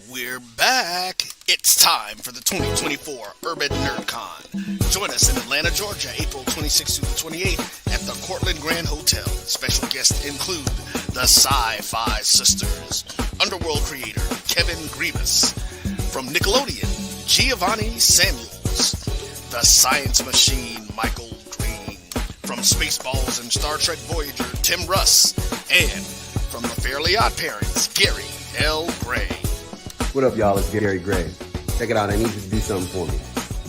We're back. It's time for the 2024 Urban NerdCon. Join us in Atlanta, Georgia, April 26th through the 28th at the Cortland Grand Hotel. Special guests include the Sci-Fi Sisters, Underworld creator Kevin Grievous, from Nickelodeon, Giovanni Samuels, the Science Machine Michael Green, from Spaceballs and Star Trek Voyager Tim Russ, and from the Fairly Odd Parents Gary L. Gray. What up, y'all? It's Gary Gray. Check it out. I need you to do something for me.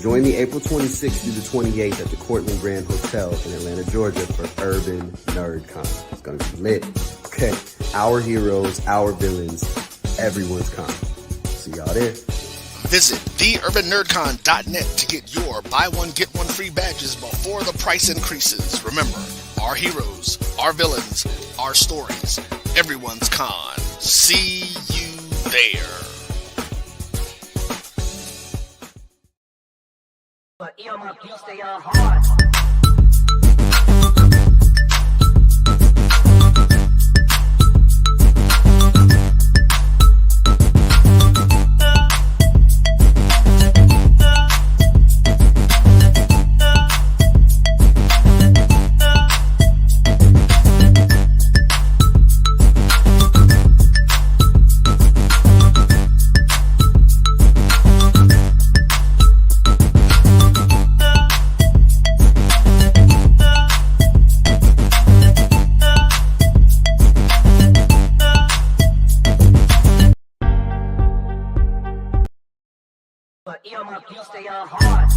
Join me April 26th through the 28th at the Cortland Grand Hotel in Atlanta, Georgia for Urban NerdCon. It's going to be lit. Okay. Our heroes, our villains, everyone's con. See y'all there. Visit theurbannerdcon.net to get your buy one, get one free badges before the price increases. Remember, our heroes, our villains, our stories, everyone's con. See you there. But my beats, they are hard. But my beats, they are hard.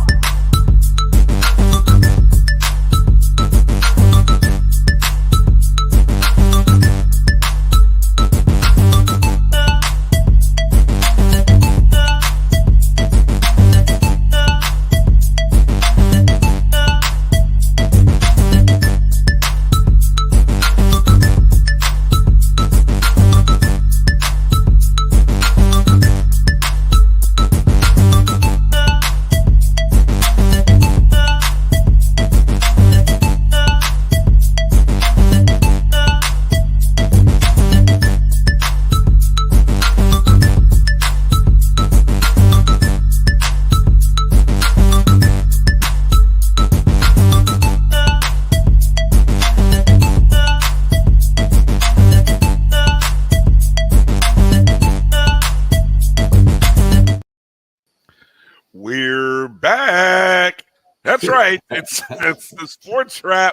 We're back. That's right. It's the SportsWrap.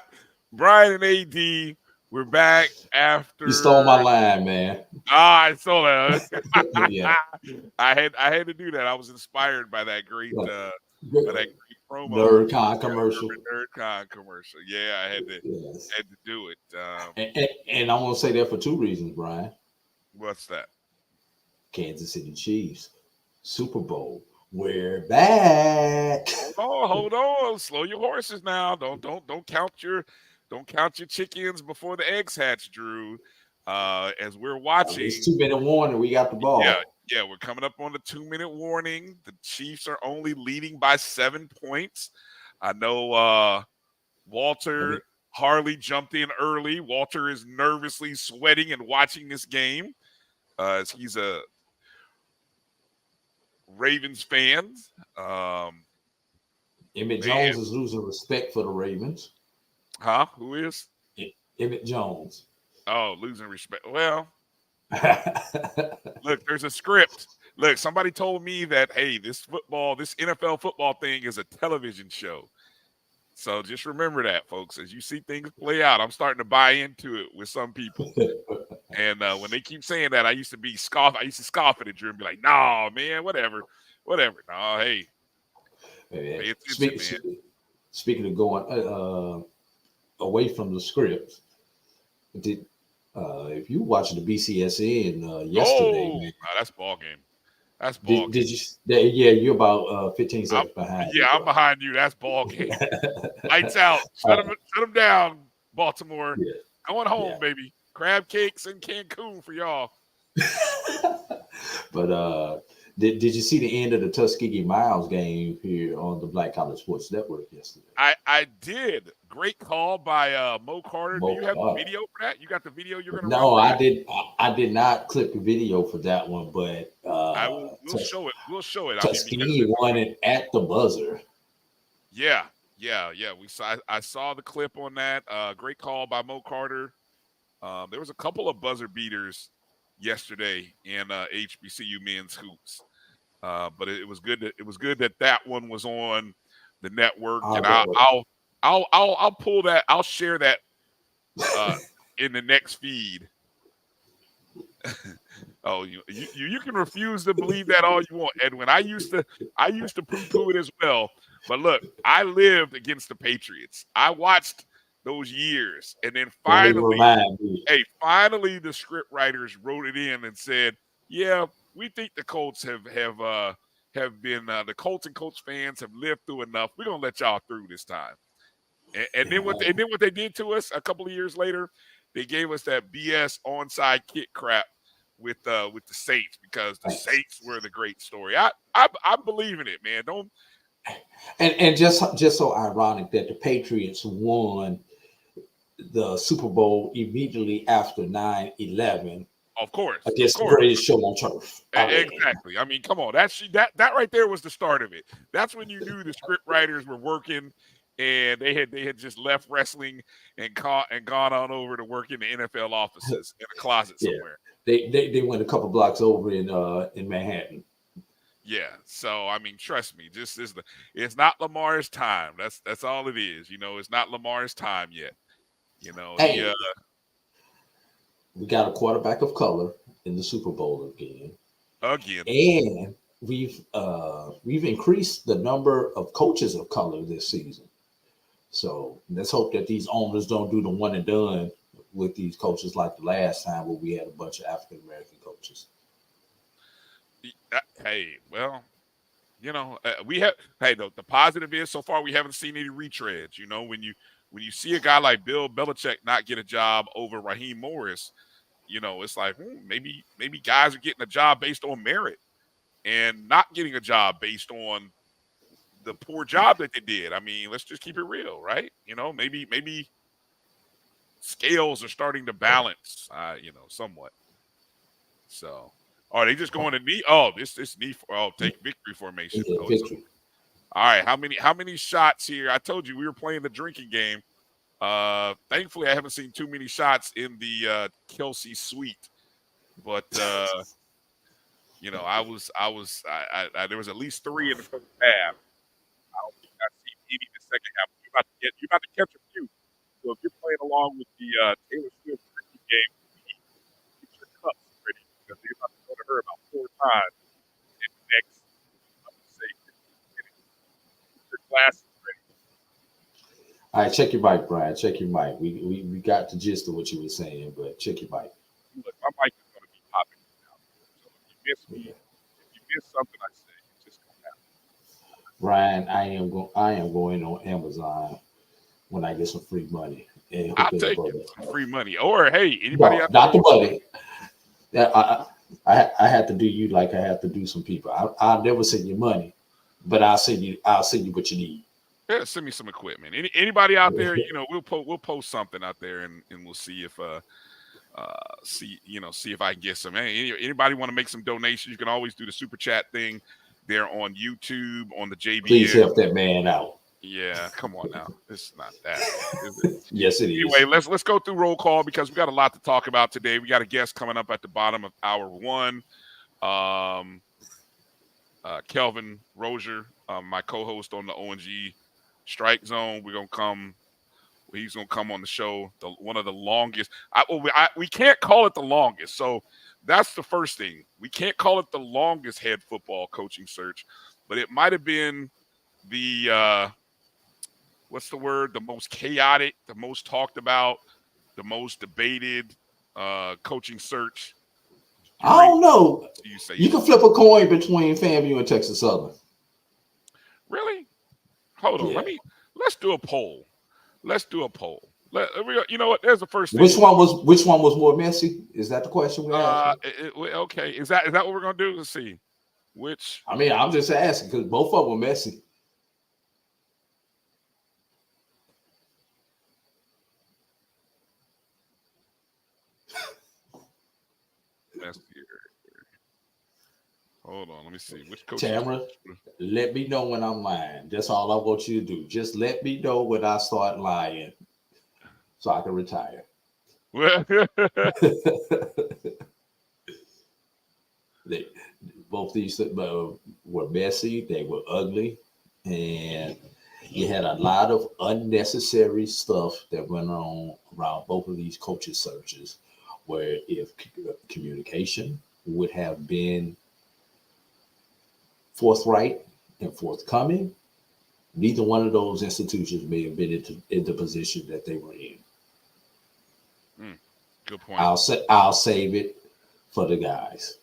Bryan and A.D. We're back after. You stole my line, man. I saw that. Yeah. I had to do that. I was inspired by that great promo. NerdCon commercial. NerdCon commercial. Yeah, I had to do it. And I'm gonna say that for two reasons, Bryan. What's that? Kansas City Chiefs, Super Bowl. We're back. Hold on. Slow your horses now. Don't count your chickens before the eggs hatch, Drew. As we're watching, it's 2-minute warning. We got the ball. Yeah, we're coming up on the 2-minute warning. The Chiefs are only leading by 7 points. I know Walter Harley jumped in early. Walter is nervously sweating and watching this game. As he's a Ravens fan. Emmett Jones is losing respect for the Ravens. Huh? Who is? Emmett Jones. Oh, losing respect. Well, look, there's a script. Look, somebody told me that, hey, this NFL football thing is a television show. So just remember that, folks. As you see things play out, I'm starting to buy into it with some people. And when they keep saying that, I used to scoff at it, Drew, and be like, "No, man, whatever." No, hey. Pay attention, man. Speaking of going away from the script, if you watched the BCSN yesterday, man, that's ball game. That's ball game. Did you? Yeah, you're about 15 seconds behind. Yeah, I'm behind you. That's ball game. Lights out. Shut them down, Baltimore. Yeah. Going home, baby. Crab cakes in Cancun for y'all. But did you see the end of the Tuskegee Miles game here on the Black College Sports Network yesterday? I did. Great call by Mo Carter. Do you have the video for that? You got the video you're going to No, I did not clip the video for that one, but We'll show it. We'll show it. Tuskegee won it at the buzzer. Yeah. I saw the clip on that. Great call by Mo Carter. There was a couple of buzzer beaters yesterday in HBCU men's hoops, but it was good. It was good that one was on the network, and I'll pull that. I'll share that in the next feed. Oh, you can refuse to believe that all you want, Edwin. I used to poo-poo it as well. But look, I lived against the Patriots. I watched those years, and then finally the script writers wrote it in and said, "Yeah, we think the Colts have been the Colts and Colts fans have lived through enough. We're gonna let y'all through this time." And then what they did to us a couple of years later, they gave us that BS onside kick crap with the Saints, because the Saints were the great story. I believe in it, man. Don't. And just so ironic that the Patriots won the Super Bowl immediately after 9/11. Of course, against the greatest show on turf. Exactly. I mean, come on. That right there was the start of it. That's when you knew the script writers were working, and they had just left wrestling and gone on over to work in the NFL offices in a closet somewhere. They went a couple blocks over in Manhattan. Yeah. So I mean, trust me, it's not Lamar's time. That's all it is. It's not Lamar's time yet. Hey, we got a quarterback of color in the Super Bowl again. And we've increased the number of coaches of color this season. So let's hope that these owners don't do the one and done with these coaches like the last time where we had a bunch of African American coaches. Hey, well, we have. Hey, the positive is so far we haven't seen any retreads. When you see a guy like Bill Belichick not get a job over Raheem Morris, it's like maybe guys are getting a job based on merit and not getting a job based on the poor job that they did. I mean, let's just keep it real, right? Maybe scales are starting to balance, somewhat. So, are they just going to knee? Oh, this knee. Take victory formation. Yeah, victory. All right, how many shots here? I told you we were playing the drinking game. Thankfully, I haven't seen too many shots in the Kelsey suite, but there was at least 3 in the first half. I don't think I've seen any in the second half. You're about to catch a few. So if you're playing along with the Taylor Swift drinking game, get your cups ready, because you're about to go to her about 4 times in the next, I'm going to say, 15 minutes. Get your glasses ready. All right, check your mic, Brian. Check your mic. We got the gist of what you were saying, but check your mic. Look, my mic is going to be popping now. So if you miss me, if you miss something I say, it's just going to happen. Brian, I am going on Amazon when I get some free money. I'll take some free money. Or hey, anybody out there? Not the money. I have to do you like I have to do some people. I'll never send you money, but I'll send you what you need. Yeah, send me some equipment. Anybody out there, we'll post something out there, and we'll see if see if I can get some. Hey, anybody want to make some donations? You can always do the super chat thing there on YouTube, on the JBN. Please help that man out. Yeah, come on now. It's not that, is it? Yes, it is. Anyway, let's go through roll call, because we got a lot to talk about today. We got a guest coming up at the bottom of hour 1. Kelvin Rosier, my co-host on the ONG StrikeZone. He's gonna come on the show. One of the longest. We can't call it the longest. So that's the first thing. We can't call it the longest head football coaching search, but it might have been the what's the word? The most chaotic, the most talked about, the most debated coaching search. I don't know. You can flip a coin between FAMU and Texas Southern. Really? Hold on. Let's do a poll. You know what? There's the first thing. Which one was more messy? Is that the question we're asking? Okay. Is that what we're gonna do? Let's see. Which? I mean, I'm just asking because both of them were messy. Hold on. Let me see. Which coach? Tamara, let me know when I'm lying. That's all I want you to do. Just let me know when I start lying so I can retire. Both these were messy. They were ugly. And you had a lot of unnecessary stuff that went on around both of these coaches' searches, where if communication would have been forthright and forthcoming, neither one of those institutions may have been in the position that they were in. Good point. I'll save it for the guys.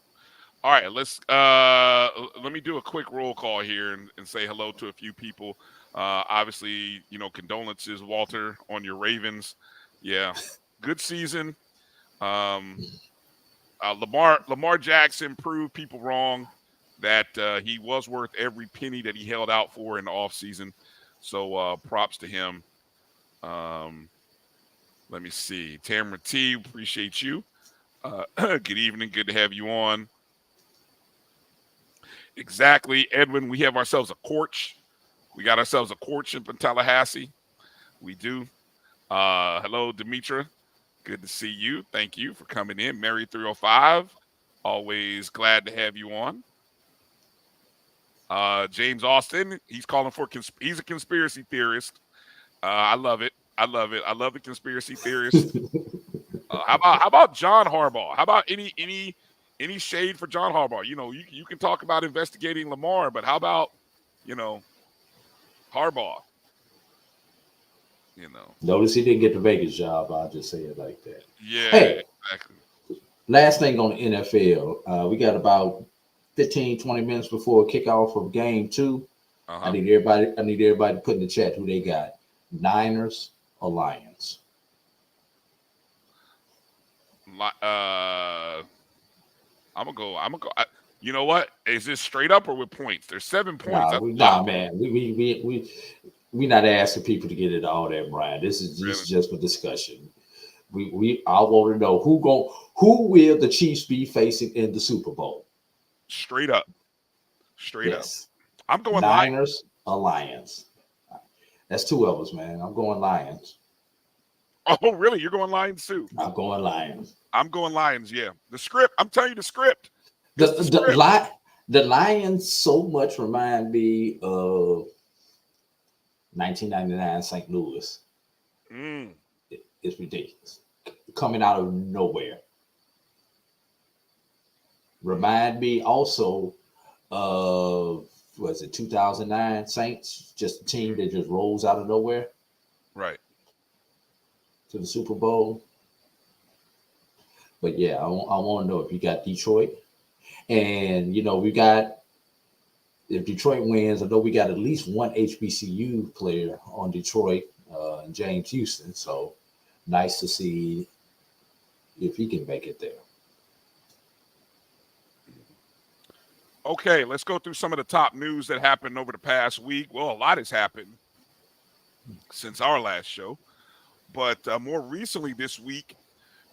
All right, let me do a quick roll call here and say hello to a few people. Obviously, condolences, Walter, on your Ravens. Yeah, good season. Lamar Jackson proved people wrong that he was worth every penny that he held out for in the offseason. So props to him. Let me see. Tamara T, appreciate you. Good evening. Good to have you on. Exactly, Edwin. We have ourselves a court. We got ourselves a courtship in Tallahassee. We do. Hello, Demetra. Good to see you. Thank you for coming in. Mary 305. Always glad to have you on. James Austin. He's calling for. He's a conspiracy theorist. I love it. I love the conspiracy theorist. How about John Harbaugh? How about any shade for John Harbaugh? You can talk about investigating Lamar, but how about, Harbaugh? Notice he didn't get the Vegas job. I'll just say it like that. Yeah, hey, exactly. Last thing on the NFL, we got about 15, 20 minutes before kickoff of game 2. I need everybody to put in the chat who they got. Niners or Lions? I'm gonna go. You know what? Is this straight up or with points? There's 7 points. Man. We not asking people to get into all that, Brian. This is just for discussion. I want to know who will the Chiefs be facing in the Super Bowl? Straight up. Up. I'm going Niners or Lions. That's 2 of us, man. I'm going Lions. Oh, really? You're going Lions too? I'm going Lions. I'm going Lions. Yeah. The script. I'm telling you, the script. The Lions so much remind me of 1999 St. Louis. It's ridiculous. Coming out of nowhere. Remind me also of, was it 2009 Saints? Just a team that just rolls out of nowhere. Right. To the Super Bowl. But yeah, I want to know if you got Detroit. And, if Detroit wins, I know we got at least one HBCU player on Detroit, James Houston. So nice to see if he can make it there. Okay, let's go through some of the top news that happened over the past week. Well, a lot has happened since our last show. But more recently this week,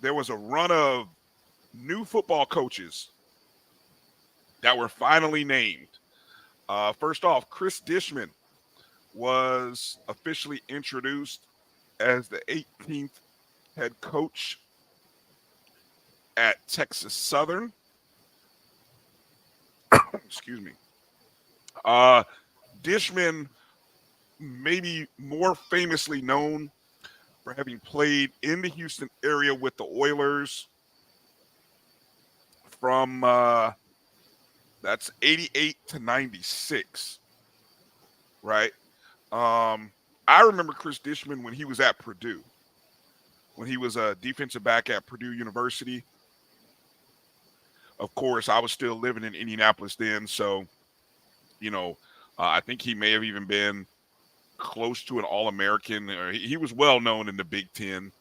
there was a run of new football coaches that were finally named. First off, Chris Dishman was officially introduced as the 18th head coach at Texas Southern. Excuse me. Dishman, maybe more famously known for having played in the Houston area with the Oilers from that's 88 to 96, right? I remember Chris Dishman when he was at Purdue, when he was a defensive back at Purdue University. Of course, I was still living in Indianapolis then, so, I think he may have even been close to an All-American. He was well known in the Big Ten.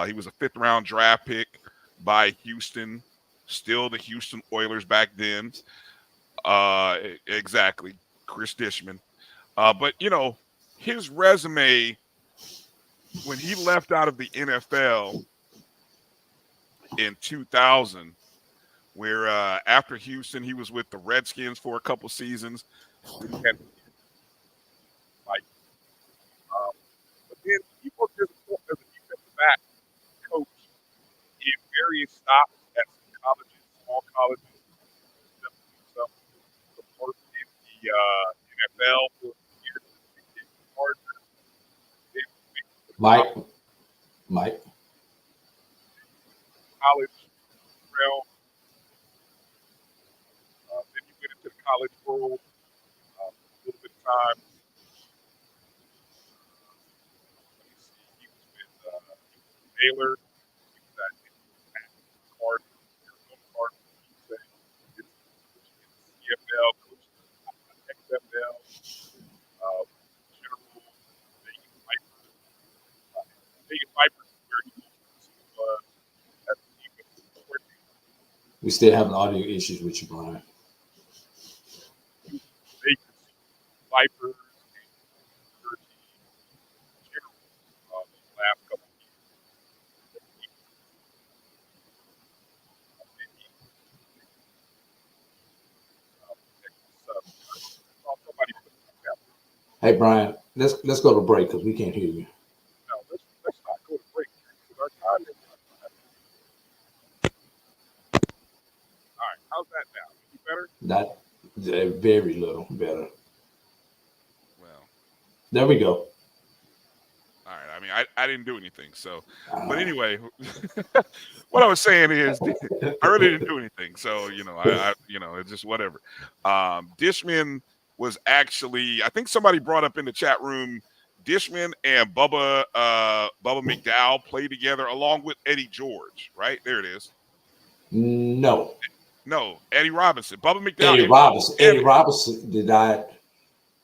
He was a 5th-round draft pick by Houston, still the Houston Oilers back then. Exactly, Chris Dishman. But, his resume, when he left out of the NFL in 2000, where after Houston, he was with the Redskins for a couple seasons. He had, but then he worked as a defensive back coach in various stops at colleges, small colleges. Some worked in the NFL for years. Mike. College realm. Then he went into the college world a little bit of time. He was with Baylor. He was at Cardinals. He was CFL, coached XFL, General Vegas Vipers. Vegas Vipers is where he moved to as the defensive coordinator. We still having audio issues with you, Bryan. Vegas Vipers and General the last couple of years. Hey, Bryan, let's go to break because we can't hear you. No, let's not go to break. Our time is all right. How's that now? Any better? Not very little better. Well, there we go. All right. I mean, I didn't do anything. So, but anyway, what I was saying is I really didn't do anything. So, I it's just whatever. Dishman was actually, I think somebody brought up in the chat room, Dishman and Bubba McDowell played together along with Eddie George, right? There it is. No, Eddie Robinson. Bubba McDowell. Eddie Robinson did not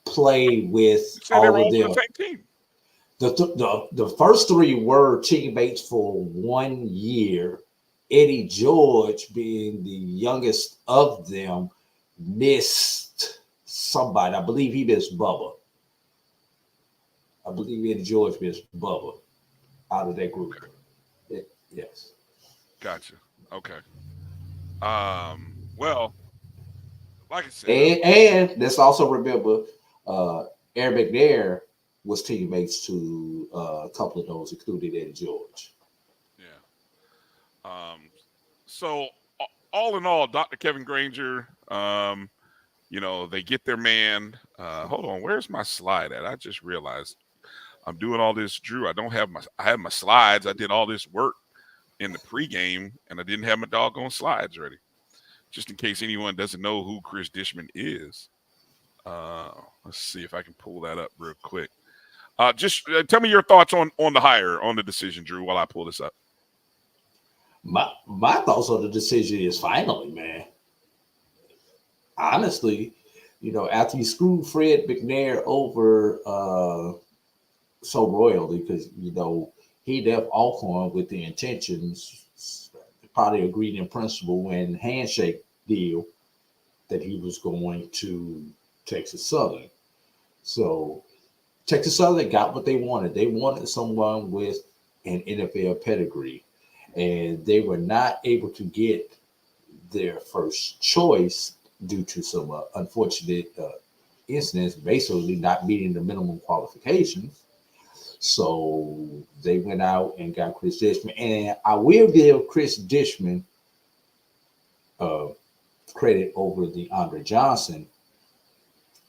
play with all of them. The same team. The first three were teammates for 1 year. Eddie George, being the youngest of them, missed somebody. I believe he missed Bubba. I believe Eddie George missed Bubba out of that group. Yes. Gotcha. Okay. Well, like I said, and let's also remember, Aaron McNair was teammates to a couple of those, including Eddie George. Yeah. So all in all, Dr. Kevin Granger, they get their man. Hold on, where's my slide at? I just realized I'm doing all this, Drew. I have my slides. I did all this work in the pregame, and I didn't have my doggone slides ready. Just in case anyone doesn't know who Chris Dishman is. Let's see if I can pull that up real quick. Just tell me your thoughts on the hire, on the decision, Drew, while I pull this up. My thoughts on the decision is finally, man. Honestly, after you screwed Fred McNair over so royally, because he left Alcorn with the intentions, probably agreed in principle and handshake deal that he was going to Texas Southern. So Texas Southern got what they wanted. They wanted someone with an NFL pedigree, and they were not able to get their first choice due to some unfortunate incidents, basically not meeting the minimum qualifications. So they went out and got Chris Dishman. And I will give Chris Dishman credit over the Andre Johnson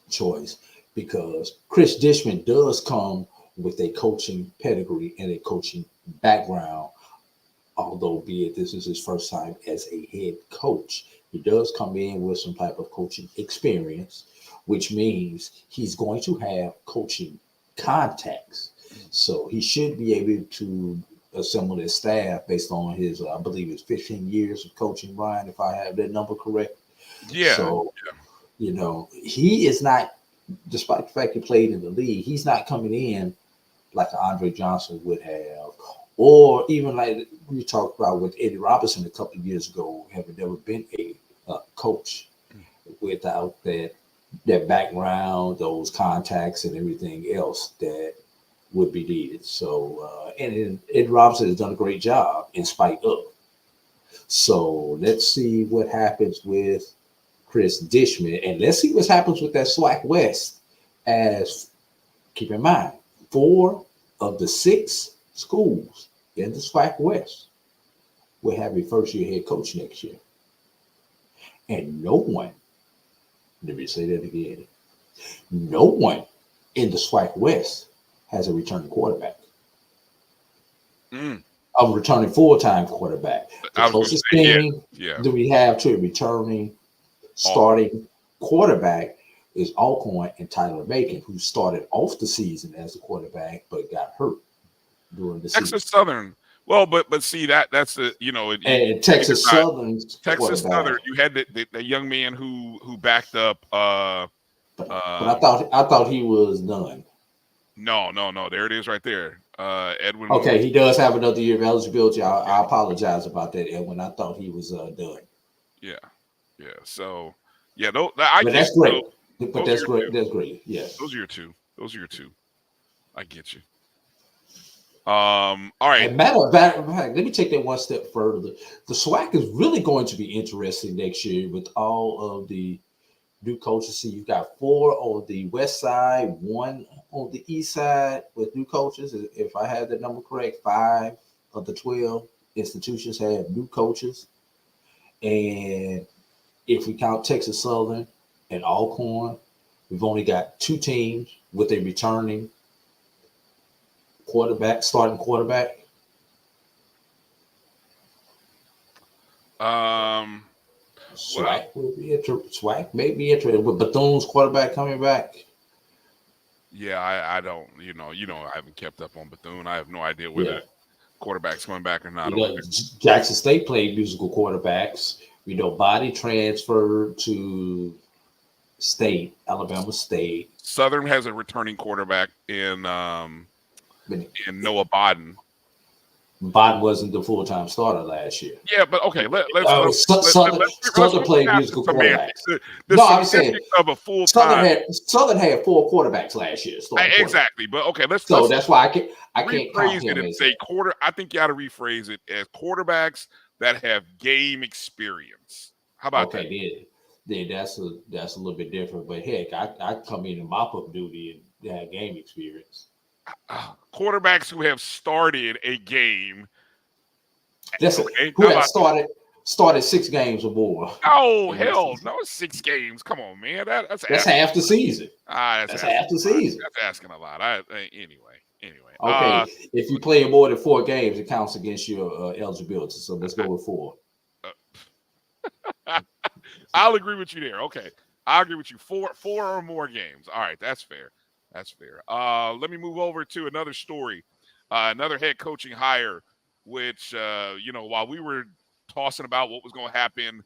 choice, because Chris Dishman does come with a coaching pedigree and a coaching background, although be it this is his first time as a head coach. He does come in with some type of coaching experience, which means he's going to have coaching contacts. So he should be able to assemble his staff based on his, I believe it's 15 years of coaching, Bryan, if I have that number correct. Yeah. So, he is not, despite the fact he played in the league, he's not coming in like Andre Johnson would have, or even like we talked about with Eddie Robinson a couple of years ago, having never been a coach without that background, those contacts and everything else that would be needed. So, and Eddie Robinson has done a great job in spite of. So let's see what happens with Chris Dishman, and let's see what happens with that SWAC West. As keep in mind, 4 of the 6 schools in the SWAC West will have a first-year head coach next year, and no one. Let me say that again. No one in the SWAC West has a returning quarterback. A returning full-time quarterback. The closest thing that we have to a returning starting quarterback is Alcorn and Tyler Macon, who started off the season as a quarterback but got hurt during the season. Texas Southern. Well, but see that's the and Texas Southern. You had the young man who backed up. But I thought he was done. No. There it is, right there. Edwin. Okay, he does have another year of eligibility. I apologize about that, Edwin. I thought he was done. Yeah. So but that's great. But that's great. That's great. Yeah. Those are your two. I get you. All right. And matter of fact, let me take that one step further. The SWAC is really going to be interesting next year with all of the new coaches. See, you've got 4 on the west side, 1 on the east side with new coaches. If I had the number correct, 5 of the 12 institutions have new coaches. And if we count Texas Southern and Alcorn, we've only got 2 teams with a returning starting quarterback. SWAC may be interested with Bethune's quarterback coming back. Yeah, I don't. I haven't kept up on Bethune. I have no idea whether quarterback's coming back or not. Jackson State played musical quarterbacks. Body transferred to Alabama State. Southern has a returning quarterback in Noah Bodden. Bodden wasn't the full-time starter last year. Yeah, but okay, let's Southern played musical quarterbacks. I'm saying of a full-time. Southern had 4 quarterbacks last year. Exactly, but okay, let's. So that's why I can't rephrase it and say quarter. I think you got to rephrase it as quarterbacks that have game experience. How about that? Then that's a little bit different. But heck, I come in mop-up duty and have game experience. Quarterbacks who have started a game. Who have started 6 games or more. Oh, hell no, 6 games. Come on, man. That's half the season. That's half the season. That's asking a lot. Anyway. Okay, if you play more than 4 games, it counts against your eligibility. So let's go with 4. I'll agree with you there. Okay, I'll agree with you. 4 or more games. All right, that's fair. Let me move over to another story. Another head coaching hire, which while we were tossing about what was going to happen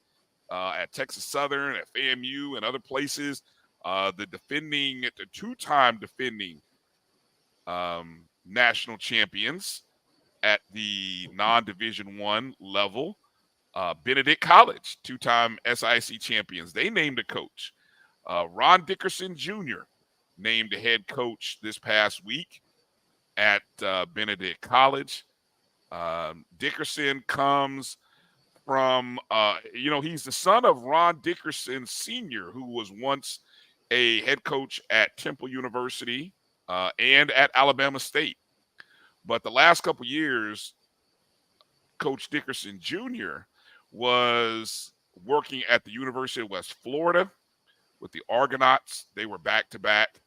at Texas Southern, at FAMU, and other places, the 2-time defending national champions at the non-Division I level, Benedict College, 2-time SIC champions. They named a coach. Ron Dickerson Jr. named a head coach this past week at Benedict College. Dickerson comes from, he's the son of Ron Dickerson Sr., who was once a head coach at Temple University and at Alabama State. But the last couple years, Coach Dickerson Jr. was working at the University of West Florida with the Argonauts. They were back-to-back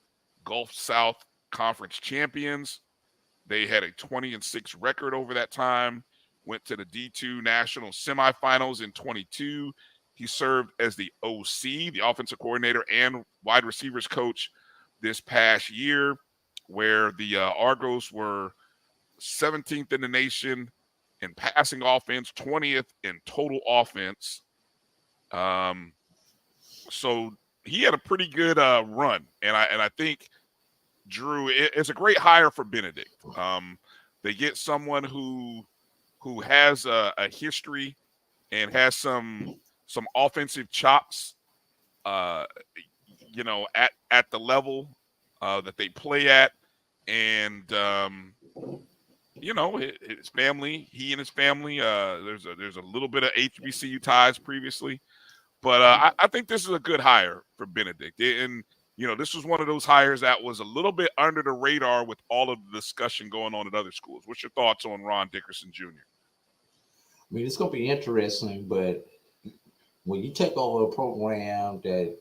Gulf South Conference champions. They had a 20-6 record over that time, went to the D2 national semifinals in 22. He served as the OC, the offensive coordinator, and wide receivers coach this past year, where the Argos were 17th in the nation in passing offense, 20th in total offense. So he had a pretty good run, and I think Drew, it's a great hire for Benedict. They get someone who has a history and has some offensive chops, at the level that they play at, and you know, his family, he and his family, there's a little bit of HBCU ties previously. But I think this is a good hire for Benedict. And, you know, this was one of those hires that was a little bit under the radar with all of the discussion going on at other schools. What's your thoughts on Ron Dickerson Jr.? I mean, it's going to be interesting, but when you take over a program that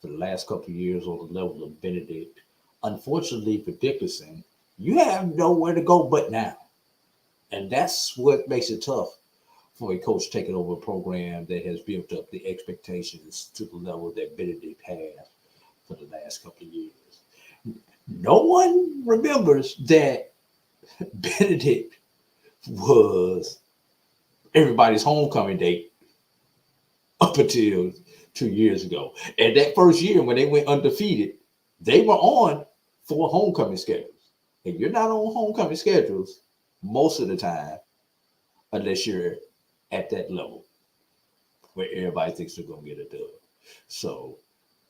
for the last couple of years on the level of Benedict, unfortunately for Dickerson, you have nowhere to go but now. And that's what makes it tough for a coach taking over a program that has built up the expectations to the level that Benedict has for the last couple of years. No one remembers that Benedict was everybody's homecoming date up until 2 years ago. And that first year when they went undefeated, they were on 4 homecoming schedules. And you're not on homecoming schedules most of the time unless you're at that level where everybody thinks they're going to get a dub. So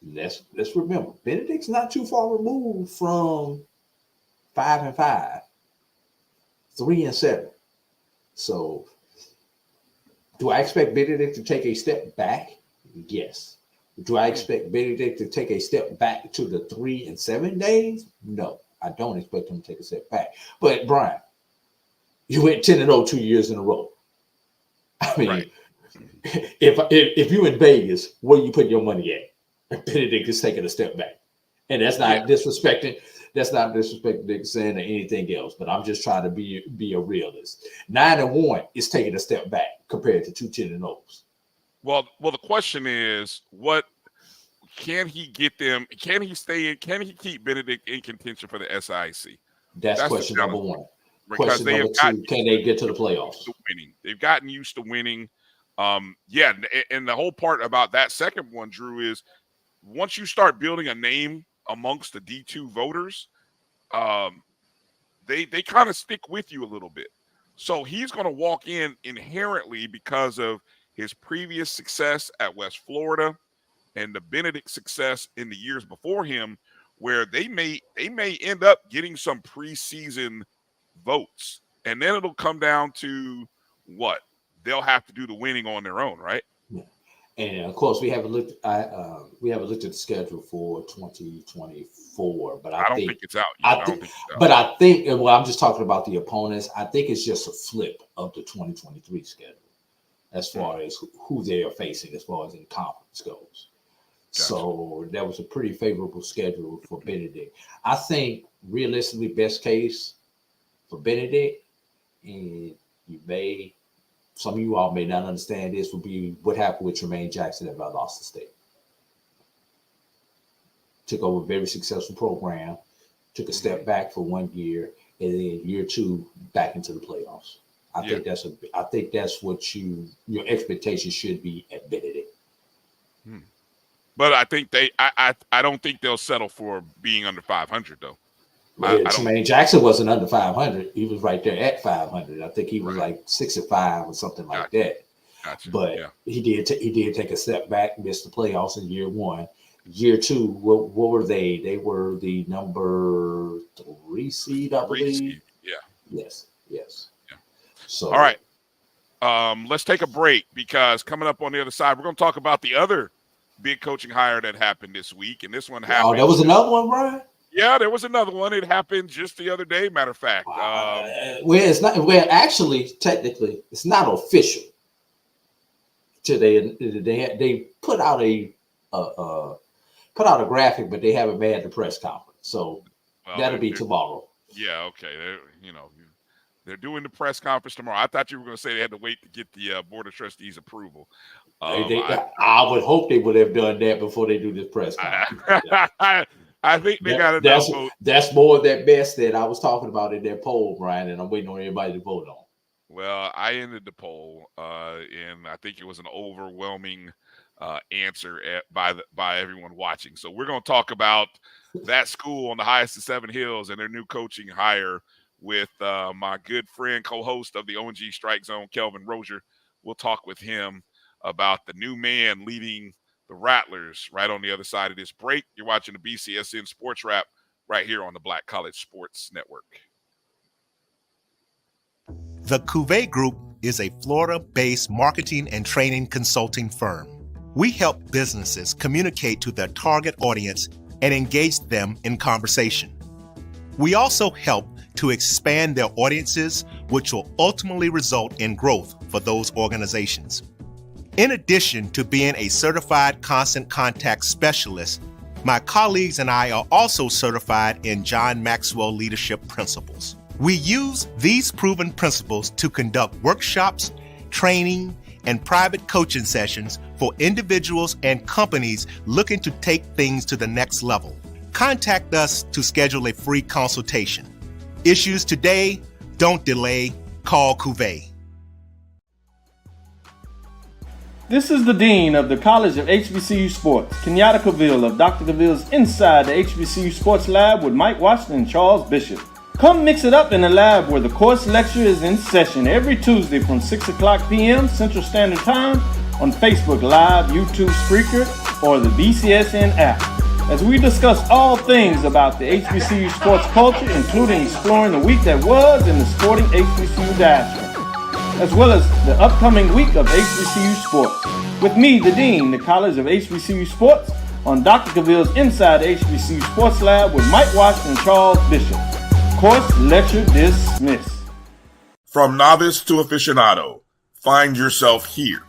let's remember, Benedict's not too far removed from 5-5, 3-7. So do I expect Benedict to take a step back? Yes. Do I expect Benedict to take a step back to the 3-7 days? No, I don't expect him to take a step back. But Bryan, you went 10-0 2 years in a row. I mean, right. if you're in Vegas, where you put your money at? Benedict is taking a step back, and that's not disrespecting. That's not disrespecting Dickerson or anything else. But I'm just trying to be a realist. 9-1 is taking a step back compared to 2 10-0s. Well, the question is, what can he get them? Can he stay in? Can he keep Benedict in contention for the SIC? That's question number one. Because question number two, can they get to the playoffs? Winning. They've gotten used to winning. And the whole part about that second one, Drew, is once you start building a name amongst the D2 voters, they kind of stick with you a little bit. So he's going to walk in inherently because of his previous success at West Florida and the Benedict success in the years before him, where they may end up getting some preseason votes, and then it'll come down to what they'll have to do the winning on their own, right? Yeah. And of course, we haven't looked at the schedule for 2024, but I don't think it's out yet. I think, well, I'm just talking about the opponents. I think it's just a flip of the 2023 schedule as far as who they are facing, as far as in conference goes. Gotcha. So that was a pretty favorable schedule for Benedict. I think realistically, best case for Benedict, and some of you all may not understand this, would be what happened with Tremaine Jackson at Valdosta State. Took over a very successful program, took a step back for 1 year, and then year 2 back into the playoffs. I think that's what your expectations should be at Benedict. But I think I don't think they'll settle for being under 500 though. Tremaine Jackson wasn't under 500. He was right there at 500. I think he was like 6-5 or something like that. Gotcha. But he did take a step back, missed the playoffs in year 1. Year 2, what were they? They were the number 3 seed, I believe. Yeah. Yes. Yeah. So all right. Let's take a break because coming up on the other side, we're going to talk about the other big coaching hire that happened this week, and this one happened. Oh, there was another one, Bryan? Yeah, there was another one. It happened just the other day, matter of fact. It's not. Well, actually, technically, it's not official. They put out a graphic, but they haven't made the press conference. So that'll be tomorrow. Yeah, okay. They're doing the press conference tomorrow. I thought you were going to say they had to wait to get the Board of Trustees approval. I would hope they would have done that before they do this press conference. I think they got enough vote. That's more of that best that I was talking about in that poll, Bryan, and I'm waiting on everybody to vote on. Well, I ended the poll, and I think it was an overwhelming answer by everyone watching. So we're going to talk about that school on the highest of 7 hills and their new coaching hire with my good friend, co-host of the ONG StrikeZone, Kelvin Rosier. We'll talk with him about the new man leading the Rattlers right on the other side of this break. You're watching the BCSN SportsWrap right here on the Black College Sports Network. The Cuvée Group is a Florida-based marketing and training consulting firm. We help businesses communicate to their target audience and engage them in conversation. We also help to expand their audiences, which will ultimately result in growth for those organizations. In addition to being a certified constant contact specialist, my colleagues and I are also certified in John Maxwell Leadership Principles. We use these proven principles to conduct workshops, training, and private coaching sessions for individuals and companies looking to take things to the next level. Contact us to schedule a free consultation. Issues today, don't delay, call Cuvée. This is the Dean of the College of HBCU Sports, Kenyatta Cavill of Dr. Cavill's Inside the HBCU Sports Lab with Mike Washington and Charles Bishop. Come mix it up in the lab where the course lecture is in session every Tuesday from 6 o'clock p.m. Central Standard Time on Facebook Live, YouTube Spreaker, or the BCSN app, as we discuss all things about the HBCU sports culture, including exploring the week that was in the sporting HBCU diaspora, as well as the upcoming week of HBCU Sports. With me, the Dean, the College of HBCU Sports, on Dr. Cavill's Inside the HBCU Sports Lab with Mike Washington and Charles Bishop. Course lecture dismissed. From novice to aficionado, find yourself here.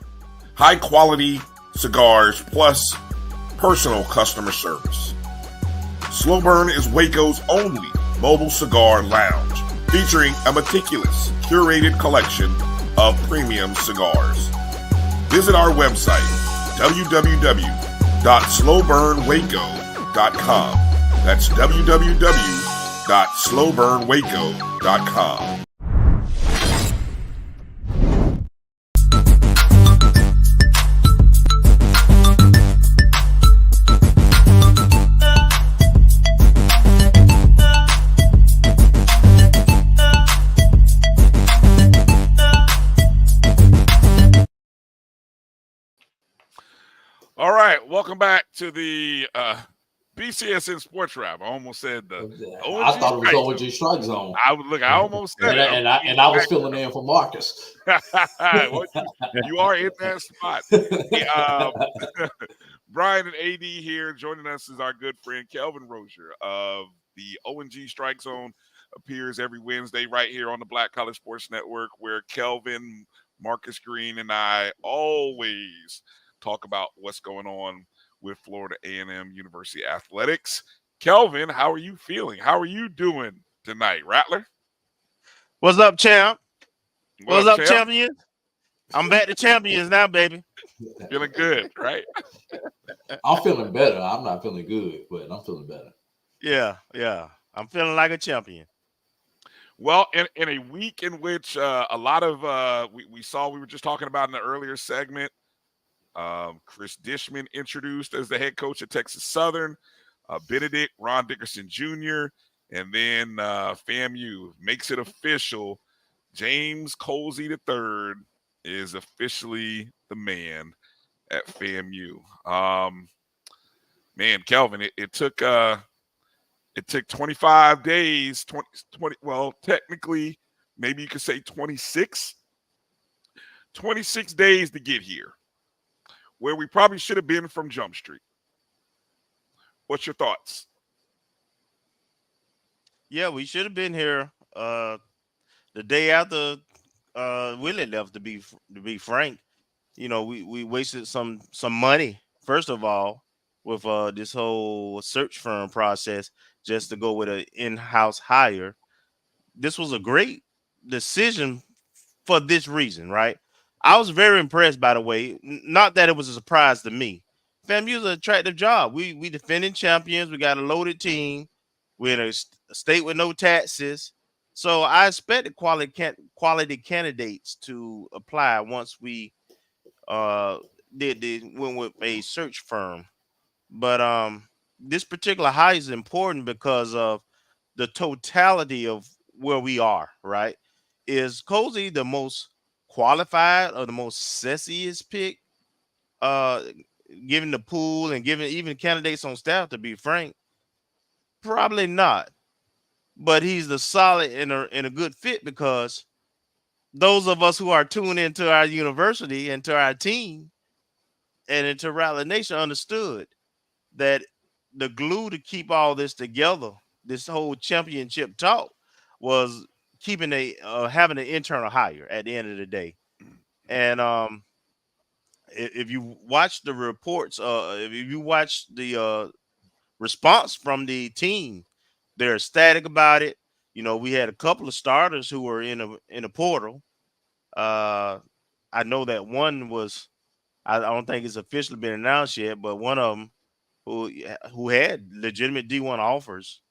High quality cigars plus personal customer service. Slow Burn is Waco's only mobile cigar lounge, featuring a meticulous, curated collection of premium cigars. Visit our website, www.slowburnwaco.com. That's www.slowburnwaco.com. All right, welcome back to the BCSN SportsWrap. I almost said the I thought it was ONG StrikeZone. I almost said it. And I was filling in for Marcus. Well, you are in that spot. Bryan and A.D here. Joining us is our good friend Kelvin Rosier of the ONG StrikeZone. Appears every Wednesday right here on the Black College Sports Network, where Kelvin, Marcus Green, and I always talk about what's going on with Florida A&M University athletics. Kelvin, how are you feeling? How are you doing tonight, Rattler? What's up, champ? What's up, champ? champions? I'm back to champions now, baby. Feeling good, right? I'm feeling better. I'm not feeling good, but I'm feeling better. Yeah. I'm feeling like a champion. Well, in a week in which a lot of we were just talking about in the earlier segment, Chris Dishman introduced as the head coach at Texas Southern, Benedict, Ron Dickerson Jr., and then FAMU makes it official. James Colsey III is officially the man at FAMU. Man, Kelvin, it took 25 days, 20, well, technically, maybe you could say 26 days to get here, where we probably should have been from Jump Street. What's your thoughts? Yeah, we should have been here the day after Willie left, to be frank. You know, we wasted some money, first of all, with this whole search firm process just to go with an in-house hire. This was a great decision for this reason, right? I was very impressed, by the way. Not that it was a surprise to me. FAMU is an attractive job. We defending champions. We got a loaded team. We're in a state with no taxes. So I expected quality candidates to apply once we went with a search firm. But this particular hire is important because of the totality of where we are, right? Is Colsey the most qualified or the most sexiest pick, given the pool and given even candidates on staff, to be frank? Probably not. But he's the solid and a good fit because those of us who are tuned into our university and to our team and into Rattler Nation understood that the glue to keep all this together, this whole championship talk, was keeping having an internal hire at the end of the day. And if you watch the reports, if you watch the response from the team, they're ecstatic about it. You know, we had a couple of starters who were in a portal. I know that one was, I don't think it's officially been announced yet, but one of them who had legitimate D1 offers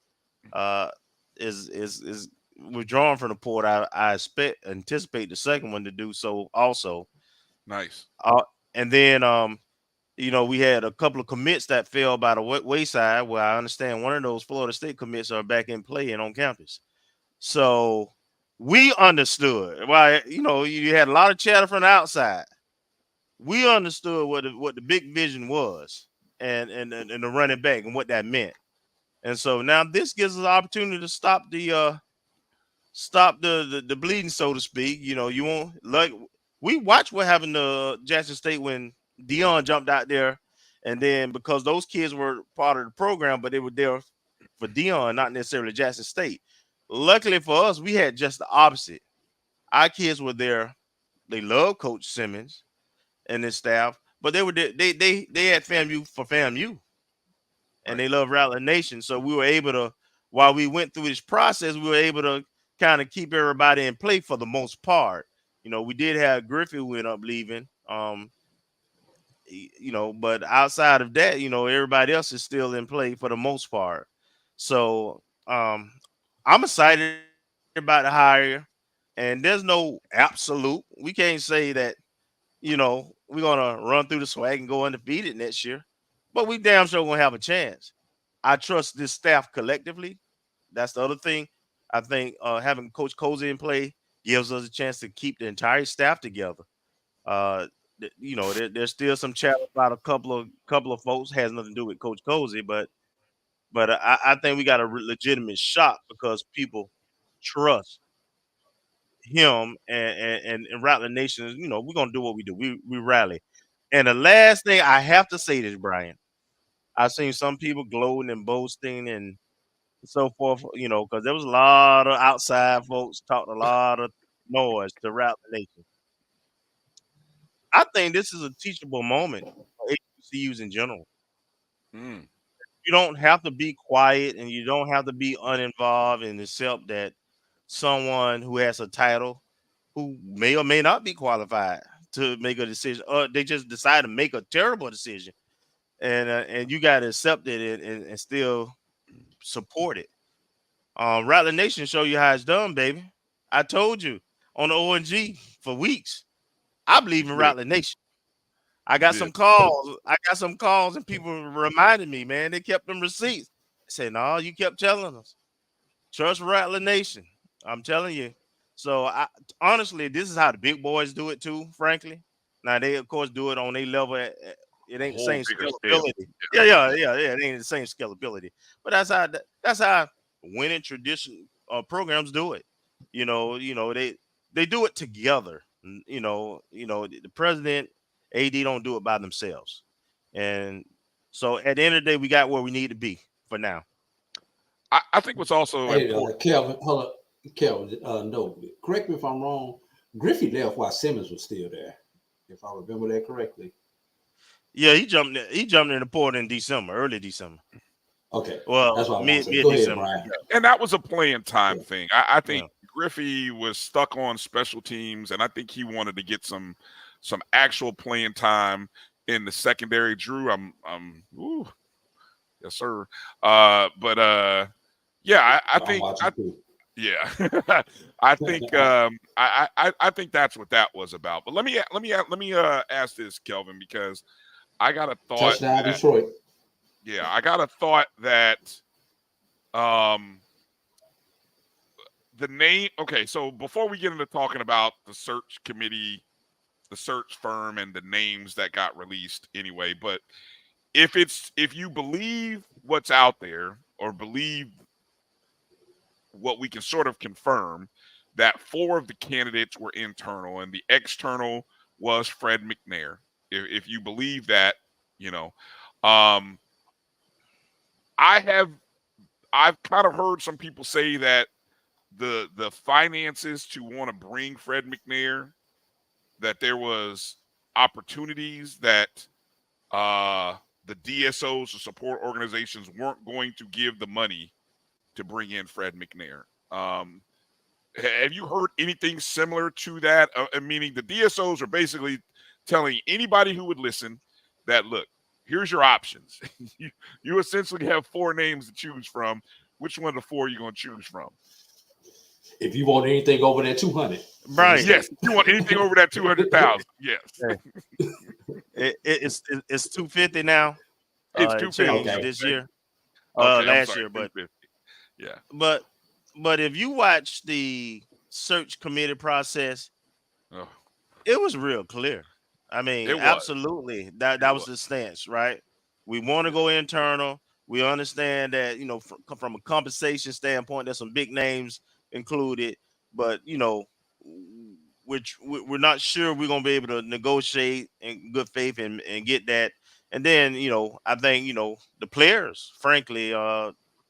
is withdrawn from the portal. I anticipate the second one to do so also. Nice. And then you know, we had a couple of commits that fell by the wayside. Where I understand one of those Florida State commits are back in play and on campus. So we understood. Well, you know, you had a lot of chatter from the outside. We understood what the big vision was, and the running back and what that meant. And so now this gives us an opportunity to stop the bleeding, so to speak. You know, you won't like we watched what happened to Jackson State when Dion jumped out there, and then because those kids were part of the program, but they were there for Dion, not necessarily Jackson State. Luckily for us, we had just the opposite. Our kids were there. They love Coach Simmons and his staff, but they were there, they had FAMU for FAMU, and they love Rattler Nation. So we were able to, while we went through this process, we were able to kind of keep everybody in play for the most part. You know, we did have Griffey who ended up leaving. You know, but outside of that, you know, everybody else is still in play for the most part. So I'm excited about the hire, and there's no absolute. We can't say that, you know, we're gonna run through the SWAC and go undefeated next year, but we damn sure gonna have a chance. I trust this staff collectively. That's the other thing. I think having Coach Cozy in play gives us a chance to keep the entire staff together. You know, there's still some chatter about a couple of folks, has nothing to do with Coach Cozy, but I think we got a legitimate shot because people trust him and Rattler Nation. You know, we're gonna do what we do. We rally. And the last thing I have to say this, Brian, I've seen some people gloating and boasting and so forth, you know, because there was a lot of outside folks talking a lot of noise to Rattler Nation. I think this is a teachable moment for HBCUs in general. You don't have to be quiet and you don't have to be uninvolved and accept that someone who has a title who may or may not be qualified to make a decision, or they just decide to make a terrible decision, and you got to accept it and still support it. Rattler Nation show you how it's done, baby. I told you on the ONG for weeks. I believe in Rattler Nation. I got some calls. And people reminded me, man. They kept them receipts. I said, no, you kept telling us. Trust Rattler Nation. I'm telling you. So honestly, this is how the big boys do it too, frankly. Now they of course do it on their level. It ain't the same scalability. Yeah. It ain't the same scalability. But that's how winning tradition programs do it. You know, they do it together. You know, the president, AD don't do it by themselves. And so at the end of the day, we got where we need to be for now. I think what's also important. Kelvin, hold up. Kelvin, no, correct me if I'm wrong. Griffey left while Simmons was still there, if I remember that correctly. Yeah, he jumped in the port in December, early December. Okay. Well, that's what mid December. And that was a playing time thing. I think Griffey was stuck on special teams, and I think he wanted to get some actual playing time in the secondary. Drew, yes, sir. Yeah, I think I think I think that's what that was about. But let me ask this, Kelvin, because I got a thought. Touchdown, Detroit. Yeah, I got a thought that the name. Okay, so before we get into talking about the search committee, the search firm, and the names that got released anyway, but if you believe what's out there or believe what we can sort of confirm, that 4 of the candidates were internal, and the external was Fred McNair. If you believe that, I've kind of heard some people say that the finances to want to bring Fred McNair, that there was opportunities that the DSOs, the support organizations, weren't going to give the money to bring in Fred McNair. Have you heard anything similar to that? Meaning the DSOs are basically telling anybody who would listen that, look, here's your options. you essentially have 4 names to choose from. Which one of the 4 are you going to choose from? If you want anything over that 200, right? Yes, if you want anything over that 200,000, yes. It's 250 now. It's 250 this year. Last year, but yeah. But if you watch the search committee process, it was real clear. I mean, absolutely, that was the stance, right? We want to go internal. We understand that, from a compensation standpoint, there's some big names included, but which we're not sure we're gonna be able to negotiate in good faith and get that. And then I think the players, frankly,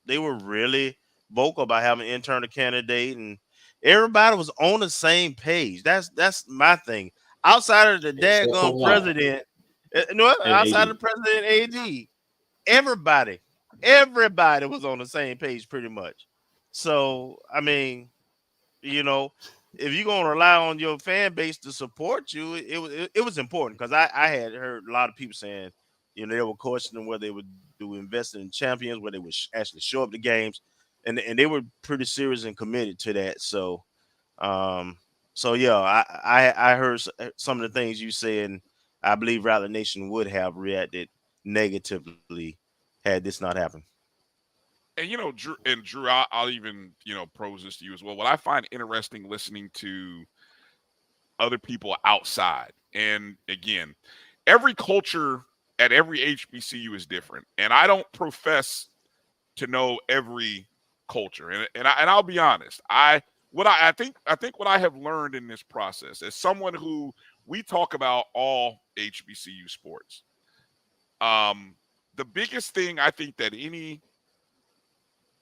they were really vocal about having an internal candidate, and everybody was on the same page. That's my thing. Outside of the daggone president, outside of the president AD, everybody was on the same page pretty much. So I mean, if you're gonna rely on your fan base to support you, it was important, because I had heard a lot of people saying, they were questioning whether they would do investing in champions, where they would actually show up to games, and they were pretty serious and committed to that. So, yeah, I heard some of the things you said, and I believe Rattler Nation would have reacted negatively had this not happened. And Drew, I'll even pose this to you as well. What I find interesting listening to other people outside, and again, every culture at every HBCU is different, and I don't profess to know every culture. And I'll be honest, I think what I have learned in this process, as someone who, we talk about all HBCU sports, the biggest thing I think that any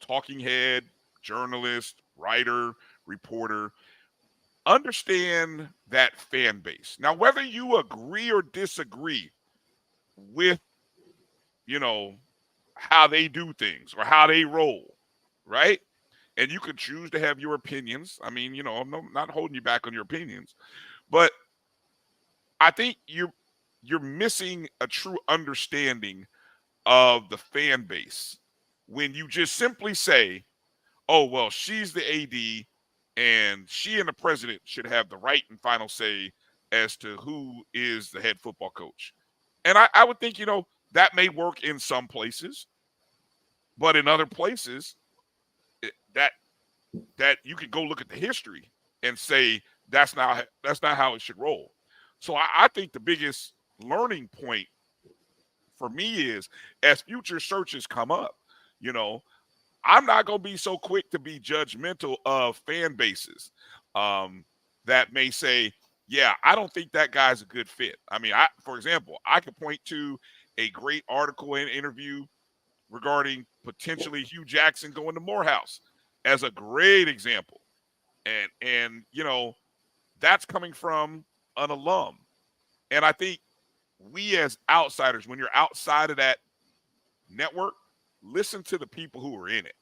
talking head, journalist, writer, reporter, understand that fan base. Now, whether you agree or disagree with, how they do things or how they roll, right? And you can choose to have your opinions. I mean, I'm not holding you back on your opinions, but I think you're missing a true understanding of the fan base when you just simply say, oh, well, she's the AD and she and the president should have the right and final say as to who is the head football coach. And I would think, that may work in some places, but in other places, that you could go look at the history and say that's not how it should roll. So I think the biggest learning point for me is, as future searches come up, I'm not going to be so quick to be judgmental of fan bases that may say, yeah, I don't think that guy's a good fit. I mean, for example, I could point to a great article and interview regarding potentially Hugh Jackson going to Morehouse as a great example. And that's coming from an alum. And I think we as outsiders, when you're outside of that network, listen to the people who are in it.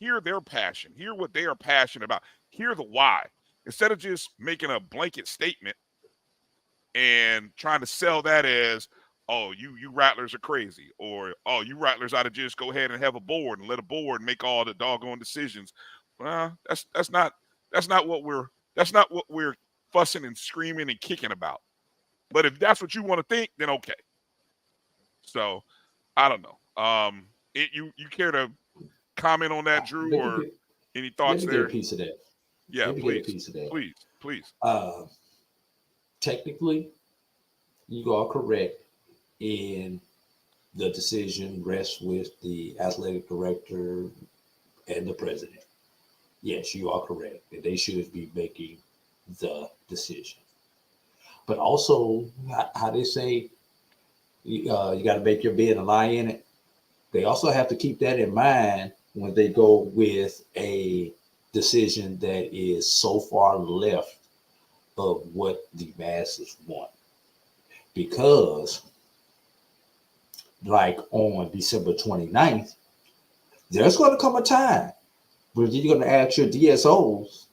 Hear their passion. Hear what they are passionate about. Hear the why. Instead of just making a blanket statement and trying to sell that as, oh, you Rattlers are crazy, or, oh, you Rattlers ought to just go ahead and have a board and let a board make all the doggone decisions. Well, that's not what we're fussing and screaming and kicking about. But if that's what you want to think, then okay. So I don't know. You care to comment on that, Drew, or any thoughts there? Get a piece of that. Yeah, please. Get a piece of that. Please. Technically, you are correct in the decision rests with the athletic director and the president. yes, you are correct. They should be making the decision. But also, how they say, you got to make your bed and lie in it. They also have to keep that in mind when they go with a decision that is so far left of what the masses want. Because, like on December 29th, there's going to come a time where you're going to ask your DSOs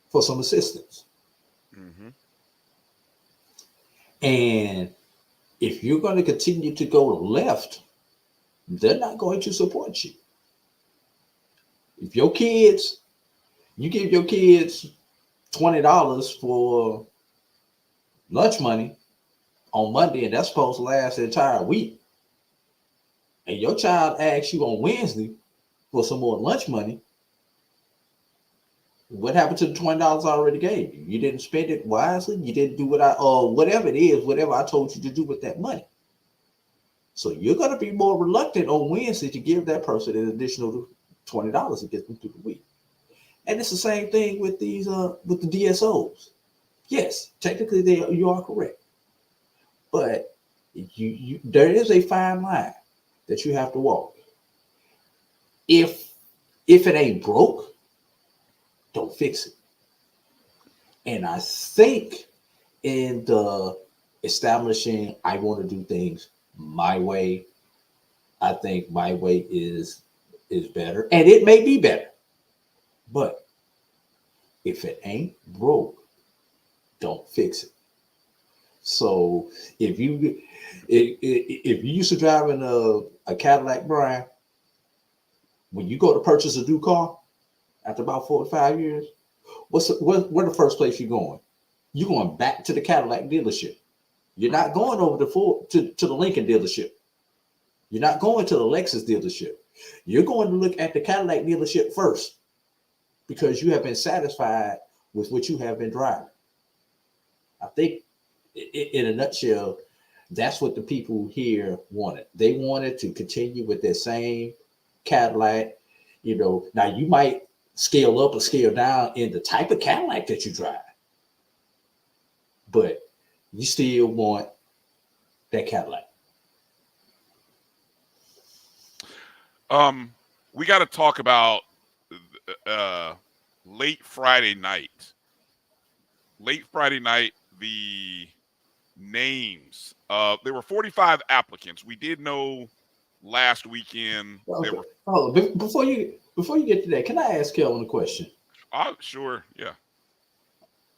for some assistance. Mm-hmm. And if you're going to continue to go left, they're not going to support you. If you give your kids $20 for lunch money on Monday, and that's supposed to last the entire week, and your child asks you on Wednesday for some more lunch money, what happened to the $20 I already gave you? You didn't spend it wisely. You didn't do whatever it is, whatever I told you to do with that money. So you're going to be more reluctant on Wednesday to give that person an additional $20 to get them through the week. And it's the same thing with these with the DSOs. Yes, technically you are correct, but there is a fine line that you have to walk. If it ain't broke, don't fix it. And I think in the establishing, I want to do things my way, I think my way is better, and it may be better. But if it ain't broke, don't fix it. So if you used to driving a Cadillac, Bryan, when you go to purchase a new car after about 4 or 5 years, where the first place you're going? You're going back to the Cadillac dealership. You're not going over to the Lincoln dealership. You're not going to the Lexus dealership. You're going to look at the Cadillac dealership first because you have been satisfied with what you have been driving. I think in a nutshell, that's what the people here wanted. They wanted to continue with their same Cadillac. Now you might scale up or scale down in the type of Cadillac that you drive, but you still want that Cadillac. We got to talk about late Friday night. Late Friday night, the names. There were 45 applicants. We did know last weekend. Okay. Before you get to that, can I ask Kelvin a question? Sure. Yeah.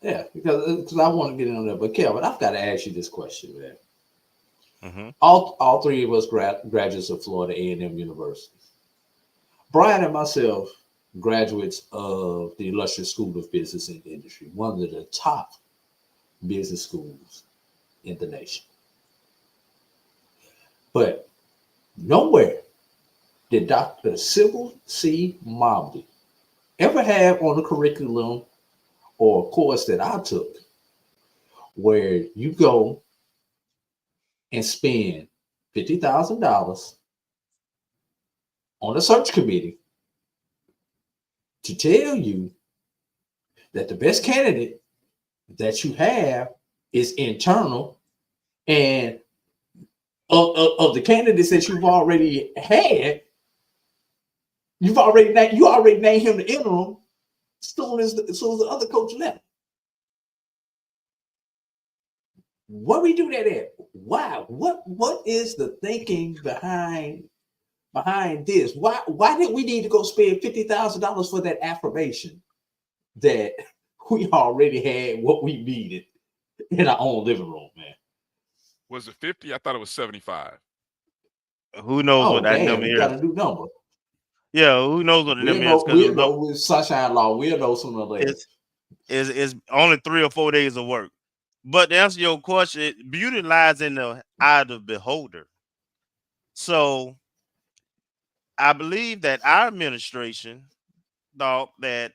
Yeah, because I want to get in on that. But Kelvin, I've got to ask you this question, man. Mm-hmm. All three of us graduates of Florida A&M University. Bryan and myself, graduates of the illustrious School of Business and Industry, one of the top business schools in the nation. But nowhere did Dr. Sybil C. Mobley ever have on the curriculum or a course that I took where you go and spend $50,000 on a search committee to tell you that the best candidate that you have is internal, and of the candidates that you've already had, you already named him the interim as soon as the other coach left. What we do that at? Why? What is the thinking behind this? Why did we need to go spend $50,000 for that affirmation that we already had what we needed in our own living room, man? Was it 50? I thought it was 75. Who knows what that number is? Got a new number. Yeah, who knows what the number is? We'll know with Sunshine Law. We'll know sooner or later. It's only 3 or 4 days of work. But to answer your question, beauty lies in the eye of the beholder. So I believe that our administration thought that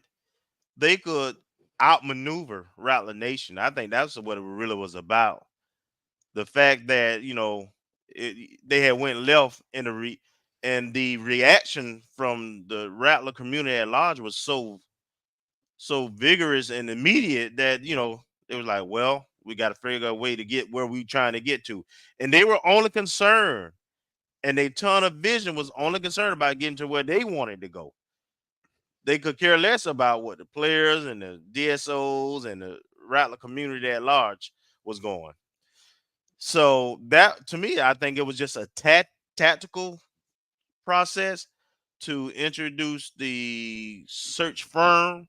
they could outmaneuver Rattler Nation. I think that's what it really was about. The fact that, they had went left in the reaction from the Rattler community at large was so so vigorous and immediate that, you know, it was like, well, we got to figure out a way to get where we trying to get to. And they were only concerned, and their ton of vision was only concerned about getting to where they wanted to go. They could care less about what the players and the DSOs and the Rattler community at large was going. So that, to me, I think it was just a tactical process to introduce the search firm.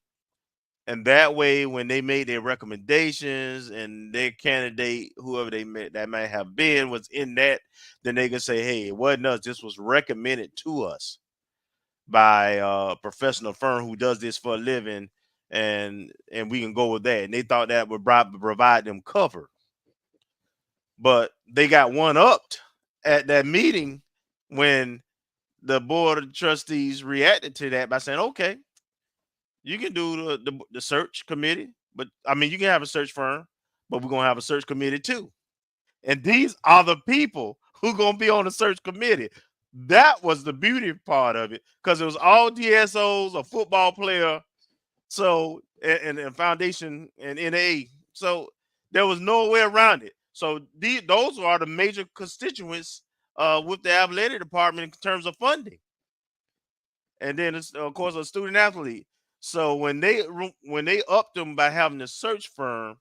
And that way, when they made their recommendations and their candidate, whoever they met that might have been, was in that, then they could say, hey, it wasn't us. This was recommended to us by a professional firm who does this for a living, and we can go with that. And they thought that would provide them cover. But they got one-upped at that meeting when the board of trustees reacted to that by saying, okay, you can do the search committee, but I mean, you can have a search firm, but we're going to have a search committee too. And these are the people who going to be on the search committee. That was the beauty part of it, because it was all DSOs, a football player, so and foundation and NA. So there was no way around it. So those are the major constituents with the athletic department in terms of funding. And then it's, of course, a student athlete. So when they upped them by having a search firm,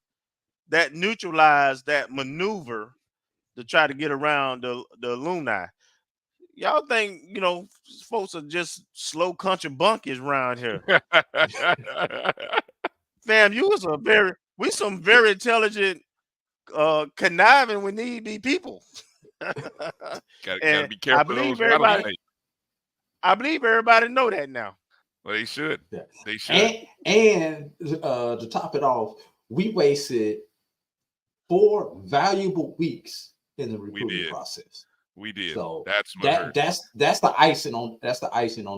that neutralized that maneuver to try to get around the alumni. Y'all think, you know, folks are just slow country bunkies around here. Fam, we some very intelligent, conniving when need be people. Gotta be careful. I believe everybody know that now. Well, they should. Yeah. They should. And to top it off, we wasted 4 valuable weeks in the recruiting process. We did. So that's the icing on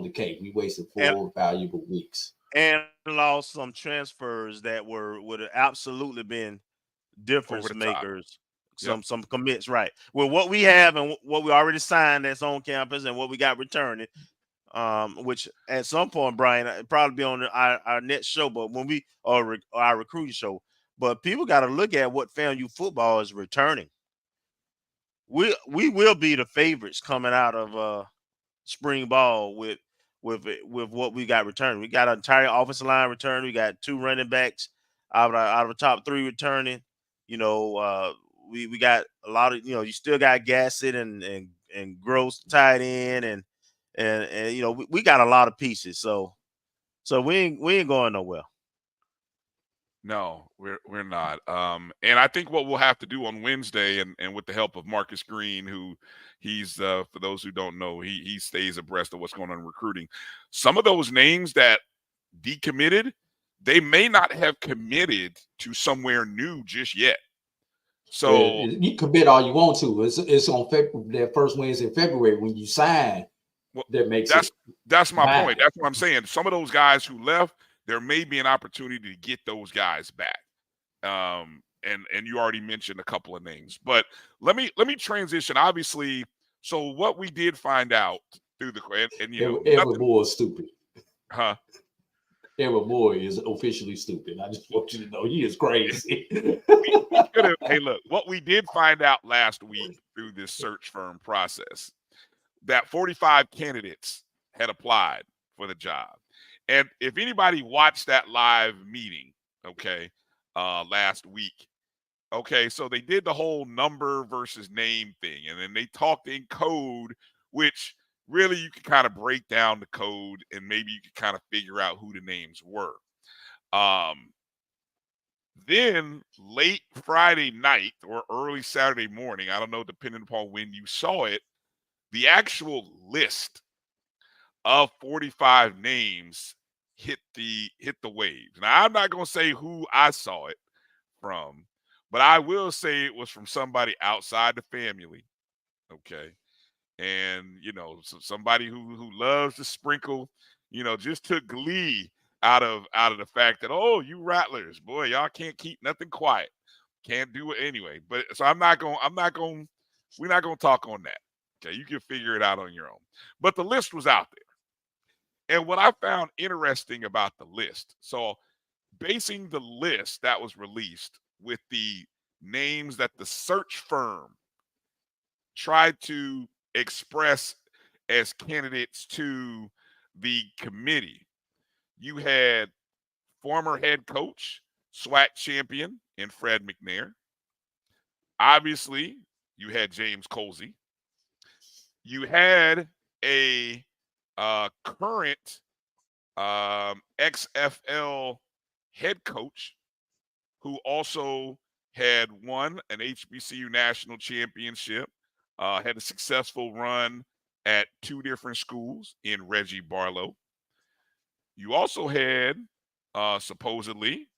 the cake. We wasted 4 valuable weeks and lost some transfers that would have absolutely been difference makers. Some commits, right? Well, what we have and what we already signed that's on campus and what we got returning, which at some point, Brian, it'll probably be on our next show, but when we or our recruiting show. But people got to look at what FAMU football is returning. We will be the favorites coming out of spring ball with what we got returning. We got an entire offensive line returning. We got 2 running backs out of the top 3 returning. You know, we got a lot of, you know, you still got Gassett and Gross tied in and you know, we got a lot of pieces. So we ain't going nowhere. No, we're not. And I think what we'll have to do on Wednesday, and with the help of Marcus Green, who he's for those who don't know, he stays abreast of what's going on in recruiting. Some of those names that decommitted, they may not have committed to somewhere new just yet. So you commit all you want to. It's on that first Wednesday in February when you sign. Well, that makes that's my point. That's what I'm saying. Some of those guys who left, there may be an opportunity to get those guys back. And you already mentioned a couple of names, but let me transition. Obviously, so what we did find out through the and you know, Edward Moore is stupid. Huh? Edward Moore is officially stupid. I just want you to know he is crazy. Hey, look, what we did find out last week through this search firm process, that 45 candidates had applied for the job. And if anybody watched that live meeting, okay, last week, okay, so they did the whole number versus name thing, and then they talked in code, which really you can kind of break down the code and maybe you can kind of figure out who the names were. Then late Friday night or early Saturday morning, I don't know, depending upon when you saw it, the actual list of 45 names hit the waves. Now, I'm not going to say who I saw it from, but I will say it was from somebody outside the family, okay? And, you know, somebody who loves to sprinkle, you know, just took glee out of the fact that, oh, you Rattlers, boy, y'all can't keep nothing quiet. Can't do it anyway. But so we're not going to talk on that. Okay, you can figure it out on your own. But the list was out there. And what I found interesting about the list, so basing the list that was released with the names that the search firm tried to express as candidates to the committee. You had former head coach, SWAC champion in Fred McNair. Obviously, you had James Colsey. You had a current XFL head coach who also had won an HBCU national championship, had a successful run at 2 different schools in Reggie Barlow. You also had supposedly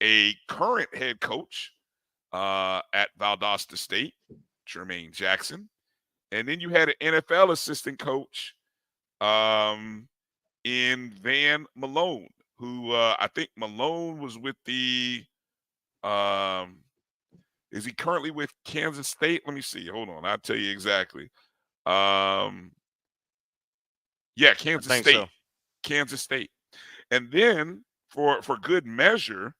a current head coach at Valdosta State, Jermaine Jackson. And then you had an NFL assistant coach in Van Malone, who I think Malone was with the is he currently with Kansas State? Let me see. Hold on. I'll tell you exactly. Yeah, Kansas State. So. Kansas State. And then for good measure,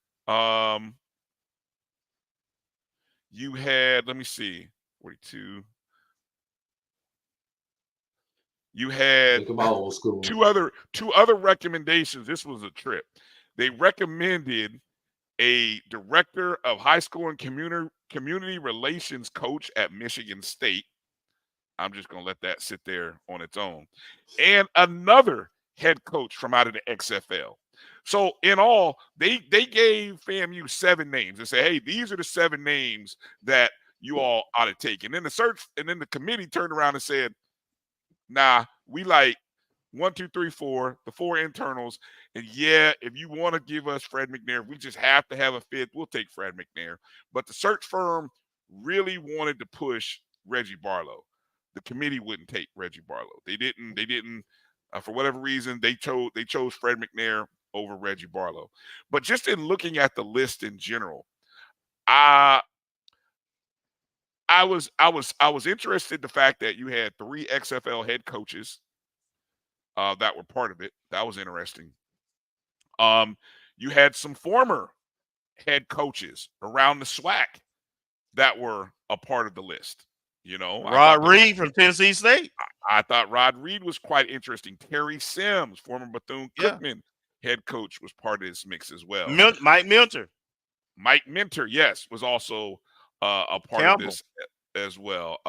you had, let me see, 42. You had two other recommendations. This was a trip. They recommended a director of high school and community relations coach at Michigan State. I'm just going to let that sit there on its own. And another head coach from out of the XFL. So in all, they gave FAMU 7 names and said, hey, these are the 7 names that you all ought to take. And then the committee turned around and said, nah, we like 1, 2, 3, 4, the 4 internals. And yeah, if you want to give us Fred McNair, we just have to have a 5th. We'll take Fred McNair. But the search firm really wanted to push Reggie Barlow. The committee wouldn't take Reggie Barlow. They didn't. For whatever reason, they chose Fred McNair over Reggie Barlow. But just in looking at the list in general, I was interested in the fact that you had 3 XFL head coaches that were part of it. That was interesting. You had some former head coaches around the SWAC that were a part of the list. You know, Rod Reed from Tennessee State. I thought Rod Reed was quite interesting. Terry Sims, former Bethune-Cookman head coach, was part of this mix as well. Mike Minter. Mike Minter, yes, was also a part of this as well.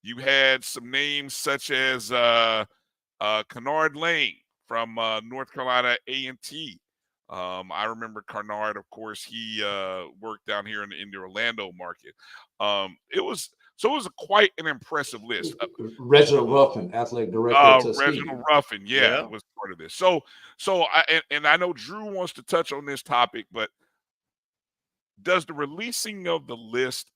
You had some names such as Kennard Lane from North Carolina A&T. I remember Kennard, of course, he worked down here in the Orlando market. It was quite an impressive list. Reginald Ruffin, athletic director. Reginald Ruffin, was part of this. So I know Drew wants to touch on this topic, but does the releasing of the list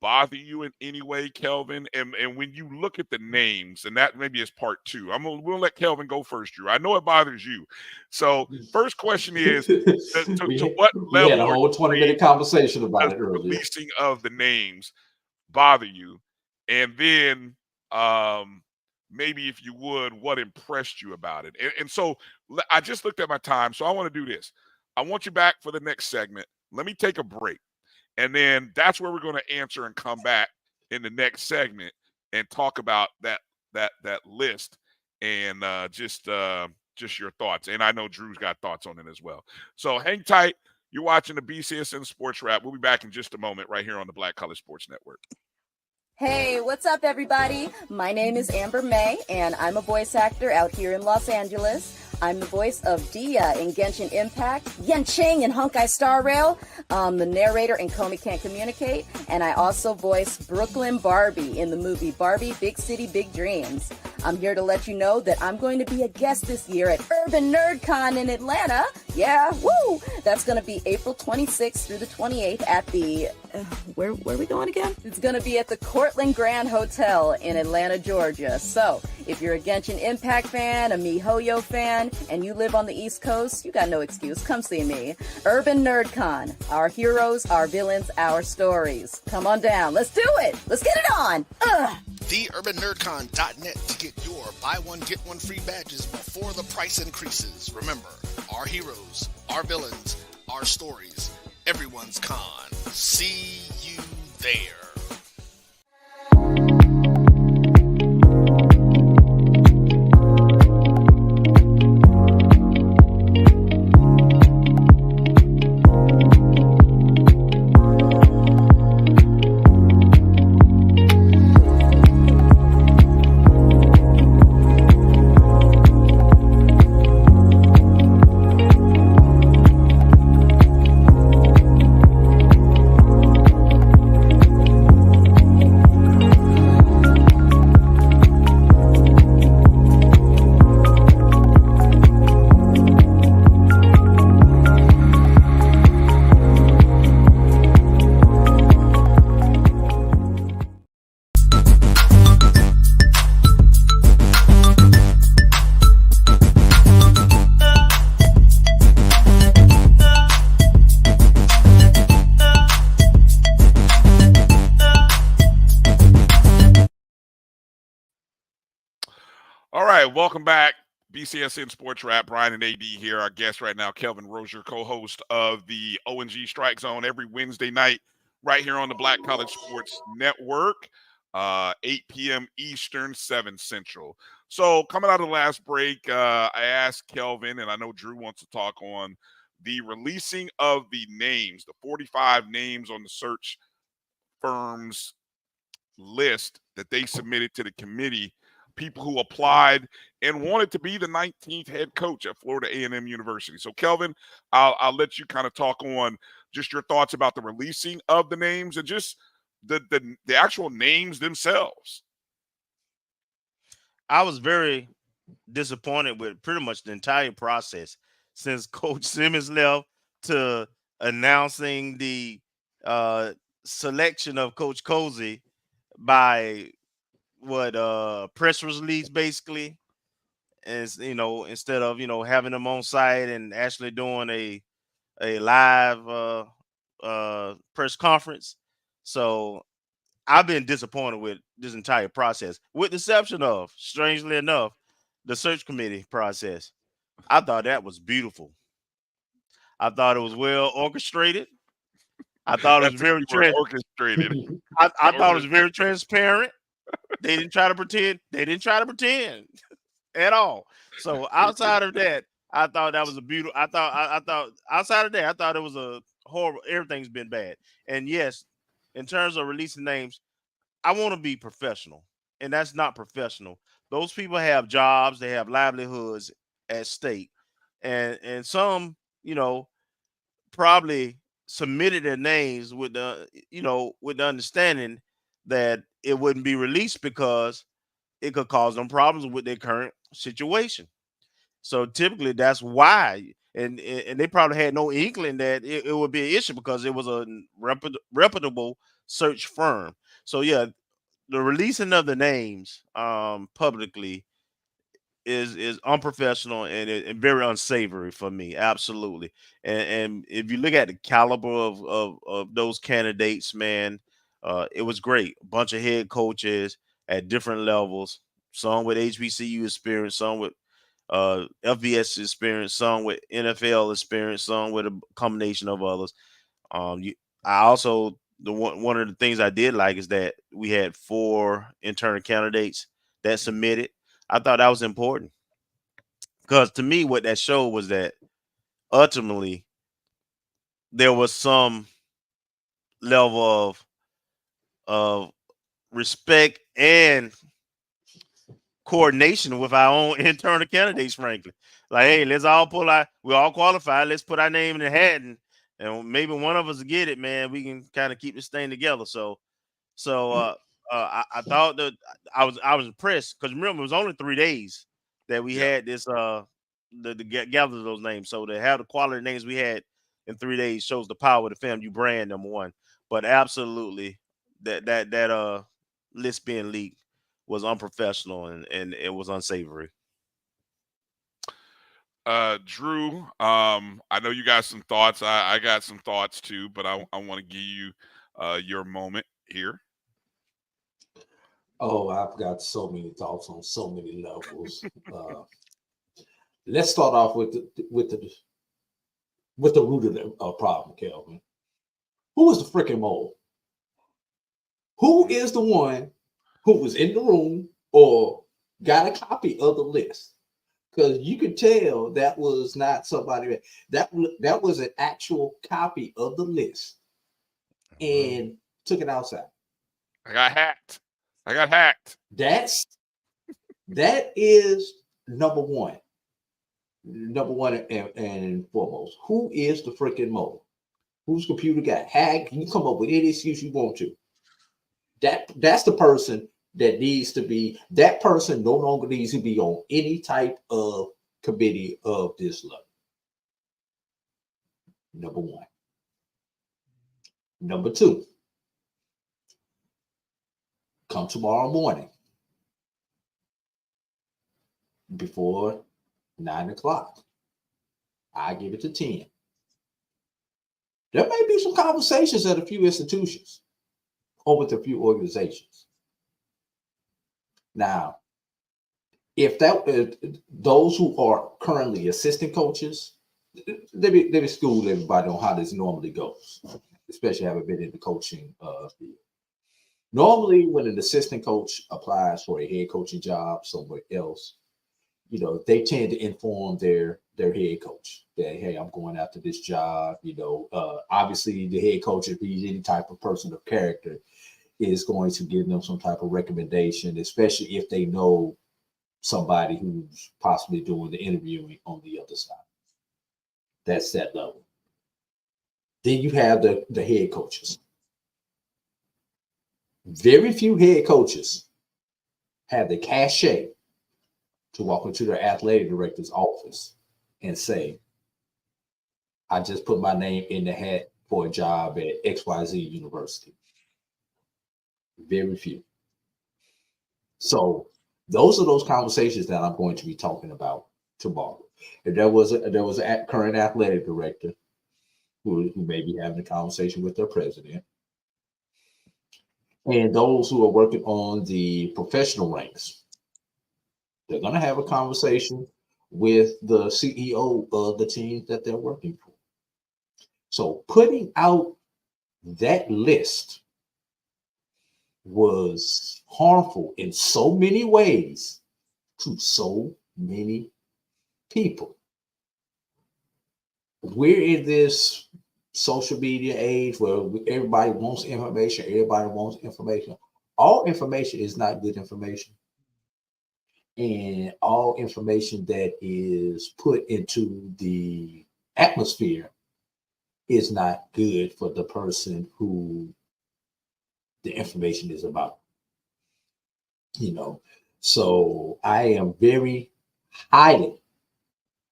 bother you in any way, Kelvin? And when you look at the names, and that maybe is part 2. We'll let Kelvin go first, Drew. I know it bothers you. So first question is, to what level? We had a whole 20-minute conversation about it earlier. The releasing of the names bother you? And then maybe if you would, what impressed you about it? And so I just looked at my time, so I want to do this. I want you back for the next segment. Let me take a break. And then that's where we're going to answer and come back in the next segment and talk about that list and just your thoughts. And I know Drew's got thoughts on it as well. So hang tight. You're watching the BCSN SportsWrap. We'll be back in just a moment right here on the Black College Sports Network. Hey, what's up, everybody? My name is Amber May, and I'm a voice actor out here in Los Angeles. I'm the voice of Dia in Genshin Impact, Yenching in Honkai Star Rail, the narrator in Comey Can't Communicate, and I also voice Brooklyn Barbie in the movie Barbie Big City Big Dreams. I'm here to let you know that I'm going to be a guest this year at Urban NerdCon in Atlanta. Yeah, woo! That's going to be April 26th through the 28th at the... where are we going again? It's going to be at the Cortland Grand Hotel in Atlanta, Georgia. So, if you're a Genshin Impact fan, a MiHoYo fan, and you live on the East Coast, you got no excuse. Come see me. Urban NerdCon. Our heroes, our villains, our stories. Come on down. Let's do it. Let's get it on. Ugh. TheUrbanNerdCon.net to get your buy one, get one free badges before the price increases. Remember, our heroes, our villains, our stories, everyone's con. See you there. All right, welcome back. BCSN SportsWrap, Bryan and A.D here. Our guest right now, Kelvin Rosier, co-host of the ONG StrikeZone every Wednesday night right here on the Black College Sports Network, 8 p.m. Eastern, 7 Central. So coming out of the last break, I asked Kelvin, and I know Drew wants to talk on the releasing of the names, the 45 names on the search firm's list that they submitted to the committee, people who applied and wanted to be the 19th head coach at Florida A&M University. So, Kelvin, I'll let you kind of talk on just your thoughts about the releasing of the names and just the actual names themselves. I was very disappointed with pretty much the entire process since Coach Simmons left to announcing the selection of Coach Cozy by press release basically, as instead of having them on site and actually doing a live press conference. So I've been disappointed with this entire process, with the exception of, strangely enough, the search committee process. I thought that was beautiful. I thought it was well orchestrated. I thought it was very orchestrated. I thought it was very transparent. They didn't try to pretend. They didn't try to pretend at all. So outside of that, I thought that was a beautiful. I thought outside of that, I thought it was a horrible. Everything's been bad. And yes, in terms of releasing names, I want to be professional, and that's not professional. Those people have jobs, they have livelihoods at stake, and some, probably submitted their names with the understanding that it wouldn't be released because it could cause them problems with their current situation. So typically that's why, and they probably had no inkling that it would be an issue because it was a reputable search firm. So yeah, the releasing of the names publicly is unprofessional and very unsavory for me. Absolutely. And if you look at the caliber of those candidates, man, it was great. A bunch of head coaches at different levels, some with HBCU experience, some with FBS experience, some with NFL experience, some with a combination of others. I also, one of the things I did like is that we had 4 internal candidates that submitted. I thought that was important because to me, what that showed was that ultimately there was some level of respect and coordination with our own internal candidates, frankly. Like, hey, let's all we all qualified. Let's put our name in the hat and maybe one of us get it, man. We can kind of keep this thing together. So I thought that I was impressed because remember it was only 3 days that we had this gather those names. So to have the quality of names we had in 3 days shows the power of the FAMU brand, number one. But absolutely that list being leaked was unprofessional and it was unsavory. Drew, I know you got some thoughts. I got some thoughts too, but I want to give you your moment here. Oh, I've got so many thoughts on so many levels. Let's start off with the root of the problem, Kelvin. Who is the freaking mole? Who is the one who was in the room or got a copy of the list? Because you could tell that was not somebody that was an actual copy of the list and took it outside. I got hacked. That is number one. Number one and foremost. Who is the freaking mole? Whose computer got hacked? You come up with any excuse you want to. That's the person that needs to be. That person no longer needs to be on any type of committee of this level. Number one. Number two. Come tomorrow morning before 9 o'clock. I give it to 10. There may be some conversations at a few institutions or with a few organizations. Now, if those who are currently assistant coaches, they be schooled everybody on how this normally goes, especially having been in the coaching field. Normally, when an assistant coach applies for a head coaching job somewhere else, they tend to inform their head coach that, hey, I'm going after this job. Obviously the head coach, if he's any type of person of character, is going to give them some type of recommendation, especially if they know somebody who's possibly doing the interviewing on the other side. That's that level. Then you have the head coaches. Very few head coaches have the cachet to walk into their athletic director's office and say, I just put my name in the hat for a job at XYZ University. Very few. So those are those conversations that I'm going to be talking about tomorrow. If there was a current athletic director who may be having a conversation with their president, and those who are working on the professional ranks, they're going to have a conversation with the CEO of the team that they're working for. So putting out that list was harmful in so many ways to so many people. We're in this social media age where everybody wants information. All information is not good information. And all information that is put into the atmosphere is not good for the person who the information is about. So I am very highly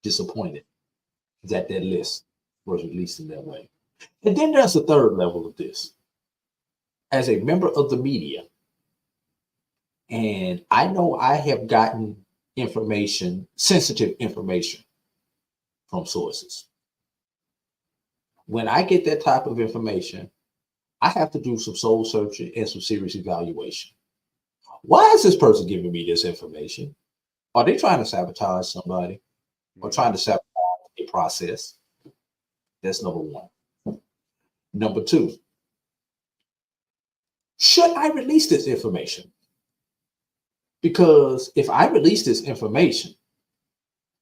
disappointed that list was released in that way. And then there's the third level of this. As a member of the media, and I know I have gotten sensitive information from sources. When I get that type of information, I have to do some soul searching and some serious evaluation. Why is this person giving me this information? Are they trying to sabotage somebody or trying to sabotage a process? That's number one. Number two, should I release this information? Because if I release this information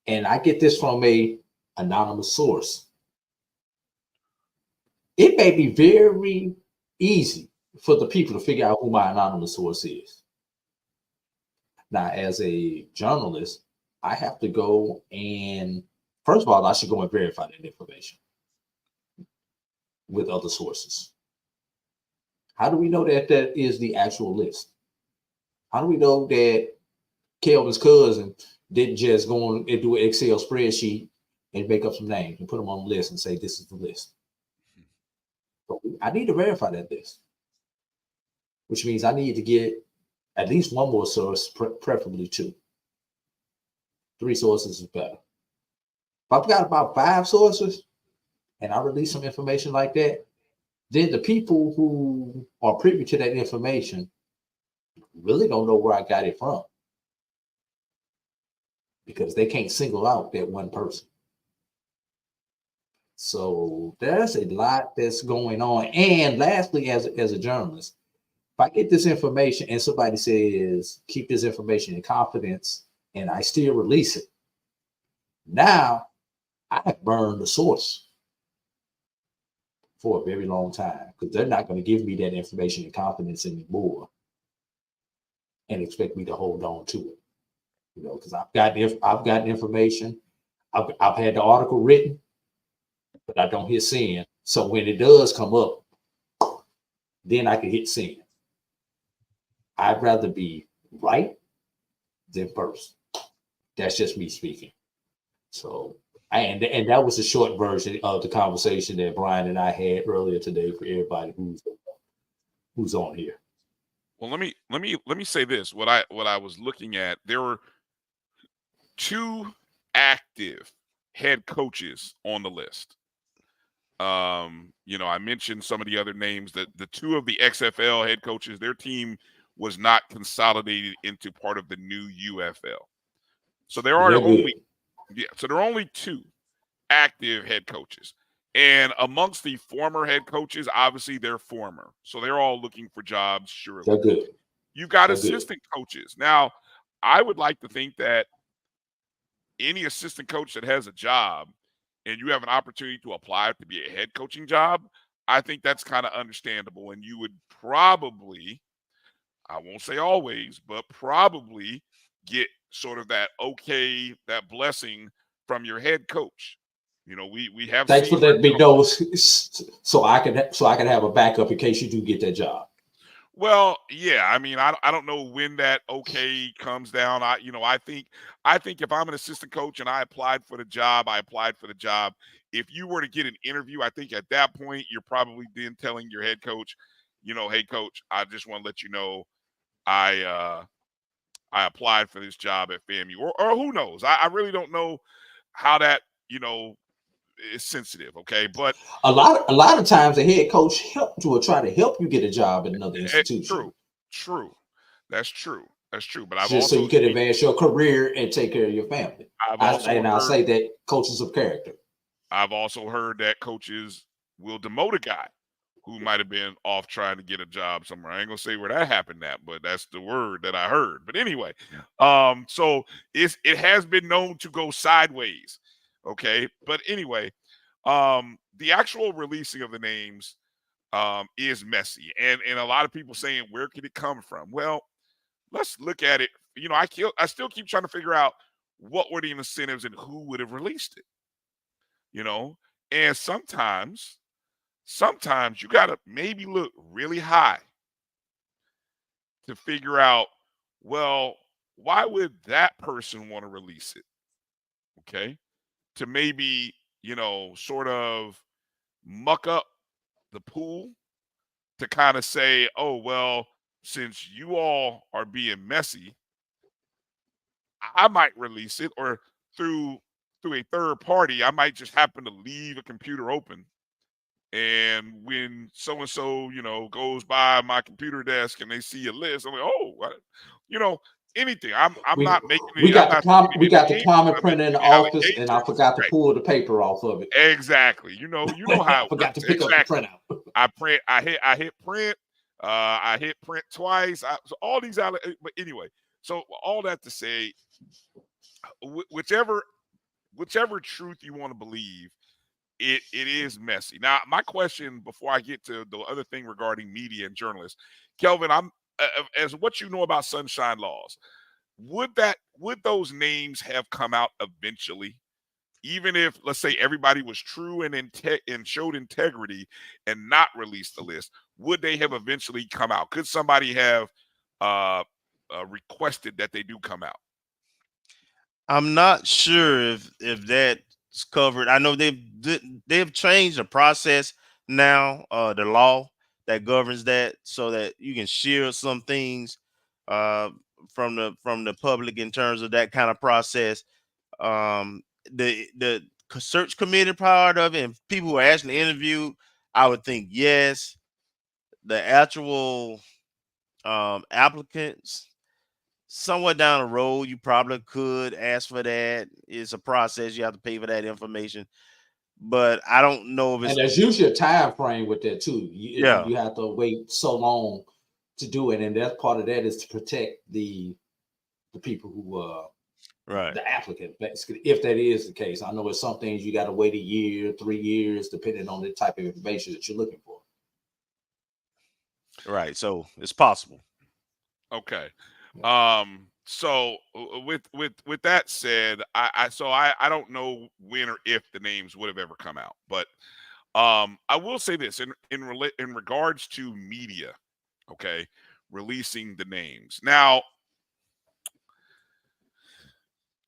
and I get this from a anonymous source, it may be very easy for the people to figure out who my anonymous source is. Now, as a journalist, I have to go and, first of all, I should go and verify that information with other sources. How do we know that that is the actual list? How do we know that Kelvin's cousin didn't just go on and do an Excel spreadsheet and make up some names and put them on the list and say, this is the list? So I need to verify that list, which means I need to get at least one more source, preferably two. 3 sources is better. If I've got about 5 sources and I release some information like that, then the people who are privy to that information, really don't know where I got it from, because they can't single out that one person. So there's a lot that's going on. And lastly, as a journalist, if I get this information and somebody says, keep this information in confidence, and I still release it, now I have burned the source for a very long time, because they're not going to give me that information in confidence anymore and expect me to hold on to it. You know, because I've got information. I've had the article written, but I don't hit send. So when it does come up, then I can hit send. I'd rather be right than first. That's just me speaking. So, and that was a short version of the conversation that Bryan and I had earlier today for everybody who's on here. Well, let me say this. What I was looking at, there were 2 active head coaches on the list. You know, I mentioned some of the other names, that the 2 of the XFL head coaches, their team was not consolidated into part of the new UFL. So there are only 2 active head coaches. And amongst the former head coaches, obviously they're former. So they're all looking for jobs, surely. They're good. You've got assistant coaches. Now, I would like to think that any assistant coach that has a job and you have an opportunity to apply to be a head coaching job, I think that's kind of understandable. And you would probably, I won't say always, but probably get sort of that blessing from your head coach. You know, we have. Thanks for letting me know, so I can have a backup in case you do get that job. Well, yeah, I mean, I don't know when that okay comes down. I think if I'm an assistant coach and I applied for the job, I applied for the job. If you were to get an interview, I think at that point you're probably then telling your head coach, you know, hey coach, I just want to let you know I applied for this job at FAMU, or who knows? I really don't know how that, you know, is sensitive. Okay, but a lot of times the head coach will try to help you get a job at another institution. True, that's true. But I've just also so you can advance your career and take care of your family. I'll say that coaches of character. I've also heard that coaches will demote a guy who might have been off trying to get a job somewhere. I ain't gonna say where that happened at, but that's the word that I heard. But anyway, so it has been known to go sideways. Okay, but anyway, the actual releasing of the names is messy, and a lot of people saying, where could it come from? Well, let's look at it. You know, I still keep trying to figure out what were the incentives and who would have released it. You know, and sometimes you got to maybe look really high to figure out, well, why would that person want to release it? Okay, to maybe, you know, sort of muck up the pool, to kind of say, oh, well, since you all are being messy, I might release it, or through a third party, I might just happen to leave a computer open. And when so-and-so, you know, goes by my computer desk and they see a list, I'm like, oh, what? You know, anything. I'm not making it. We got the common printer in the office, and I forgot to pull the paper off of it. Exactly. You know how it forgot works. to pick up the printout. I hit print. I hit print twice. So all these, but anyway. So all that to say, whichever truth you want to believe, it is messy. Now, my question before I get to the other thing regarding media and journalists, Kelvin, I'm as what you know about sunshine laws, would those names have come out eventually, even if, let's say, everybody was true and showed integrity and not released the list? Would they have eventually come out? Could somebody have requested that they do come out? I'm not sure if that's covered. I know they've changed the process now, the law that governs that, so that you can shield some things from the public in terms of that kind of process. The search committee part of it, and people who are actually interviewed, I would think yes. The actual applicants. Somewhere down the road, you probably could ask for that. It's a process. You have to pay for that information. But I don't know if it's... And there's usually a time frame with that too. Yeah. You have to wait so long to do it. And that's part of that is to protect the people who right, the applicant, basically, if that is the case. I know it's some things you got to wait a year, 3 years, depending on the type of information that you're looking for. Right. So it's possible. Okay. So with that said, I don't know when or if the names would have ever come out, but I will say this in regards to media, okay, releasing the names. Now,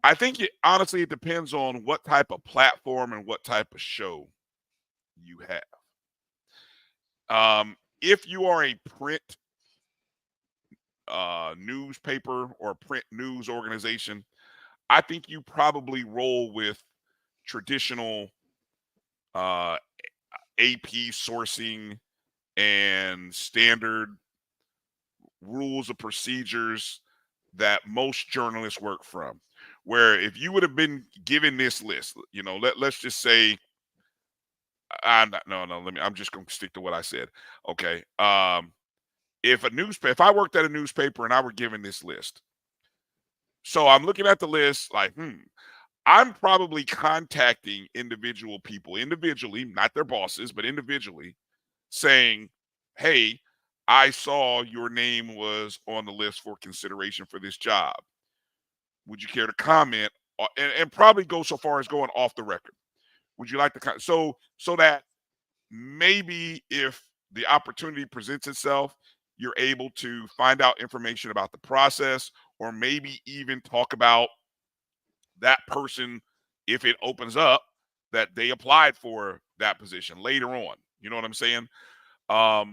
I think honestly it depends on what type of platform and what type of show you have. If you are a print newspaper or print news organization, I think you probably roll with traditional AP sourcing and standard rules of procedures that most journalists work from. Where if you would have been given this list, you know, let's just say, I'm just going to stick to what I said. Okay. If I worked at a newspaper and I were given this list, so I'm looking at the list like, I'm probably contacting individual people individually, not their bosses, but individually, saying, hey, I saw your name was on the list for consideration for this job. Would you care to comment? And probably go so far as going off the record. Would you like to so that maybe if the opportunity presents itself, you're able to find out information about the process, or maybe even talk about that person if it opens up that they applied for that position later on. You know what I'm saying? But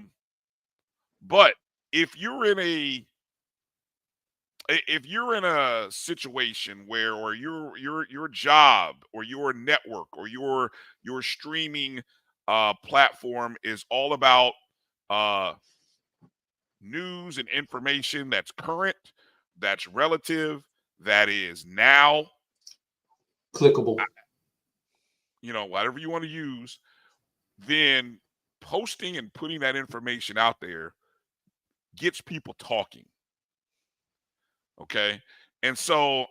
if you're in a situation where, or your job or your network or your streaming platform is all about news and information that's current, that's relative, that is now clickable, you know, whatever you want to use, then posting and putting that information out there gets people talking. Okay. And so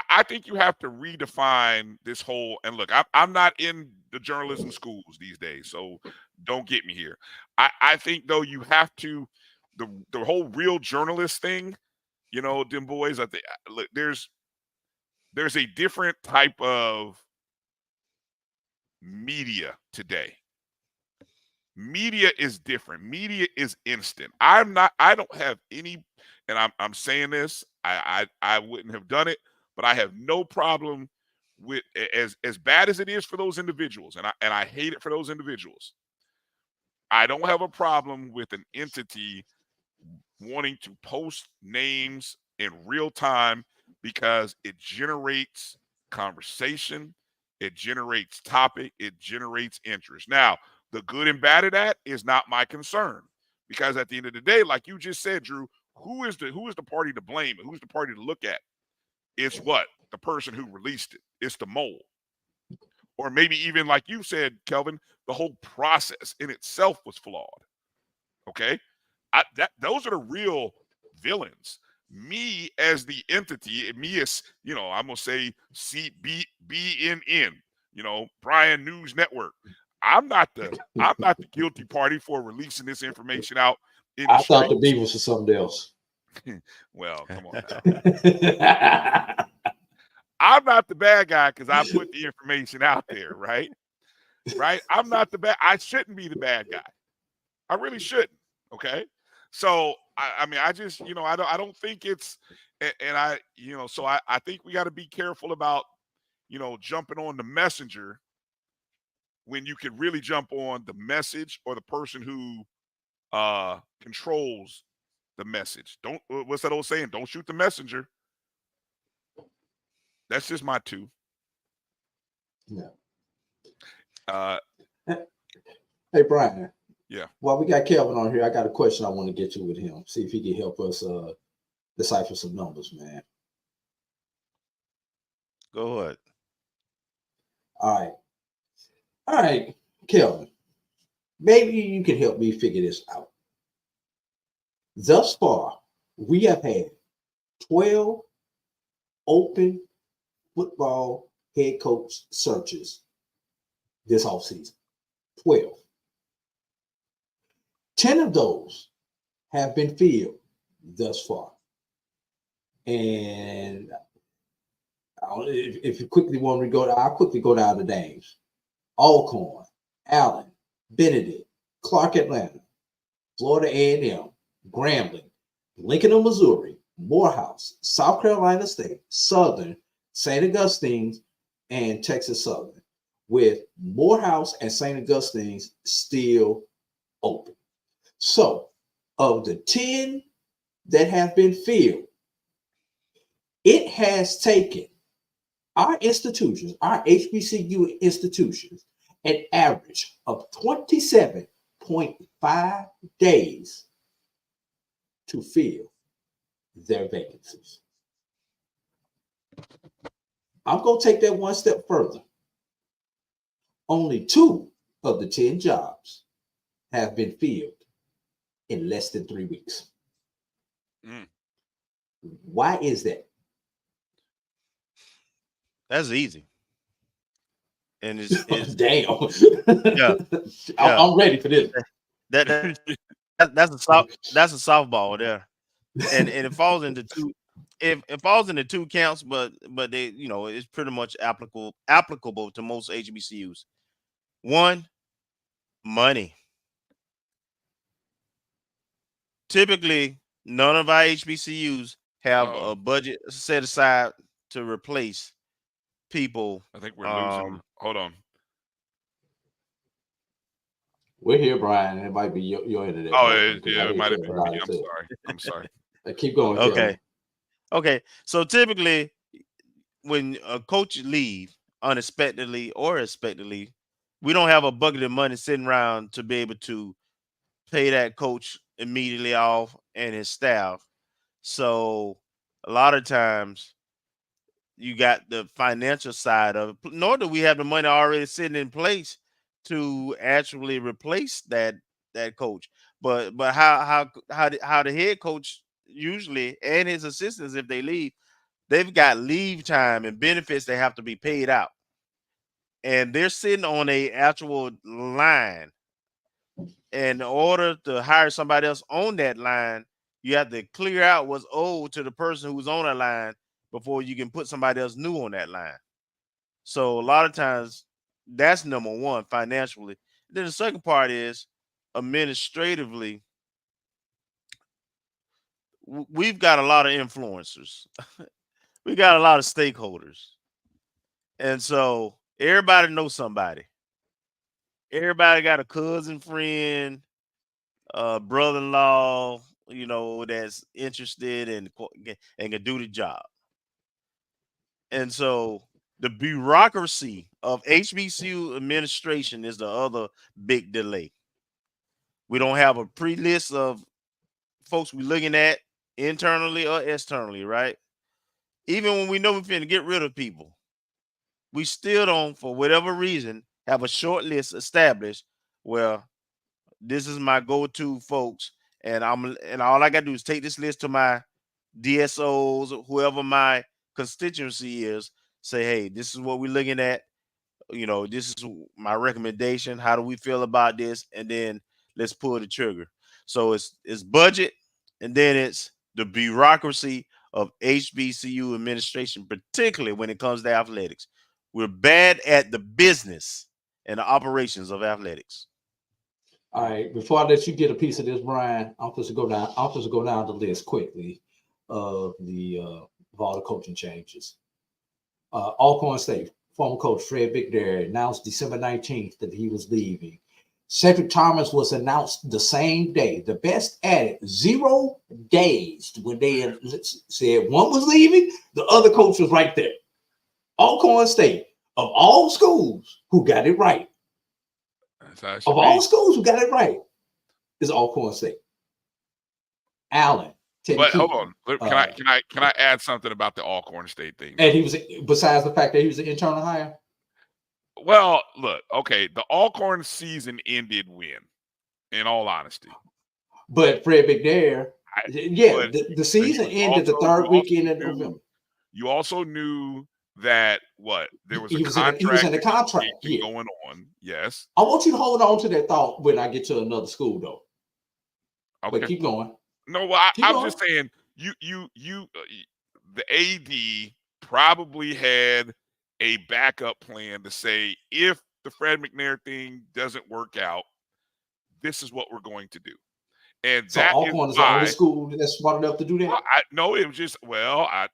I think you have to redefine this whole, and look, I'm not in the journalism schools these days, so don't get me here. I think though you have to, the whole real journalist thing, you know, them boys, I think look, there's a different type of media today. Media is different. Media is instant. I don't have any, and I'm saying this, I wouldn't have done it, but I have no problem with, as bad as it is for those individuals, and I hate it for those individuals. I don't have a problem with an entity wanting to post names in real time because it generates conversation, it generates topic, it generates interest. Now, the good and bad of that is not my concern, because at the end of the day, like you just said, Drew, who is the party to blame and who's the party to look at? It's what? The person who released it. It's the mole. Or maybe even like you said, Kelvin, the whole process in itself was flawed. Okay? Those are the real villains. Me as the entity, me as, you know, I'm going to say BNN, you know, Bryan News Network. I'm not the guilty party for releasing this information out in the I thought the streets. B was for something else. Well, come on now. I'm not the bad guy because I put the information out there, right? Right? I'm not the bad. I shouldn't be the bad guy. I really shouldn't. Okay. So I mean, I just, you know, I don't think it's, and I, you know, so I think we got to be careful about, you know, jumping on the messenger when you could really jump on the message or the person who controls the message. Don't, what's that old saying? Don't shoot the messenger. That's just my two. Yeah. Hey, Brian. Yeah. Well, we got Kelvin on here. I got a question I want to get to with him. See if he can help us decipher some numbers, man. Go ahead. All right, Kelvin. Maybe you can help me figure this out. Thus far, we have had 12 open football head coach searches this offseason. 12. 10 of those have been filled thus far. And if you quickly want to go, I'll quickly go down the names. Alcorn, Allen, Benedict, Clark Atlanta, Florida A&M, Grambling, Lincoln of Missouri, Morehouse, South Carolina State, Southern, St. Augustine's, and Texas Southern, with Morehouse and St. Augustine's still open. So, of the 10 that have been filled, it has taken our institutions, our HBCU institutions, an average of 27.5 days to fill their vacancies. I'm going to take that one step further. Only 2 of the 10 jobs have been filled in less than 3 weeks. Why is that? That's easy. And it's damn. Yeah. I'm ready for this. That's a softball there. And it falls into two. It falls into 2 counts, but they, it's pretty much applicable to most HBCUs. 1, money. Typically, none of our HBCUs have a budget set aside to replace people. I think we're losing. Hold on. We're here, Brian. It might be your internet. Oh, it might have been me. I'm sorry. Keep going. Okay. Okay. So typically, when a coach leave unexpectedly or expectedly, we don't have a bucket of money sitting around to be able to pay that coach immediately off and his staff. So a lot of times you got the financial side of it, nor do we have the money already sitting in place to actually replace that coach. But how the head coach usually, and his assistants, if they leave, they've got leave time and benefits that have to be paid out. And they're sitting on a actual line. And in order to hire somebody else on that line, you have to clear out what's owed to the person who's on that line before you can put somebody else new on that line. So a lot of times that's number one, financially. Then the second part is administratively. We've got a lot of influencers. We got a lot of stakeholders. And so everybody knows somebody. Everybody got a cousin, friend, brother-in-law, that's interested and can do the job. And so the bureaucracy of HBCU administration is the other big delay. We don't have a pre-list of folks we're looking at internally or externally, right? Even when we know we're finna get rid of people, we still don't, for whatever reason, have a short list established where this is my go-to folks, and all I gotta do is take this list to my DSOs, whoever my constituency is, say, hey, this is what we're looking at. This is my recommendation. How do we feel about this? And then let's pull the trigger. So it's budget, and then it's the bureaucracy of HBCU administration, particularly when it comes to athletics. We're bad at the business and the operations of athletics. All right, before I let you get a piece of this, Brian, I'm supposed to go down the list quickly of all the coaching changes. Alcorn State, former coach Fred Bigdare announced December 19th that he was leaving. Cedric Thomas was announced the same day. The best at it, 0 days when they said one was leaving, the other coach was right there. Alcorn State, of all schools who got it right. Of all schools who got it right. is Alcorn State. Allen. But hold on, can I add something about the Alcorn State thing? And he was, besides the fact that he was an internal hire. Well, look, okay, the Alcorn season ended when, in all honesty. But Fred McNair, the season ended the third weekend in November. You also knew that there was a contract. He was in a contract going on. Yes. I want you to hold on to that thought when I get to another school, though. Okay. But keep going. No, well, I'm just saying the AD probably had a backup plan to say, if the Fred McNair thing doesn't work out, this is what we're going to do. And so that Alcorn is the only school that's smart enough to do that? Well, no, it was just,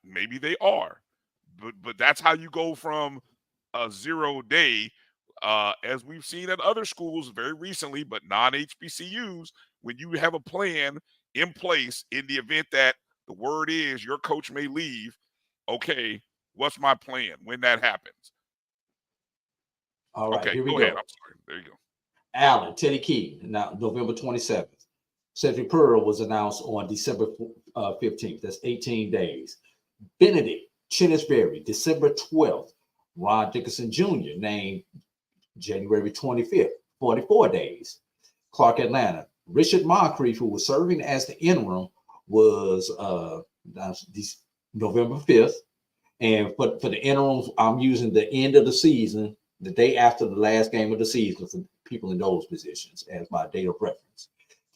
maybe they are. But that's how you go from a 0 day, as we've seen at other schools very recently, but non-HBCUs, when you have a plan in place in the event that the word is your coach may leave, okay, what's my plan when that happens? All right, okay, here we go. Ahead. I'm sorry. There you go. Allen, Teddy Keaton, now November 27th. Cedric Pearl was announced on December 15th. That's 18 days. Benedict Chinisberry, December 12th. Ron Dickerson Jr. named January 25th, 44 days. Clark Atlanta. Richard Moncrief, who was serving as the interim, was November 5th. And for the interims, I'm using the end of the season, the day after the last game of the season for people in those positions as my date of reference.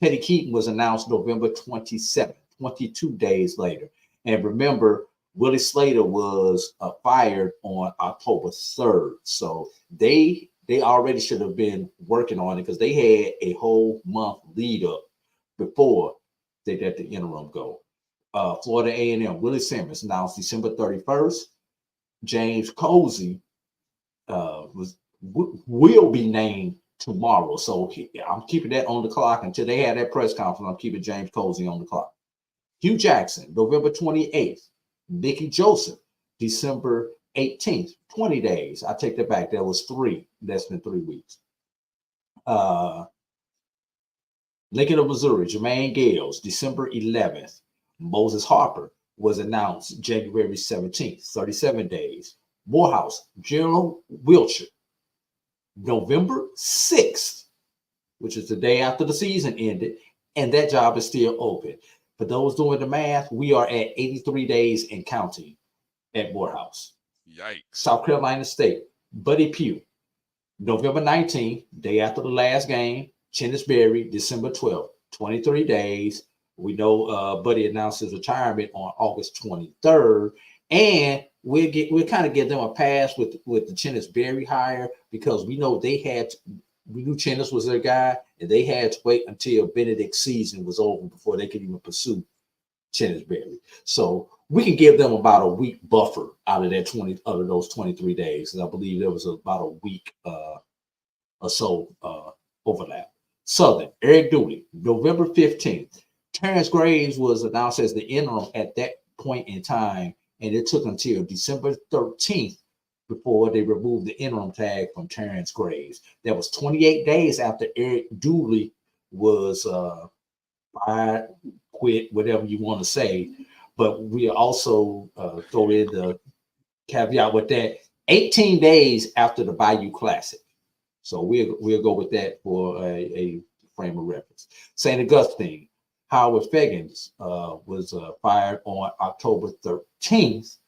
Teddy Keaton was announced November 27th, 22 days later. And remember, Willie Slater was fired on October 3rd. So they already should have been working on it because they had a whole month lead up before they let the interim go. Florida A&M, Willie Simmons announced December 31st. James Cozy will be named tomorrow. So I'm keeping that on the clock until they had that press conference. I'm keeping James Cozy on the clock. Hugh Jackson, November 28th. Nikki Joseph, December 18th, 20 days. I take that back. That was less than 3 weeks. Lincoln of Missouri, Jermaine Gales, December 11th. Moses Harper was announced January 17th, 37 days. Morehouse, Gerald Wiltshire, November 6th, which is the day after the season ended, and that job is still open. For those doing the math, we are at 83 days and counting at Morehouse. Yikes. South Carolina State, Buddy Pugh, November 19th, day after the last game. Chinisberry, December 12th, 23 days. We know Buddy announced his retirement on August 23rd, and we'll kind of give them a pass with the Chinisberry hire because we know we knew Chinnis was their guy, and they had to wait until Benedict's season was over before they could even pursue Chinisberry. So we can give them about a week buffer out of those 23 days, and I believe there was about a week or so overlap. Southern, Eric Dooley, November 15th. Terrence Graves was announced as the interim at that point in time, and it took until December 13th before they removed the interim tag from Terrence Graves. That was 28 days after Eric Dooley was fired, quit, whatever you want to say. But we also throw in the caveat with that, 18 days after the Bayou Classic. So we'll go with that for a frame of reference. St. Augustine, Howard Feggins was fired on October 13th.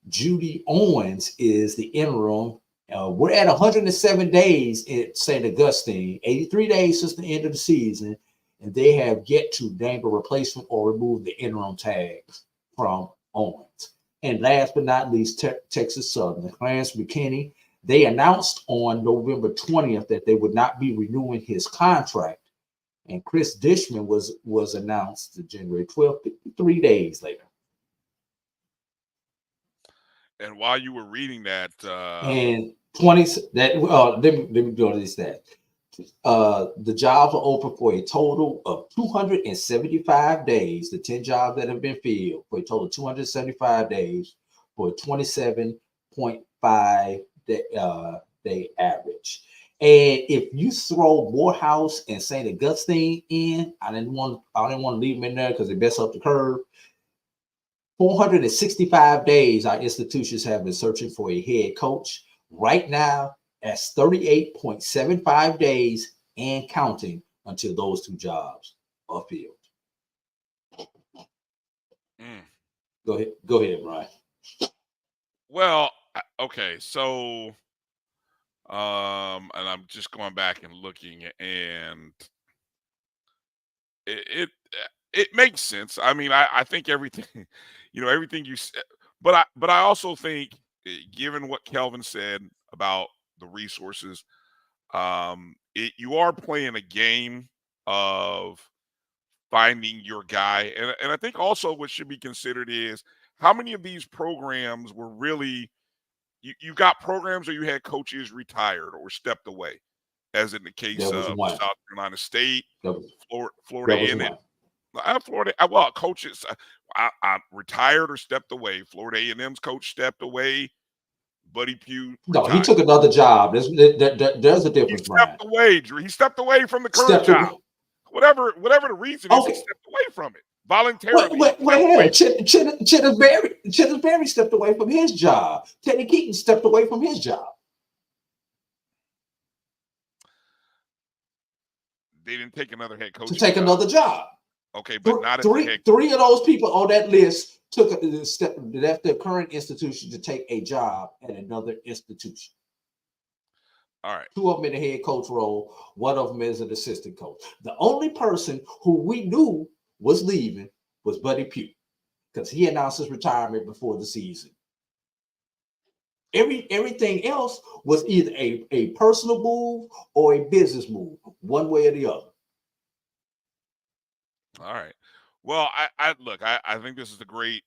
Judy Owens is the interim. We're at 107 days at St. Augustine, 83 days since the end of the season, and they have yet to name a replacement or remove the interim tag from Owens. And last but not least, Texas Southern, Clarence McKinney. They announced on November 20th that they would not be renewing his contract. And Chris Dishman was announced January 12th, 3 days later. And while you were reading that, and 20 that let me do this that. The jobs are open for a total of 275 days. The 10 jobs that have been filled for a total of 275 days for a 27.5 day average. And if you throw Morehouse and St. Augustine in, I didn't want to leave them in there because they mess up the curve. 465 days our institutions have been searching for a head coach. Right now, that's 38.75 days and counting until those two jobs are filled. Go ahead, Brian. Well, okay, so and I'm just going back and looking, and it makes sense. I mean, I think everything, everything you said, but I also think, given what Kelvin said about the resources, you are playing a game of finding your guy, and I think also what should be considered is how many of these programs were really you got programs where you had coaches retired or stepped away, as in the case of South Carolina State, Florida A&M. Florida, well, coaches I retired or stepped away. Florida A&M's coach stepped away. Buddy Pugh retired. No, he took another job. There's a difference. He stepped away, Drew. He stepped away from the current job. Whatever the reason is, he stepped away from it voluntarily. Chittisberry stepped away from his job. Teddy Keaton stepped away from his job. They didn't take another head coach to take another job. Okay, but not three of those people on that list left their current institution to take a job at another institution. All right. 2 of them in the head coach role. 1 of them is an assistant coach. The only person who we knew was leaving was Buddy Pugh, because he announced his retirement before the season. Everything else was either a personal move or a business move, one way or the other. All right. Well, I think this is a great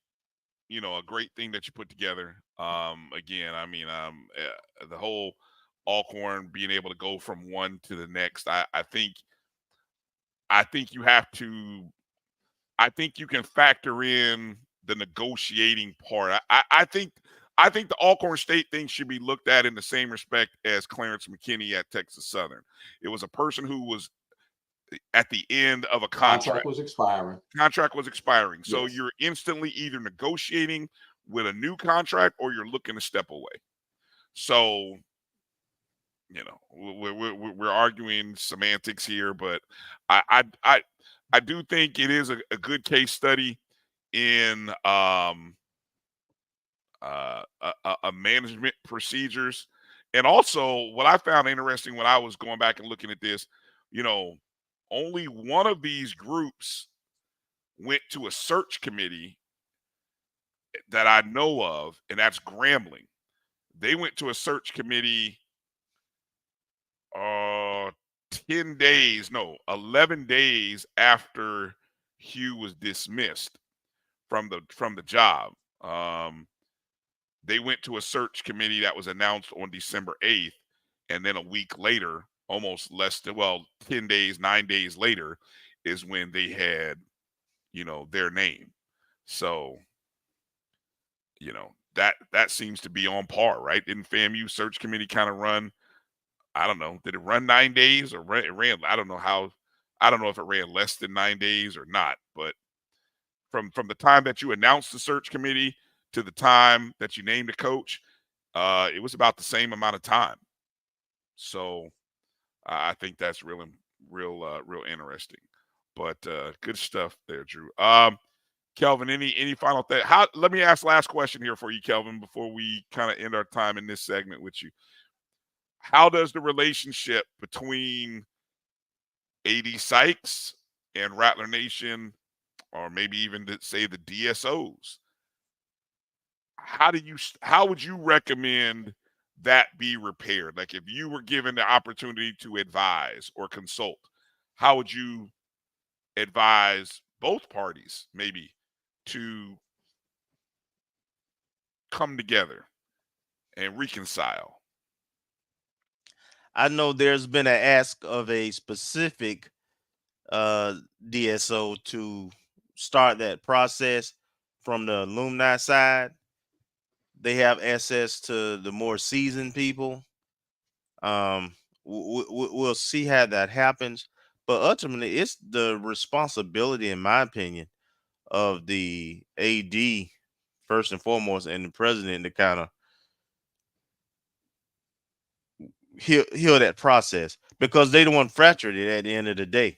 thing that you put together. Again, I mean, the whole Alcorn being able to go from one to the next. I think you have to. I think you can factor in the negotiating part. I think the Alcorn State thing should be looked at in the same respect as Clarence McKinney at Texas Southern. It was a person who was at the end of a contract. Contract was expiring. So yes. You're instantly either negotiating with a new contract or you're looking to step away. So, we're arguing semantics here, but I do think it is a good case study in a management procedures. And also what I found interesting when I was going back and looking at this, only one of these groups went to a search committee that I know of, and that's Grambling. They went to a search committee 11 days after Hugh was dismissed from the job. They went to a search committee that was announced on December 8th, and then a week later, almost 10 days, 9 days later, is when they had, their name. So, that seems to be on par, right? Didn't FAMU search committee kind of run? I don't know. Did it run 9 days or it ran? I don't know if it ran less than 9 days or not. But from the time that you announced the search committee to the time that you named a coach, it was about the same amount of time. So I think that's real interesting. But good stuff there, Drew. Kelvin, any final thing? Let me ask last question here for you, Kelvin, before we kind of end our time in this segment with you. How does the relationship between A.D. Sykes and Rattler Nation, or maybe even say the DSOs, how would you recommend that be repaired? Like if you were given the opportunity to advise or consult, how would you advise both parties maybe to come together and reconcile? I know there's been an ask of a specific DSO to start that process from the alumni side. They have access to the more seasoned people. we'll see how that happens. But ultimately, it's the responsibility, in my opinion, of the AD first and foremost, and the president to kind of heal that process, because they don't want fractured it at the end of the day.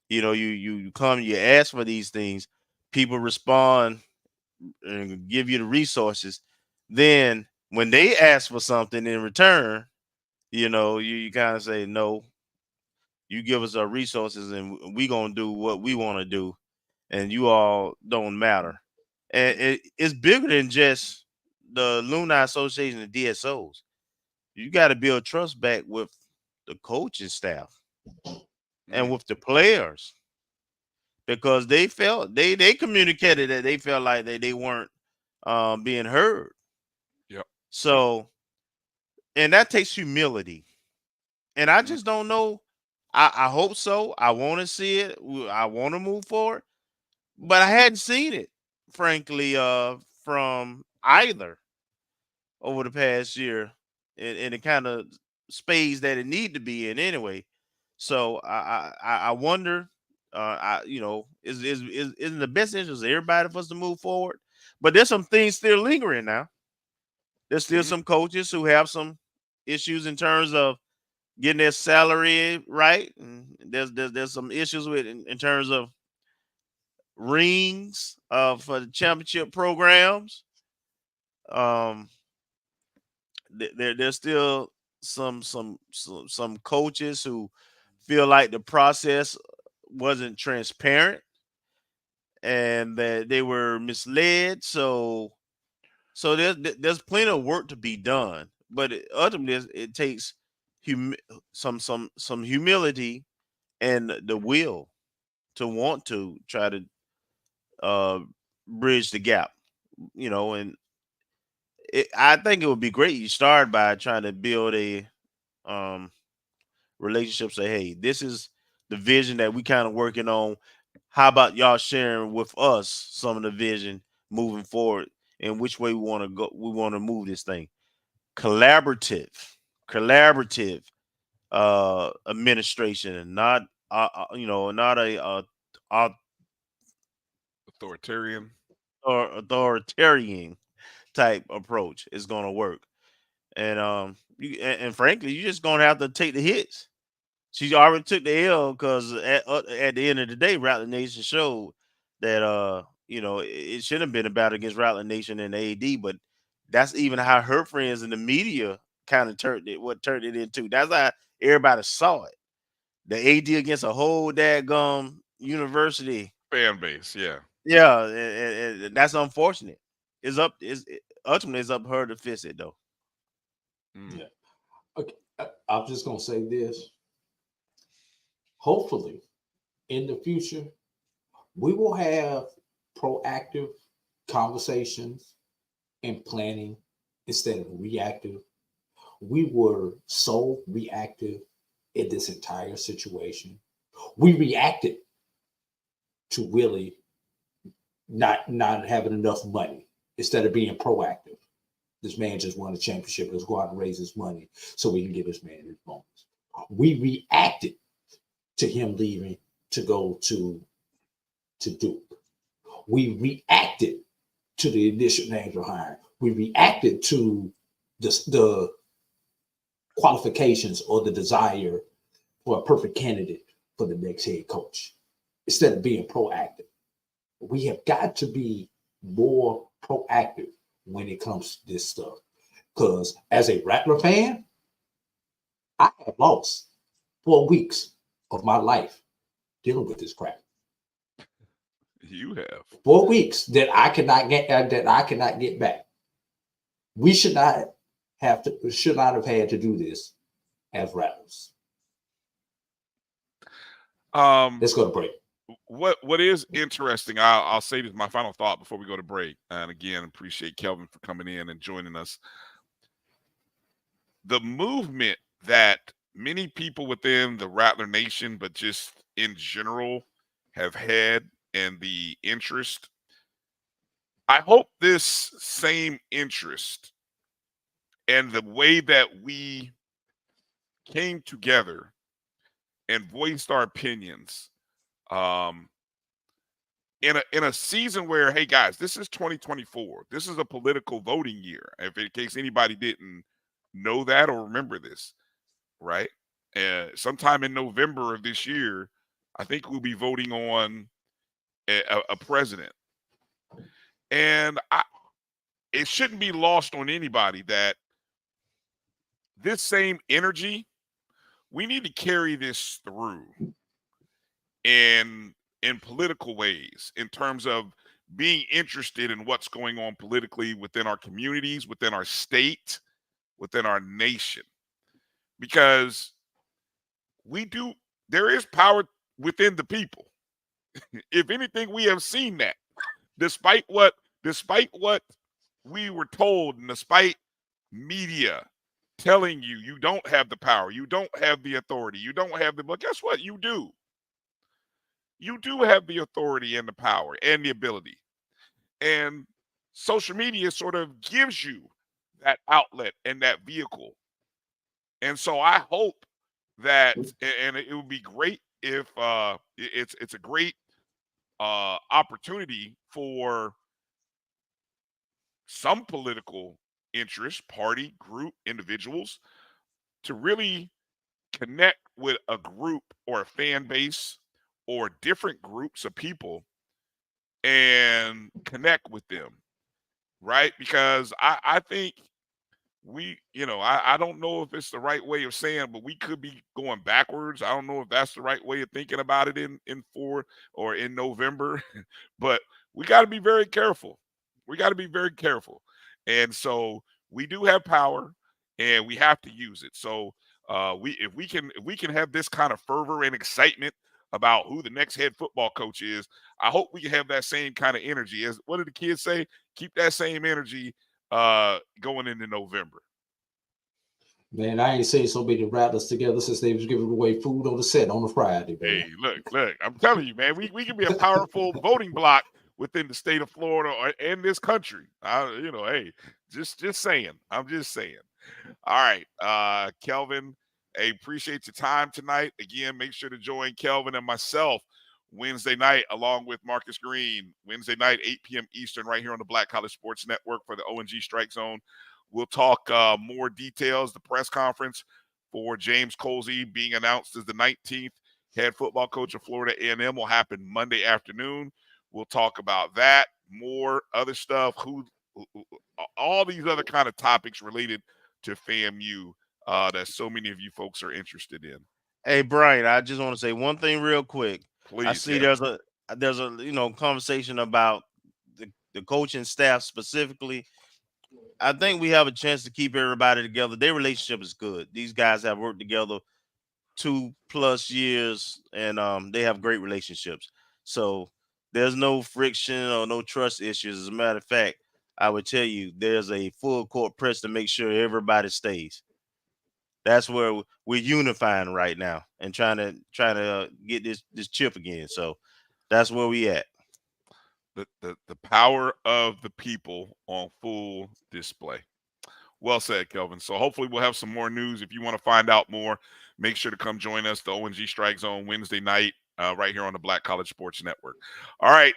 You know, you come, you ask for these things, people respond and give you the resources. Then when they ask for something in return, you know, you kind of say, no, you give us our resources and we gonna do what we want to do, and you all don't matter. And it's bigger than just the Alumni Association and DSOs. You got to build trust back with the coaching staff and with the players, because they felt they communicated that they felt like they weren't being heard. Yep. So, and that takes humility. And I just don't know. I hope so. I want to see it. I want to move forward, but I hadn't seen it, frankly, from either over the past year in the kind of space that it need to be in anyway. So I wonder, you know, is in the best interest of everybody for us to move forward? But there's some things still lingering now. There's still some coaches who have some issues in terms of getting their salary right, and there's some issues with in terms of rings for the championship programs. There's still some coaches who feel like the process wasn't transparent and that they were misled. So there's plenty of work to be done, but ultimately it takes some humility and the will to want to try to bridge the gap, you know. And I think it would be great. You start by trying to build a relationship. Say, hey, this is the vision that we kind of working on. How about y'all sharing with us some of the vision moving forward and which way we want to go? We want to move this thing. Collaborative administration, and not you know, not a authoritarian or authoritarian type approach is going to work. And and frankly, you're just going to have to take the hits. She already took the L, because at the end of the day, Rattler Nation showed that you know, it shouldn't have been a battle against Rattler Nation and AD, but that's even how her friends in the media kind of turned it into. That's how everybody saw it. The AD against a whole daggum university fan base, yeah. Yeah, and that's unfortunate. Ultimately it's up to her to fix it, though. Yeah. Okay. I'm just gonna say this. Hopefully, in the future, we will have proactive conversations and planning instead of reactive. We were so reactive in this entire situation. We reacted to really not having enough money instead of being proactive. This man just won a championship. Let's go out and raise his money so we can give this man his bonus. We reacted to him leaving to go to Duke. We reacted to the initial names we're hiring. We reacted to the qualifications or the desire for a perfect candidate for the next head coach instead of being proactive. We have got to be more proactive when it comes to this stuff. Because as a Rattler fan, I have lost 4 weeks of my life dealing with this crap. You have 4 weeks that I cannot get back. We should not have had to do this as Rattlers. Let's go to break. What is interesting, I'll say this, my final thought before we go to break. And again, appreciate Kelvin for coming in and joining us. The movement that many people within the Rattler Nation, but just in general, have had, and the interest, I hope this same interest and the way that we came together and voiced our opinions in a season where, hey guys, this is 2024. This is a political voting year. If in case anybody didn't know that or remember this, right? Sometime in November of this year, I think we'll be voting on a president. And it shouldn't be lost on anybody that this same energy, we need to carry this through in political ways, in terms of being interested in what's going on politically within our communities, within our state, within our nation. Because there is power within the people. If anything, we have seen that. Despite what we were told, and despite media telling you you don't have the power, you don't have the authority, you don't have but guess what? You do. You do have the authority and the power and the ability. And social media sort of gives you that outlet and that vehicle. And so I hope that, and it would be great if it's a great opportunity for some political interest, party, group, individuals to really connect with a group or a fan base or different groups of people and connect with them, right? Because I think I don't know if it's the right way of saying, but we could be going backwards. I don't know if that's the right way of thinking about it in November, but we got to be very careful. We got to be very careful. And so we do have power and we have to use it. So if we can have this kind of fervor and excitement about who the next head football coach is, I hope we can have that same kind of energy. As what did the kids say? Keep that same energy going into November. Man, I ain't seen so many Rattlers together since they was giving away food on the set on a Friday. Man. Hey, look, I'm telling you, man, we can be a powerful voting bloc within the state of Florida and this country. Hey, just saying. I'm just saying. All right, Kelvin, I appreciate your time tonight. Again, make sure to join Kelvin and myself Wednesday night, along with Marcus Green, Wednesday night, 8 p.m. Eastern, right here on the Black College Sports Network for the ONG Strike Zone. We'll talk more details. The press conference for James Colsey being announced as the 19th head football coach of Florida A&M will happen Monday afternoon. We'll talk about that, more other stuff, all these other kind of topics related to FAMU that so many of you folks are interested in. Hey, Brian, I just want to say one thing real quick. Please, I see there's a conversation about the coaching staff specifically. I think we have a chance to keep everybody together. Their relationship is good. These guys have worked together 2+ years, and they have great relationships. So there's no friction or no trust issues. As a matter of fact, I would tell you there's a full court press to make sure everybody stays. That's where we're unifying right now and trying to get this chip again. So that's where we at. The power of the people on full display. Well said, Kelvin. So hopefully we'll have some more news. If you want to find out more, make sure to come join us, the ONG Strike Zone, Wednesday night, right here on the Black College Sports Network. All right,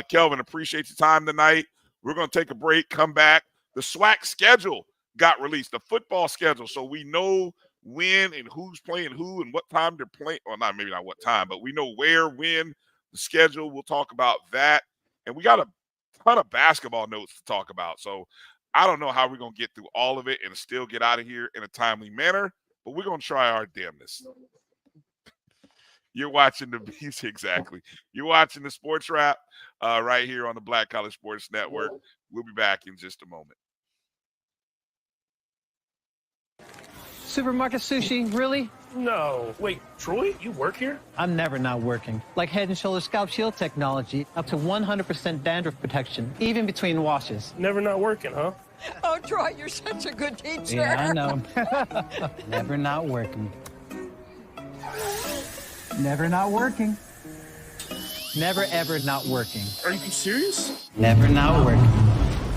Kelvin, appreciate your time tonight. We're going to take a break, come back. The SWAC schedule got released, the football schedule, so we know when and who's playing who and what time they're playing. Well, maybe not what time, but we know where, when, the schedule. We'll talk about that. And we got a ton of basketball notes to talk about. So I don't know how we're going to get through all of it and still get out of here in a timely manner, but we're going to try our damnness. You're watching exactly. You're watching the SportsWrap right here on the Black College Sports Network. We'll be back in just a moment. Supermarket sushi, really? No. Wait, Troy, you work here? I'm never not working. Like Head & Shoulders Scalp Shield technology, up to 100% dandruff protection, even between washes. Never not working, huh? Oh, Troy, you're such a good teacher. Yeah, I know. Never not working. Never not working. Never, ever not working. Are you serious? Never not working.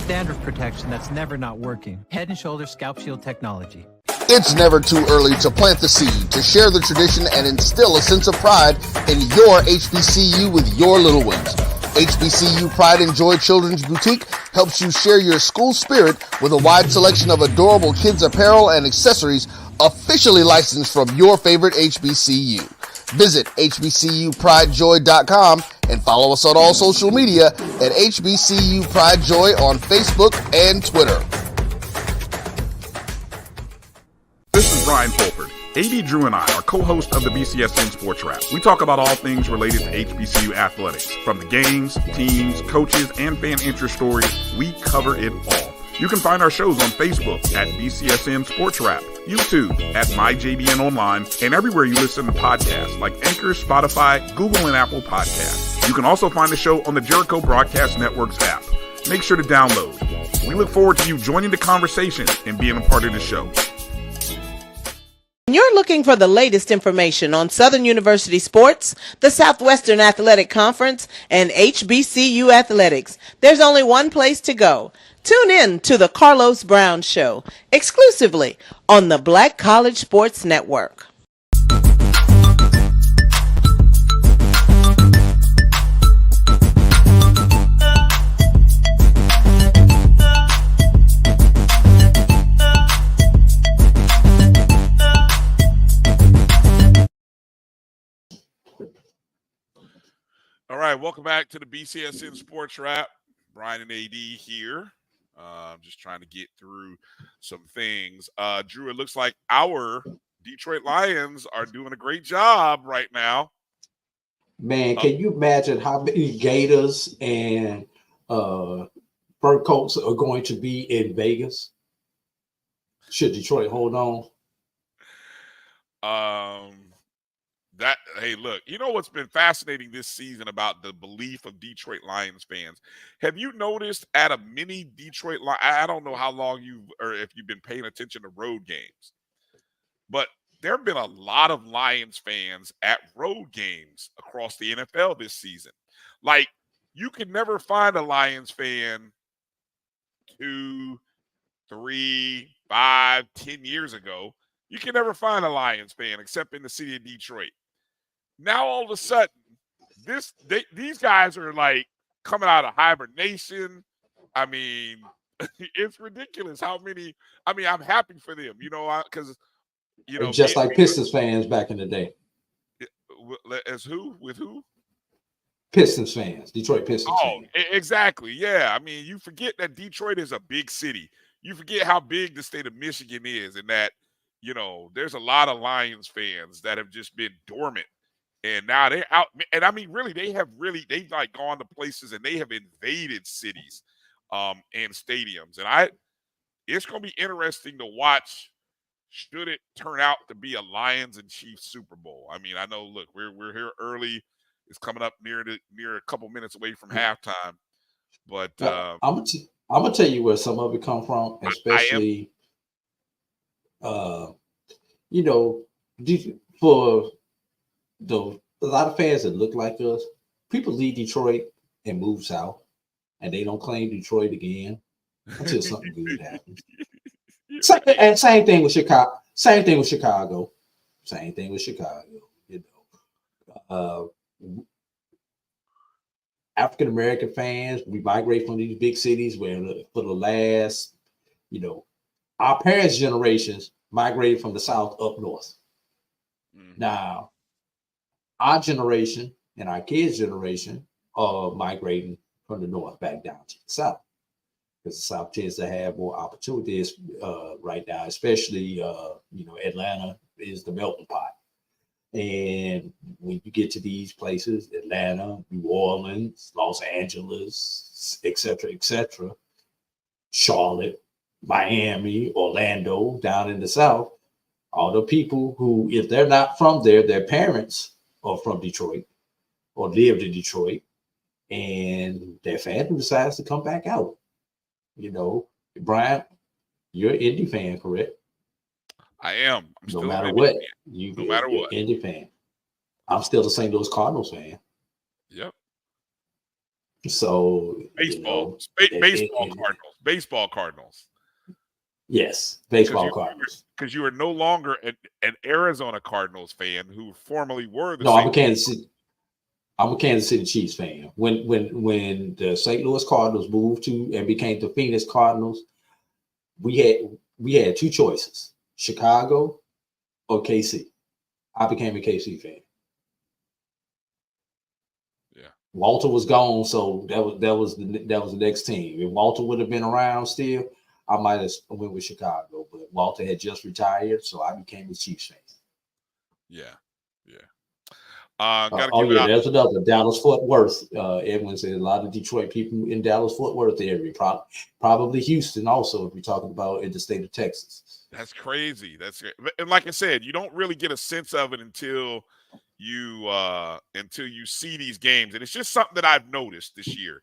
Dandruff protection that's never not working. Head & Shoulders Scalp Shield technology. It's never too early to plant the seed, to share the tradition, and instill a sense of pride in your HBCU with your little ones. HBCU Pride and Joy Children's Boutique helps you share your school spirit with a wide selection of adorable kids apparel and accessories officially licensed from your favorite HBCU. Visit hbcupridejoy.com and follow us on all social media at HBCU Pride Joy on Facebook and Twitter. This is Brian Fulford. A.D. Drew and I are co-hosts of the BCSN SportsWrap. We talk about all things related to HBCU athletics. From the games, teams, coaches, and fan interest stories, we cover it all. You can find our shows on Facebook at BCSN SportsWrap, YouTube at MyJBN Online, and everywhere you listen to podcasts like Anchor, Spotify, Google, and Apple Podcasts. You can also find the show on the Jericho Broadcast Network's app. Make sure to download. We look forward to you joining the conversation and being a part of the show. You're looking for the latest information on Southern University sports, the Southwestern Athletic Conference, and HBCU athletics. There's only one place to go. Tune in to the Carlos Brown Show, exclusively on the Black College Sports Network. All right, welcome back to the BCSN SportsWrap. Bryan and A.D. here. I'm just trying to get through some things. Drew, it looks like our Detroit Lions are doing a great job right now. Man, can you imagine how many Gators and fur coats are going to be in Vegas? Should Detroit hold on? Hey, look, you know what's been fascinating this season about the belief of Detroit Lions fans? Have you noticed at a mini Detroit Lions, I don't know how long if you've been paying attention to road games, but there have been a lot of Lions fans at road games across the NFL this season. Like, you could never find a Lions fan 2, 3, 5, 10 years ago. You can never find a Lions fan except in the city of Detroit. Now, all of a sudden, these guys are like coming out of hibernation. I mean, it's ridiculous how many. I mean, I'm happy for them, because just like Pistons fans back in the day. As who? With who? Pistons fans, Detroit Pistons. Oh, exactly. Yeah. I mean, you forget that Detroit is a big city. You forget how big the state of Michigan is, and that there's a lot of Lions fans that have just been dormant. And now they're out. And I mean, really, they've like gone to places and they have invaded cities and stadiums. And it's going to be interesting to watch should it turn out to be a Lions and Chiefs Super Bowl. I mean, I know, look, we're here early. It's coming up near a couple minutes away from halftime. But I'm gonna tell you where some of it come from, especially for a lot of fans that look like us. People leave Detroit and move south, and they don't claim Detroit again until something good happens. Same thing with Chicago. Same thing with Chicago. African American fans, we migrate from these big cities where for the last, our parents' generations migrated from the South up north. Mm-hmm. Now, our generation and our kids' generation are migrating from the north back down to the South, because the South tends to have more opportunities right now, especially, Atlanta is the melting pot. And when you get to these places, Atlanta, New Orleans, Los Angeles, et cetera, Charlotte, Miami, Orlando, down in the South, all the people who, if they're not from there, their parents are from Detroit or lived in Detroit, and their family decides to come back out. Brian, you're an Indy fan, correct? I am. No matter what, you're Indy fan. I'm still the St. Louis Cardinals fan. Yep. So baseball Cardinals. Yes, baseball Cardinals. Because you are no longer an Arizona Cardinals fan who formerly were the. No, I'm a Kansas City Chiefs fan. When the St. Louis Cardinals moved to and became the Phoenix Cardinals, we had two choices: Chicago or KC. I became a KC fan. Yeah, Walter was gone, so that was the next team. If Walter would have been around still, I might have went with Chicago, but Walter had just retired, so I became a Chiefs fan. Yeah. There's another Dallas-Fort Worth. Edwin said a lot of Detroit people in Dallas-Fort Worth area, probably Houston also, if we're talking about in the state of Texas. That's crazy. And like I said, you don't really get a sense of it until you see these games, and it's just something that I've noticed this year.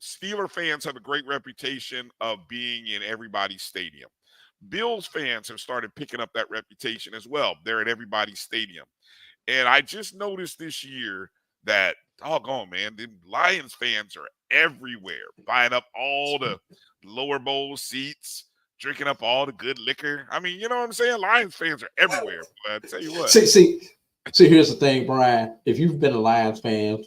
Steeler fans have a great reputation of being in everybody's stadium. Bills fans have started picking up that reputation as well. They're at everybody's stadium. And I just noticed this year that, doggone, man, the Lions fans are everywhere, buying up all the lower bowl seats, drinking up all the good liquor. I mean, you know what I'm saying? Lions fans are everywhere. But I tell you what. See, here's the thing, Brian. If you've been a Lions fan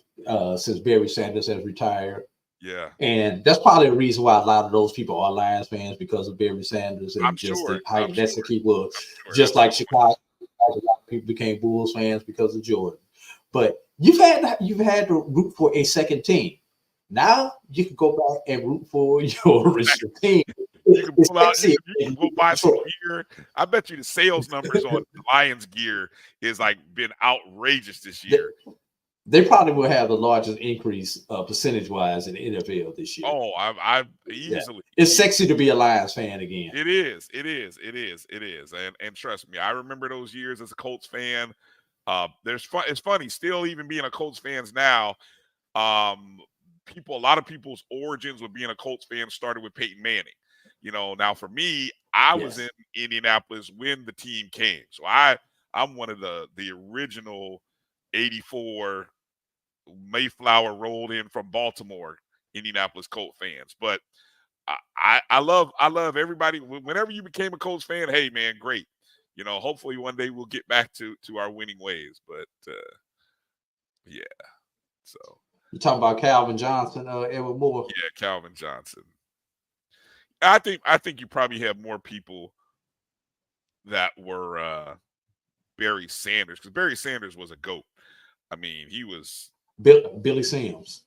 since Barry Sanders has retired, yeah, and that's probably the reason why a lot of those people are Lions fans, because of Barry Sanders and how domestic he was. Just like Chicago, a lot of people became Bulls fans because of Jordan. But you've had to root for a second team. Now you can go back and root for your original team. You can pull out, you can go buy some gear. I bet you the sales numbers on the Lions gear is been outrageous this year. They probably will have the largest increase percentage-wise in the NFL this year. Oh, I easily. Yeah. It's sexy to be a Lions fan again. It is. And trust me, I remember those years as a Colts fan. It's funny, still even being a Colts fans now. A lot of people's origins with being a Colts fan started with Peyton Manning. Now for me, I was in Indianapolis when the team came, so I'm one of the original 84 Mayflower rolled in from Baltimore Indianapolis Colts fans. But I love everybody. Whenever you became a Colts fan, hey man, great. Hopefully one day we'll get back to our winning ways. But yeah. So you talking about Calvin Johnson, Edward Moore? Yeah, Calvin Johnson. I think you probably have more people that were Barry Sanders, because Barry Sanders was a GOAT. I mean, he was Billy Sims.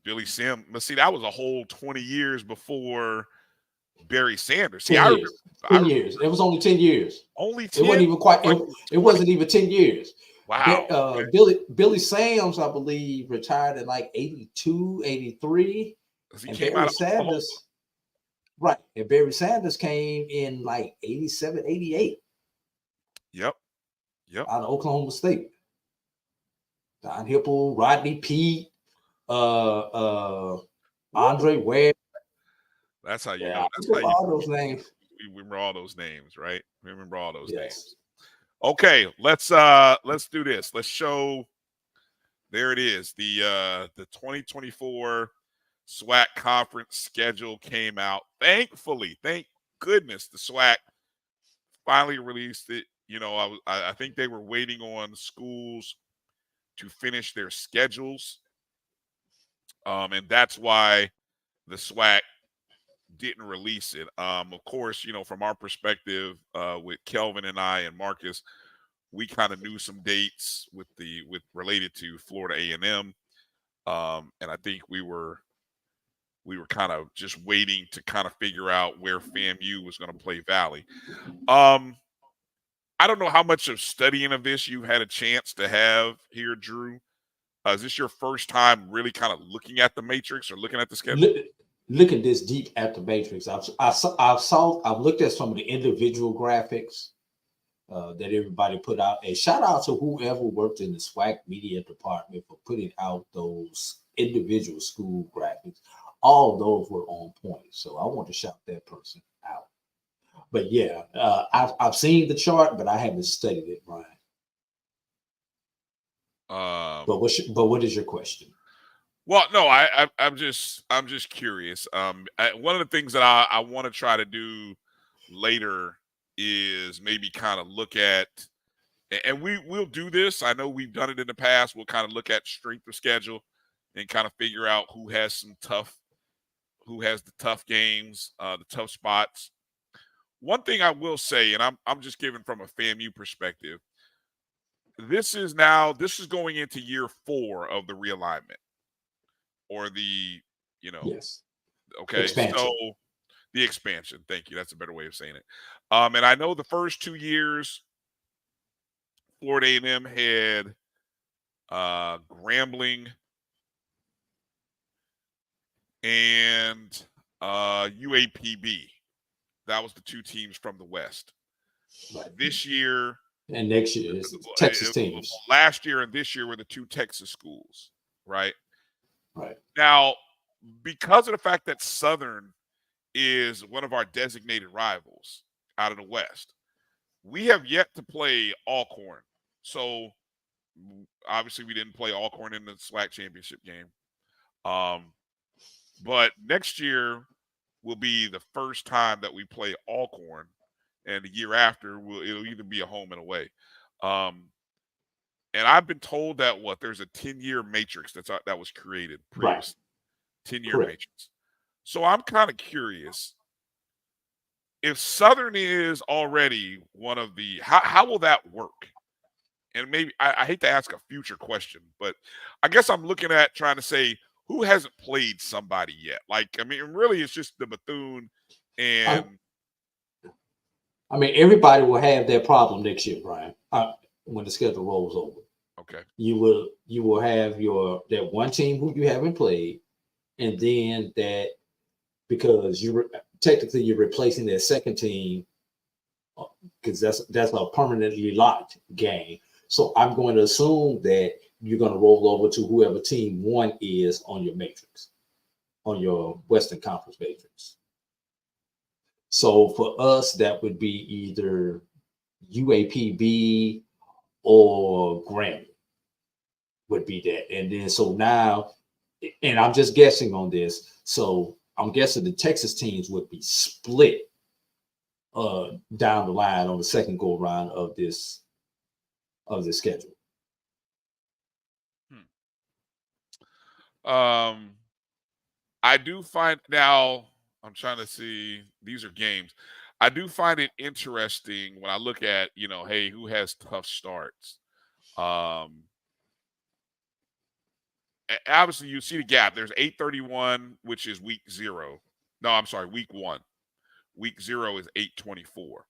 Billy Sims. But see, that was a whole 20 years before Barry Sanders. See, 10 years. It was only 10 years. Only 10? It wasn't even quite. It wasn't even 10 years. Wow. Billy Sims, I believe, retired in 82, 83. And Barry Sanders, right. And Barry Sanders came in 87, 88. Yep. Out of Oklahoma State. Don Hipple, Rodney Peete, Andre Webb. That's how you Yeah, know. That's how all those names. We remember all those names, right? We remember all those names. Okay, let's do this. Let's show. There it is. The 2024 SWAC conference schedule came out. Thankfully, thank goodness, the SWAC finally released it. I think they were waiting on schools to finish their schedules. And that's why the SWAC didn't release it. Of course, from our perspective, with Kelvin and I and Marcus, we kind of knew some dates related to Florida A&M. And I think we were kind of just waiting to kind of figure out where FAMU was going to play Valley. I don't know how much of studying of this you had a chance to have here, Drew. Is this your first time really kind of looking at the matrix or looking at the schedule? Looking this deep at the matrix, I've looked at some of the individual graphics that everybody put out. And shout out to whoever worked in the SWAC media department for putting out those individual school graphics. All those were on point. So I want to shout that person out. But yeah, I've seen the chart, but I haven't studied it, Brian. But what is your question? Well, no, I'm just curious. One of the things that I want to try to do later is maybe kind of look at, and we'll do this. I know we've done it in the past. We'll kind of look at strength of schedule and kind of figure out who has the tough games, the tough spots. One thing I will say, and I'm just giving from a FAMU perspective, this is going into year 4 of the realignment. Or the, yes, okay, expansion. So the expansion. Thank you. That's a better way of saying it. And I know the first 2 years, Florida A&M had Grambling and UAPB. That was the 2 teams from the West. Right. This year and next year is Texas teams. Last year and this year were the 2 Texas schools, right? Right. Now, because of the fact that Southern is one of our designated rivals out of the West, we have yet to play Alcorn. So, obviously, we didn't play Alcorn in the SWAC championship game. But next year will be the first time that we play Alcorn, and the year after, it'll either be a home and away. And I've been told that there's a 10-year matrix that was created previously. Right. 10-year matrix. So I'm kind of curious if Southern is already one of the how will that work? And maybe I hate to ask a future question, but I guess I'm looking at trying to say who hasn't played somebody yet. Like, I mean, really, it's just the Bethune and. I mean, everybody will have that problem next year, Brian. When the schedule rolls over. Okay. You will have that one team who you haven't played, and then that because you're replacing that second team because that's a permanently locked game. So I'm going to assume that you're going to roll over to whoever team 1 is on your matrix, on your Western Conference matrix. So for us, that would be either UAPB or Grambling would be that. And then so now, and I'm just guessing on this, so I'm guessing the Texas teams would be split down the line on the second go around of this schedule. I do find now, I'm trying to see, these are games. I do find it interesting when I look at, hey, who has tough starts? Obviously, you see the gap. There's 831, which is week 0. No, I'm sorry, week 1. Week 0 is 824.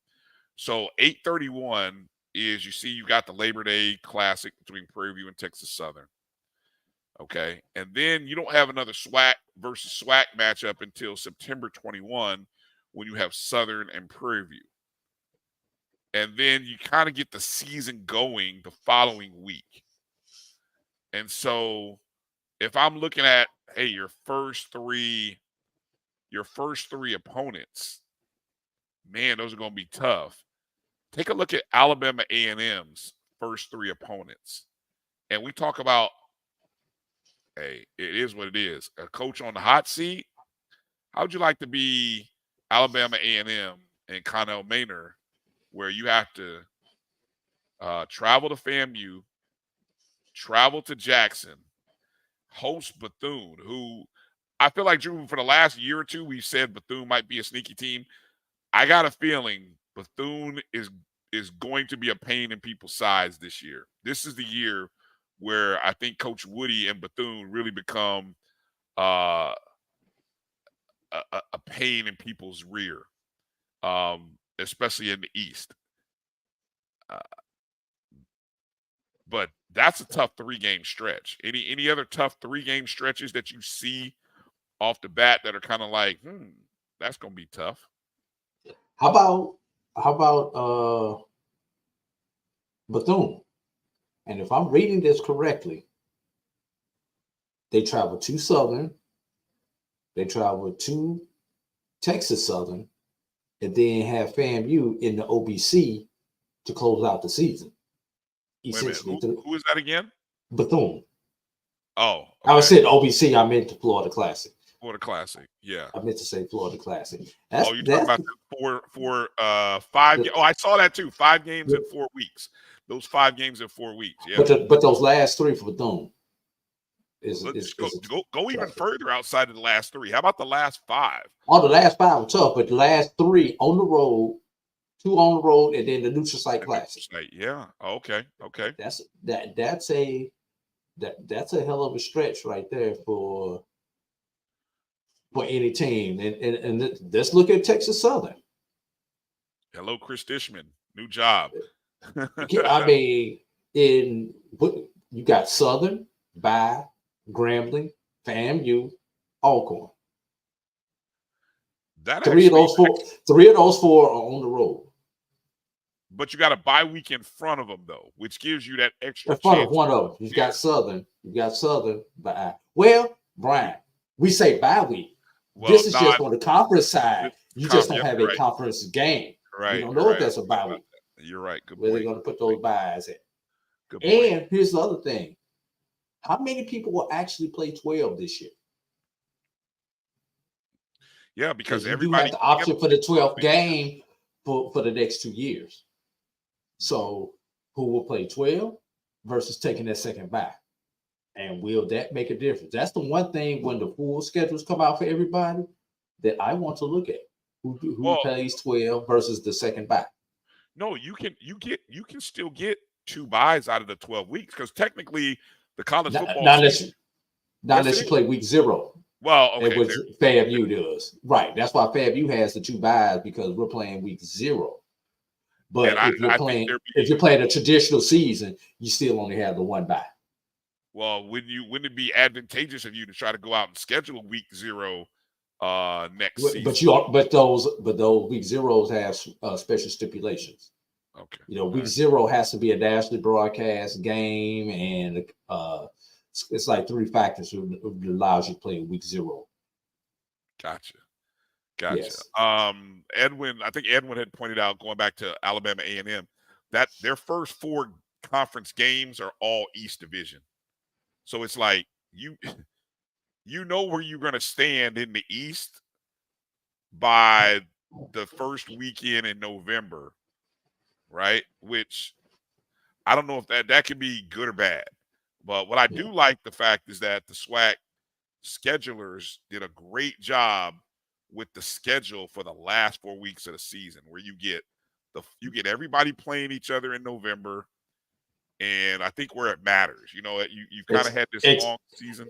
So 831 is, you got the Labor Day Classic between Prairie View and Texas Southern. Okay. And then you don't have another SWAC versus SWAC matchup until September 21 when you have Southern and Prairie View. And then you kind of get the season going the following week. And so if I'm looking at, hey, your first three opponents, man, those are going to be tough. Take a look at Alabama A&M's first 3 opponents. And we talk about, hey, it is what it is. A coach on the hot seat. How would you like to be Alabama A&M and Connell Maynard, where you have to travel to FAMU, travel to Jackson, host Bethune, who I feel like, Drew, for the last year or 2, we've said Bethune might be a sneaky team. I got a feeling Bethune is going to be a pain in people's sides this year. This is the year where I think Coach Woody and Bethune really become a pain in people's rear, especially in the East. But that's a tough 3-game stretch. Any other tough 3-game stretches that you see off the bat that are kind of like, that's going to be tough? How about Bethune? And if I'm reading this correctly, they travel to Southern, they travel to Texas Southern, and then have FAMU in the OBC to close out the season. Wait a minute. Who is that again? Bethune. Oh, okay. I was saying OBC. I meant the Florida Classic. Florida Classic, yeah. I meant to say Florida Classic. You're talking about the 5 games. Oh, I saw that too. 5 games in 4 weeks. Those 5 games in 4 weeks. Yeah. But those last 3 for Bethune. Go even further outside of the last 3. How about the last 5? Oh, the last 5 were tough, but the last 3 on the road, 2 on the road, and then the neutral site classic. Yeah. Okay. That's a hell of a stretch right there for any team. And let's look at Texas Southern. Hello, Chris Dishman. New job. I mean, you got Southern, by Grambling, FAMU, Alcorn. Three of those 4 are on the road. But you got a bye week in front of them, though, which gives you that extra. In front of one of them, you got Southern. Bye. Well, Brian, we say bye week. Well, this is just on the conference side. You just don't have a right. conference game. Right. You don't know if that's a bye week. You're right. Good Where point. they're going to put those byes at. Good point. And here's the other thing. How many people will actually play 12 this year? Yeah, because you do have the option for the 12th game for the next 2 years. So who will play 12 versus taking that second bye? And will that make a difference? That's the one thing when the full schedules come out for everybody that I want to look at. Who plays 12 versus the second bye? No, you can still get 2 byes out of the 12 weeks because technically the college football not unless you play week 0. Well, okay, which FAMU does. Right. That's why FAMU has the 2 byes because we're playing week 0. But if you're playing a traditional season, you still only have the 1 bye. Well, wouldn't it be advantageous of you to try to go out and schedule a week 0 next season? But those week 0s have special stipulations. Okay. Week 0 has to be a nationally broadcast game, and it's like 3 factors that allows you to play week 0. Gotcha. Yes. Edwin, I think Edwin had pointed out, going back to Alabama A&M, that their first 4 conference games are all East Division. So it's like you know where you're going to stand in the East by the first weekend in November, right? Which I don't know if that could be good or bad. But what I do like the fact is that the SWAC schedulers did a great job with the schedule for the last 4 weeks of the season, where you get everybody playing each other in November. And I think where it matters, you kind of had this long season.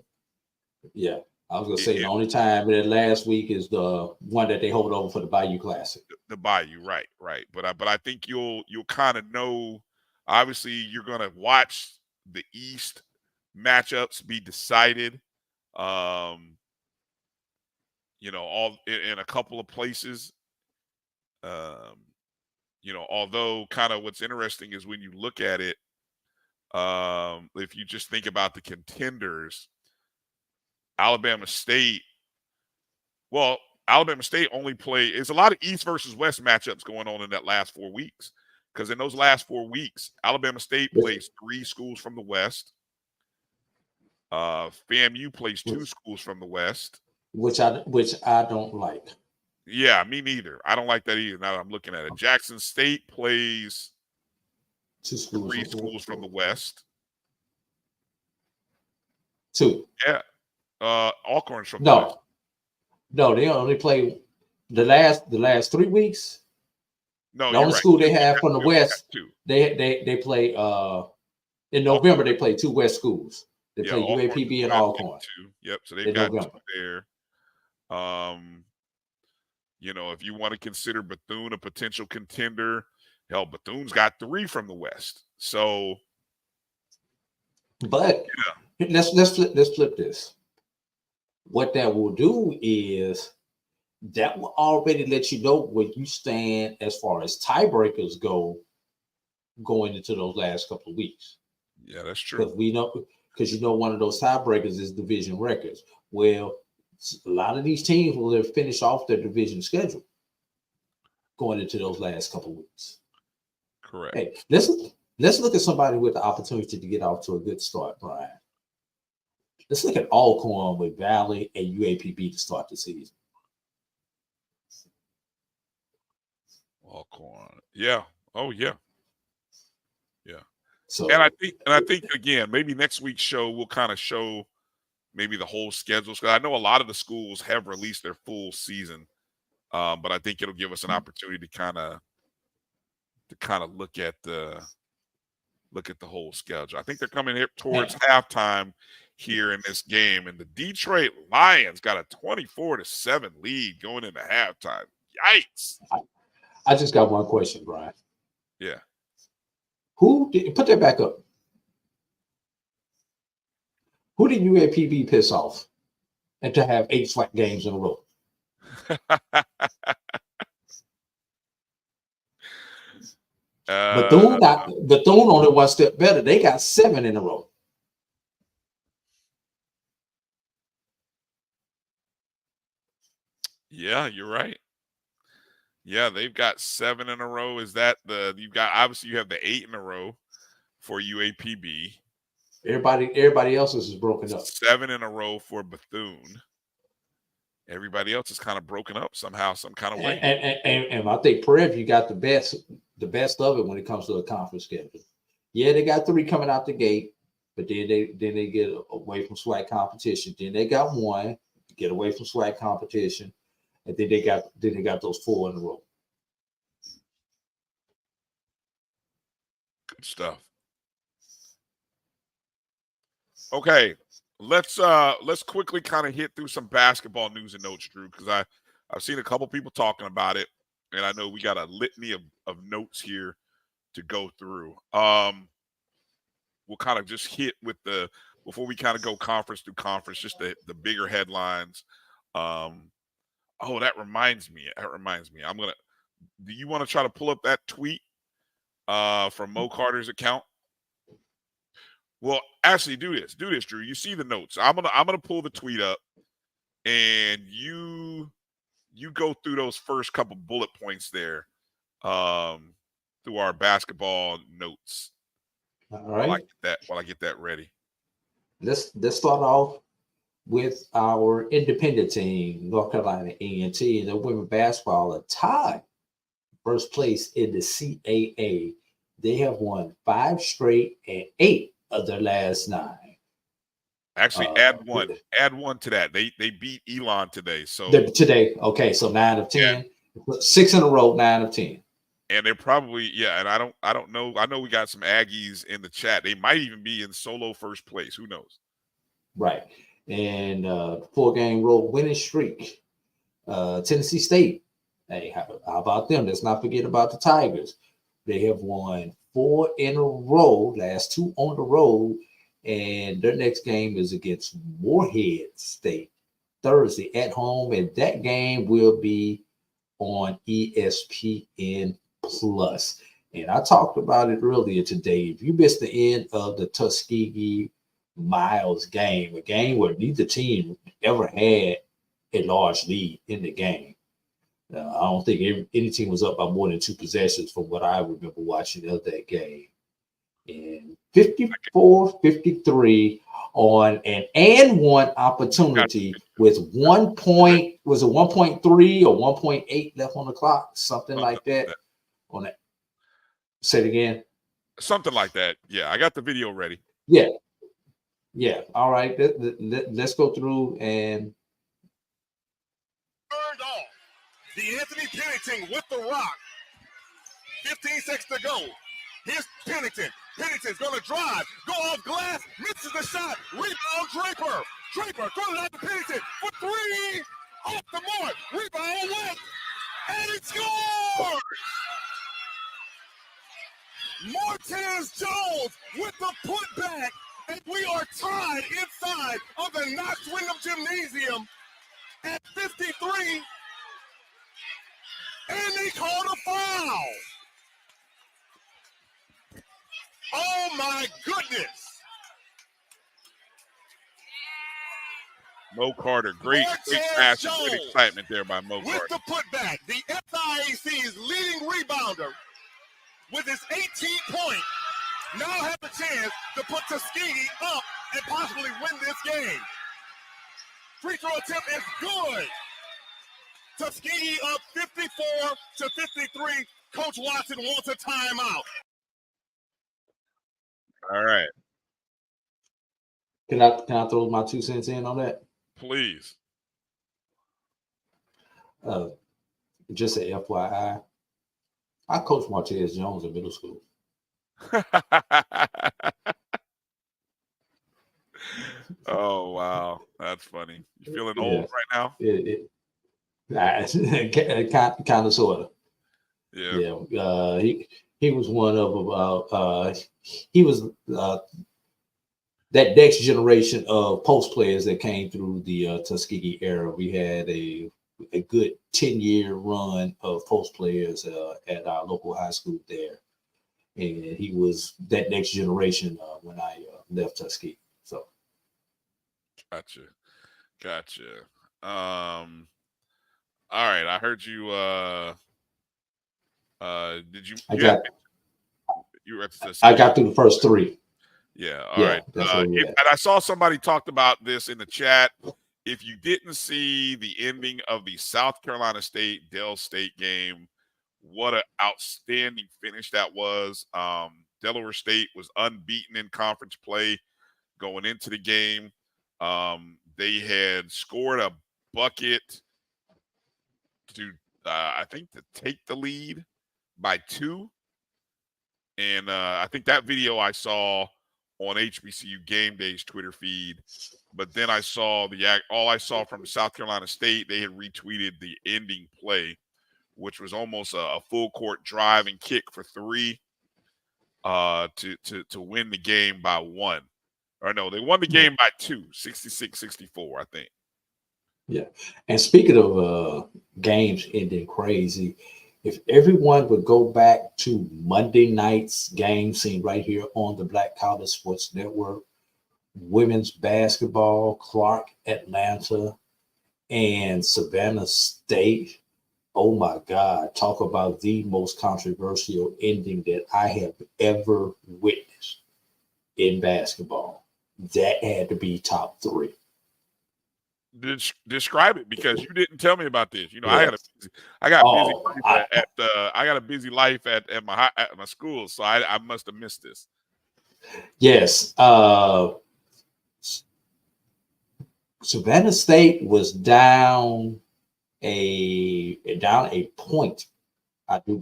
Yeah, I was gonna say the only time that last week is the one that they hold over for the Bayou Classic. The Bayou, right. But I think you'll kind of know. Obviously, you're gonna watch the East matchups be decided. All in a couple of places. Although kind of what's interesting is when you look at it. If you just think about the contenders, Alabama State only it's a lot of East versus West matchups going on in that last 4 weeks. Because in those last 4 weeks, Alabama State plays 3 schools from the West. FAMU plays 2 schools from the West. Which I don't like. Yeah, me neither. I don't like that either. Now that I'm looking at it. Jackson State plays 3 schools from the West. 2. Yeah. Alcorn's from the West. No, they only play the last 3 weeks. No, the only school they have from the West, 2. They play in November. They play 2 West schools. They play UAPB and Alcorn. Yep. So they've got 2 there. If you want to consider Bethune a potential contender, hell, Bethune's got 3 from the West. So, but let's flip this. What that will do is that will already let you know where you stand as far as tiebreakers go going into those last couple of weeks. Yeah, that's true. Because one of those tiebreakers is division records. Well, a lot of these teams will have finished off their division schedule going into those last couple of weeks. Correct. Hey, let's look at somebody with the opportunity to get off to a good start, Brian. Let's look at Alcorn with Valley and UAPB to start the season. Alcorn. Yeah. Oh, yeah. Yeah. So, and I think again, maybe next week's show will kind of show maybe the whole schedules. Because I know a lot of the schools have released their full season, but I think it'll give us an opportunity to kind of look at the whole schedule. I think they're coming here towards halftime here in this game, and the Detroit Lions got a 24-7 lead going into halftime. Yikes! I just got one question, Brian. Yeah. Who did put that back up? Who did UAPB piss off and to have 8 SWAC games in a row? Bethune only one step better. They got 7 in a row. Yeah, you're right. Yeah, they've got 7 in a row. Is that you have the 8 in a row for UAPB. Everybody else's is broken up. 7 in a row for Bethune. Everybody else is kind of broken up somehow, some kind of way. And I think Prairie View got the best of it when it comes to the conference schedule. Yeah, they got 3 coming out the gate, but then they get away from SWAC competition. Then they got 1, get away from SWAC competition, and then they got those 4 in a row. Good stuff. Okay, let's quickly kind of hit through some basketball news and notes, Drew, because I've seen a couple people talking about it, and I know we got a litany of notes here to go through. We'll kind of just hit with before we kind of go conference through conference, just the bigger headlines. Oh, that reminds me. Do you want to try to pull up that tweet from Mo Carter's account? Well, actually, do this, Drew. You see the notes. I'm gonna pull the tweet up, and you go through those first couple bullet points there, through our basketball notes. All right. While I get that ready. Let's start off with our independent team, North Carolina A&T, and the women basketball are tied first place in the CAA. They have won 5 straight and 8 of their last 9. Actually, add one to that. They beat Elon today. So today, okay, so 9 of 10, 6 in a row, 9 of 10. And they're probably and I don't know. I know we got some Aggies in the chat. They might even be in solo first place. Who knows? Right. And 4-game road winning streak. Tennessee State. Hey, how about them? Let's not forget about the Tigers. They have won 4 in a row, last 2 on the road, and their next game is against Morehead State Thursday at home, and that game will be on ESPN Plus. And I talked about it earlier today. If you missed the end of the Tuskegee Miles game, a game where neither team ever had a large lead in the game. I don't think any team was up by more than 2 possessions from what I remember watching of that game. And 54-53 on an and one opportunity with 1 point, was it 1.3 or 1.8 left on the clock? Something like that. On that. Say it again. Something like that. Yeah, I got the video ready. Yeah. Yeah. All right. Let's go through and turned off. The Anthony Pennington with the rock. 15 seconds to go. Here's Pennington. Pennington's going to drive. Go off glass. Misses the shot. Rebound Draper. Draper throws it out to Pennington for 3. Off the mark. Rebound away. And it scores! Martez Jones with the putback. And we are tied inside of the Knox Wyndham Gymnasium at 53. And they called a foul. Oh my goodness. Mo Carter, great passion, good excitement there by Mo Carter. With the putback, the FIAC's leading rebounder with his 18-point now have the chance to put Tuskegee up and possibly win this game. Free throw attempt is good. Tuskegee up 54-53. Coach Watson wants a timeout. All right. Can I throw my 2 cents in on that? Please. Just a FYI, I coached Martez Jones in middle school. Oh wow, that's funny. You feeling old right now? Kind of, sort of. Yeah. He was one of about he was that next generation of post players that came through the Tuskegee era. We had a good 10-year run of post players at our local high school there, and he was that next generation when I left Tuskegee. So, gotcha. All right, I heard you. Did you? I got through the first 3. Yeah. All right. And I saw somebody talked about this in the chat. If you didn't see the ending of the South Carolina State Dell State game, what an outstanding finish that was. Delaware State was unbeaten in conference play going into the game. They had scored a bucket to, I think, to take the lead by 2. And I think that video I saw on HBCU Game Day's Twitter feed. But then I saw all I saw from South Carolina State, they had retweeted the ending play, which was almost a full court drive and kick for 3 to win the game by 1. Or no, they won the game by 2, 66-64, I think. Yeah. And speaking of games ending crazy, if everyone would go back to Monday night's game seen right here on the Black College Sports Network, women's basketball, Clark, Atlanta, and Savannah State. Oh my God, talk about the most controversial ending that I have ever witnessed in basketball. That had to be top 3. Describe it, because you didn't tell me about this. You know, I got a busy life at my school, so I must have missed this. Yes. Savannah State was down a point. I do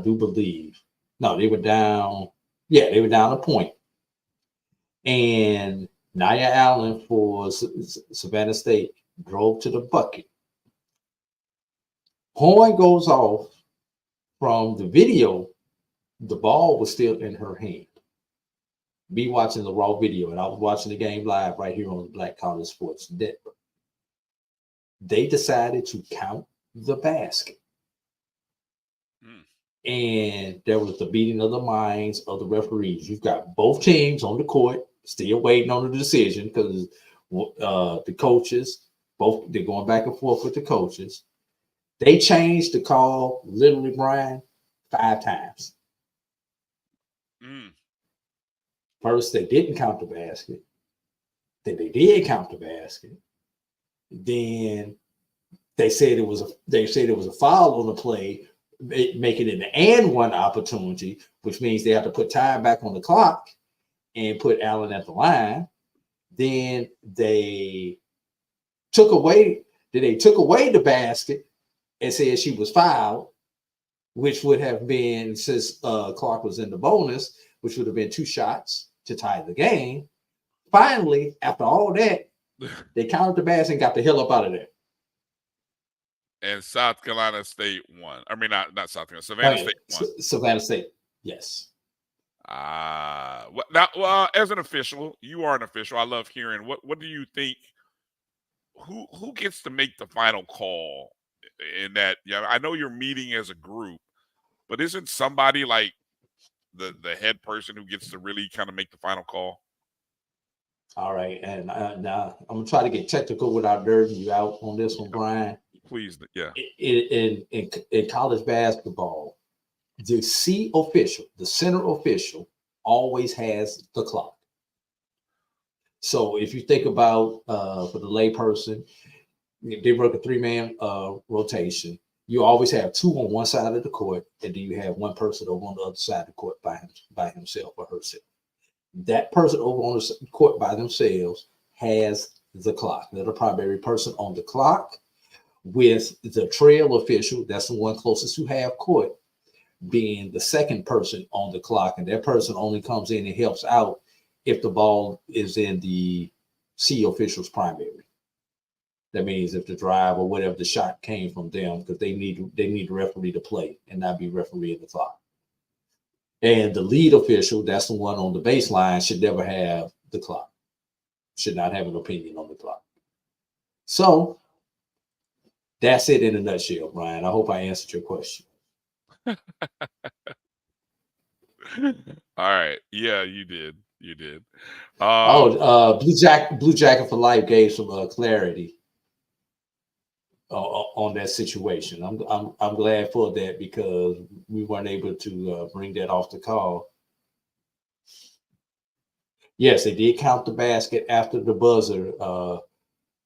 believe. No, they were down. Yeah, they were down a point. And Nia Allen for Savannah State drove to the bucket. Horn goes off from the video. The ball was still in her hand. Me watching the raw video, and I was watching the game live right here on the Black College Sports Network. They decided to count the basket. And there was the meeting of the minds of the referees. You've got both teams on the court, still waiting on the decision because the coaches, they're going back and forth with the coaches. They changed the call, literally, Brian, 5 times. First, they didn't count the basket. Then they did count the basket. Then they said it was a foul on the play, making it an and 1 opportunity, which means they have to put time back on the clock and put Allen at the line. Then they took away the basket and said she was fouled, which would have been, since Clark was in the bonus, which would have been 2 shots to tie the game. Finally, after all that, they counted the basket and got the hell up out of there. And South Carolina State won. I mean, not South Carolina. Savannah State won. Savannah State, yes. Well, as an official, you are an official. I love hearing. What do you think? Who gets to make the final call in that? Yeah, I know you're meeting as a group, but isn't somebody like the head person who gets to really kind of make the final call? All right, and now I'm gonna try to get technical without dirting you out on this one, Brian. Please, yeah. In college basketball, the C official, the center official, always has the clock. So if you think about for the layperson, they work a 3-man rotation. You always have 2 on one side of the court, and then you have one person over on the other side of the court by himself or herself. That person over on the court by themselves has the clock. They're the primary person on the clock, with the trail official, that's the one closest to half court, being the second person on the clock. And that person only comes in and helps out if the ball is in the C official's primary. That means if the drive or whatever the shot came from them, because they need the referee to play and not be refereeing the clock. And the lead official, that's the one on the baseline, should never have the clock. Should not have an opinion on the clock. So that's it in a nutshell, Brian. I hope I answered your question. All right. Yeah, you did. You did. Blue Jacket for Life gave some clarity on that situation. I'm glad for that, because we weren't able to bring that off the call. Yes, they did count the basket after the buzzer,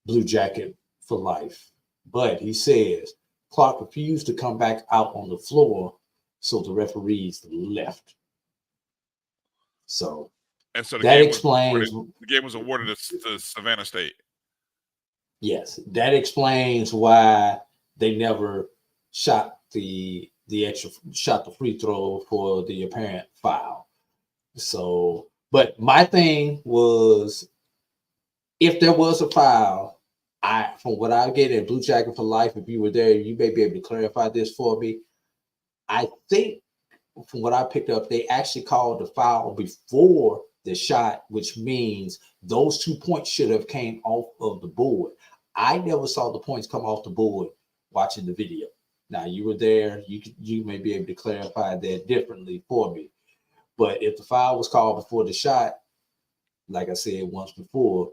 Blue Jacket for Life. But he says Clark refused to come back out on the floor, so the referees left. So, and so that explains the game was awarded to Savannah State. Yes, that explains why they never shot the free throw for the apparent foul. So, but my thing was, if there was a foul, from what I get at Blue Jacket for Life, if you were there, you may be able to clarify this for me. I think from what I picked up, they actually called the foul before the shot, which means those 2 points should have came off of the board. I never saw the points come off the board watching the video. Now, you were there. You may be able to clarify that differently for me. But if the foul was called before the shot, like I said once before,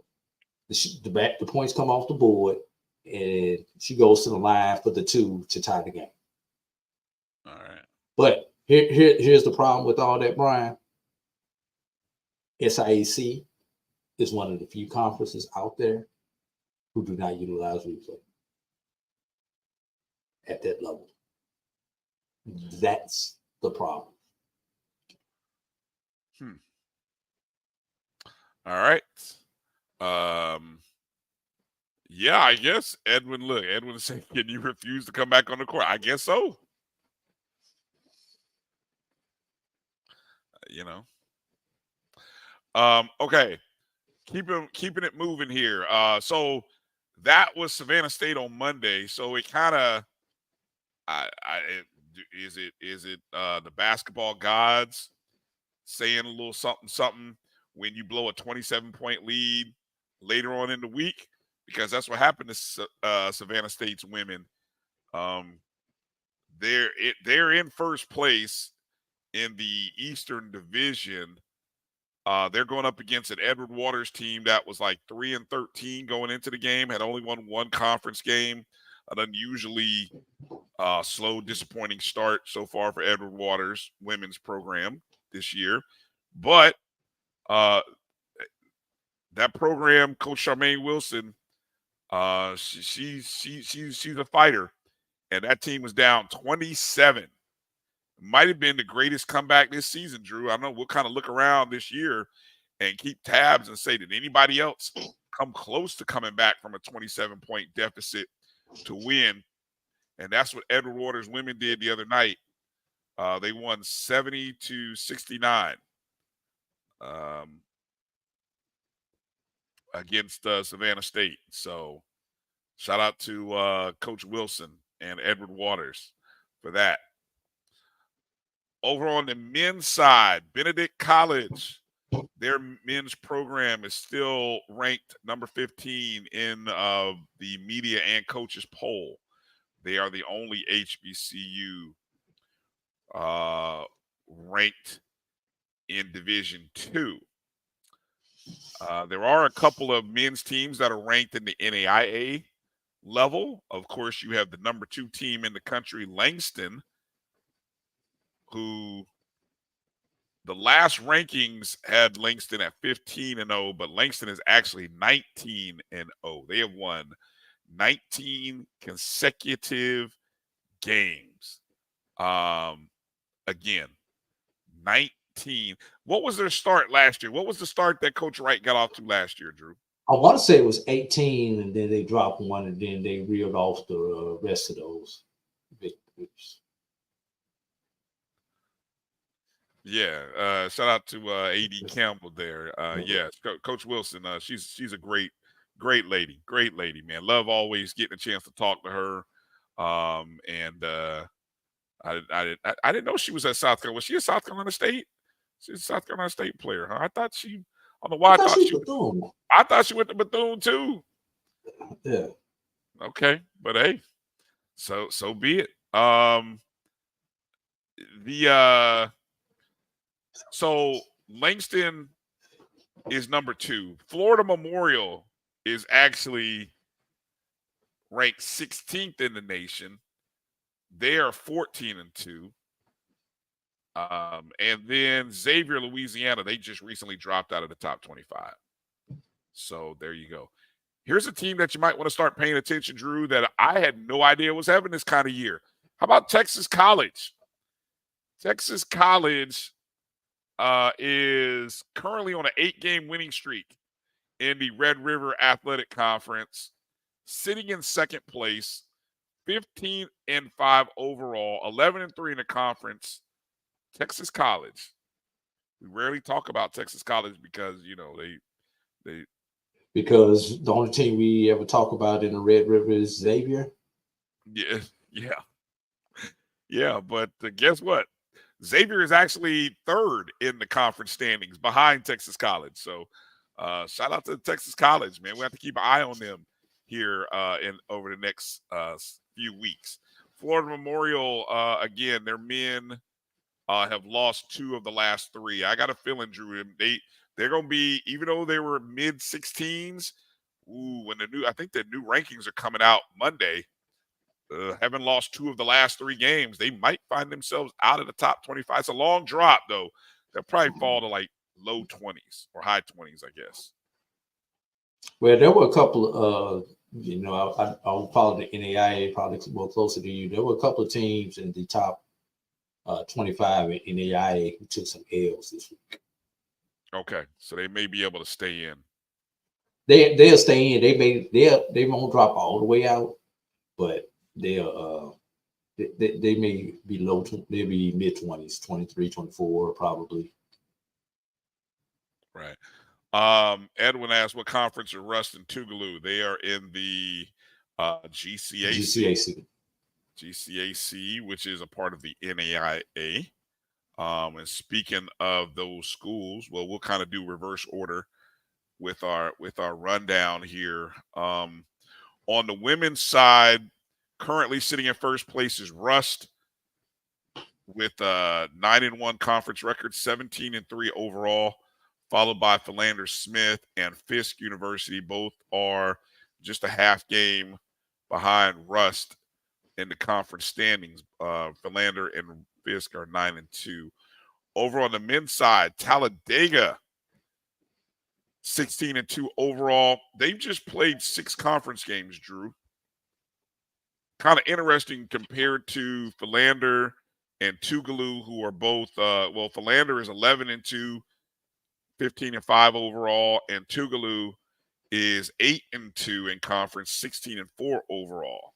the points come off the board, and she goes to the line for the 2 to tie the game. All right. But here's the problem with all that, Brian. SIAC is one of the few conferences out there who do not utilize replay at that level. That's the problem. All right. Yeah, I guess Edwin saying, can you refuse to come back on the court? I guess so. You know. Okay. Keeping it moving here. So that was Savannah State on Monday. So it kind of is it the basketball gods saying a little something when you blow a 27-point lead later on in the week? Because that's what happened to Savannah State's women. They're in first place in the Eastern Division. They're going up against an Edward Waters team that was like 3-13 going into the game, had only won one conference game, an unusually slow, disappointing start so far for Edward Waters women's program this year. But that program, Coach Charmaine Wilson, she's a fighter, and that team was down 27. Might have been the greatest comeback this season, Drew. I know we'll kind of look around this year and keep tabs and say, did anybody else come close to coming back from a 27-point deficit to win? And that's what Edward Waters women did the other night. They won 70-69 against Savannah State. So shout out to Coach Wilson and Edward Waters for that. Over on the men's side, Benedict College, their men's program is still ranked number 15 in the media and coaches poll. They are the only HBCU ranked in Division II. There are a couple of men's teams that are ranked in the NAIA level. Of course, you have the number 2 team in the country, Langston, who The last rankings had Langston at 15-0, but Langston is actually 19-0. They have won 19 consecutive games. Again, 19. What was their start last year? What was the start that Coach Wright got off to last year, Drew? I want to say it was 18, and then they dropped one, and then they reeled off the rest of those victories. Yeah, shout out to A.D. Campbell there. Yeah, Coach Wilson. She's a great lady, man. Love always getting a chance to talk to her. I didn't know she was at South Carolina. Was she at South Carolina State? She's a South Carolina State player, huh? I thought she. I don't know why I thought she. I thought she went to Bethune too. Yeah. Okay, but hey, so be it. So Langston is number 2. Florida Memorial is actually ranked 16th in the nation. They are 14-2. And then Xavier, Louisiana, they just recently dropped out of the top 25. So there you go. Here's a team that you might want to start paying attention, Drew, that I had no idea was having this kind of year. How about Texas College? Texas College is currently on an 8-game winning streak in the Red River Athletic Conference, sitting in second place, 15-5 overall, 11-3 in the conference. Texas College. We rarely talk about Texas College because they because the only team we ever talk about in the Red River is Xavier. Yeah. But guess what? Xavier is actually 3rd in the conference standings behind Texas College. So shout out to Texas College, man. We have to keep an eye on them here over the next few weeks. Florida Memorial, again, their men have lost 2 of the last 3. I got a feeling, Drew, they're going to be, even though they were mid-16s, when I think the new rankings are coming out Monday, having lost 2 of the last 3 games, they might find themselves out of the top 25. It's a long drop, though. They'll probably fall to like low 20s or high 20s, I guess. Well, there were a couple of, I'll follow the NAIA probably more closer to you. There were a couple of teams in the top 25 in NAIA who took some L's this week. Okay, so they may be able to stay in. They'll stay in. They won't drop all the way out, but they may be low. They'll be mid-20s, 23, 24 probably. Right. Edwin asked, "What conference are Rust and Tougaloo?" They are in the GCAC. GCAC, which is a part of the NAIA. And speaking of those schools, well, we'll kind of do reverse order with our rundown here. On the women's side, currently sitting in first place is Rust with a 9-1 conference record, 17-3 overall, followed by Philander Smith and Fisk University. Both are just a half game behind Rust in the conference standings. Philander and Fisk are 9-2. Over on the men's side, Talladega, 16-2 overall. They've just played 6 conference games, Drew. Kind of interesting compared to Philander and Tougaloo, who are both Philander is 11-2, 15-5 overall, and Tougaloo is 8-2 in conference, 16-4 overall.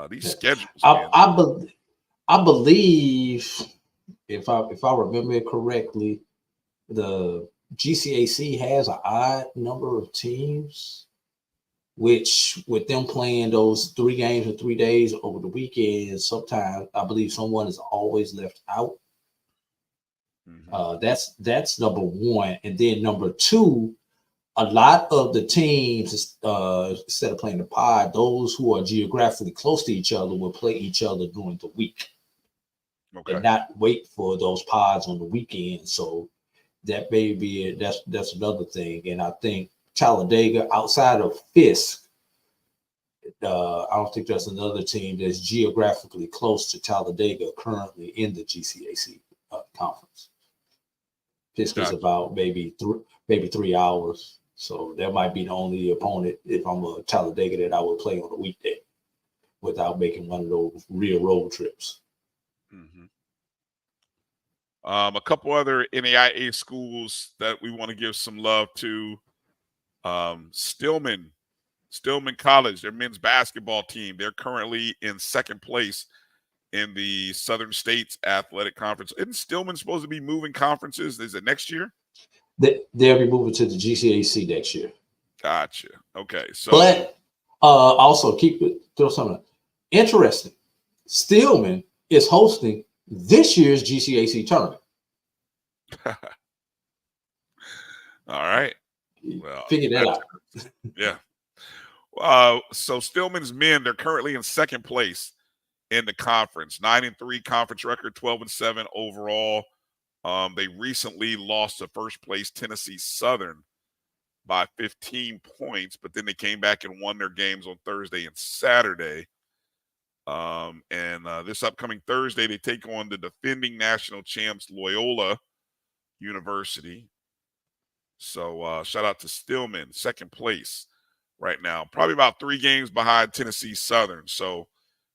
These schedules. I believe, if I remember it correctly, the GCAC has an odd number of teams, which with them playing those 3 games in 3 days over the weekend, sometimes I believe someone is always left out. That's number 1, and then number 2. A lot of the teams, instead of playing the pod, those who are geographically close to each other will play each other during the week. Okay. And not wait for those pods on the weekend. So that may be that's another thing. And I think Talladega, outside of Fisk, I don't think there's another team that's geographically close to Talladega currently in the GCAC conference. Pisgah's about maybe 3 hours. So that might be the only opponent if I'm a Talladega that I would play on a weekday without making one of those real road trips. Mm-hmm. A couple other NAIA schools that we want to give some love to. Stillman College, their men's basketball team. They're currently in second place in the Southern States Athletic Conference. Isn't Stillman supposed to be moving conferences? Is it next year? They'll be moving to the GCAC next year. Gotcha. Okay. So, but also throw something interesting. Stillman is hosting this year's GCAC tournament. All right. Well, figure that out. Yeah. So Stillman's men, they're currently in second place in the conference. 9-3 conference record, 12-7 overall. They recently lost to first place Tennessee Southern by 15 points, but then they came back and won their games on Thursday and Saturday. And this upcoming Thursday, they take on the defending national champs Loyola University. So shout out to Stillman, second place right now. Probably about 3 games behind Tennessee Southern. So,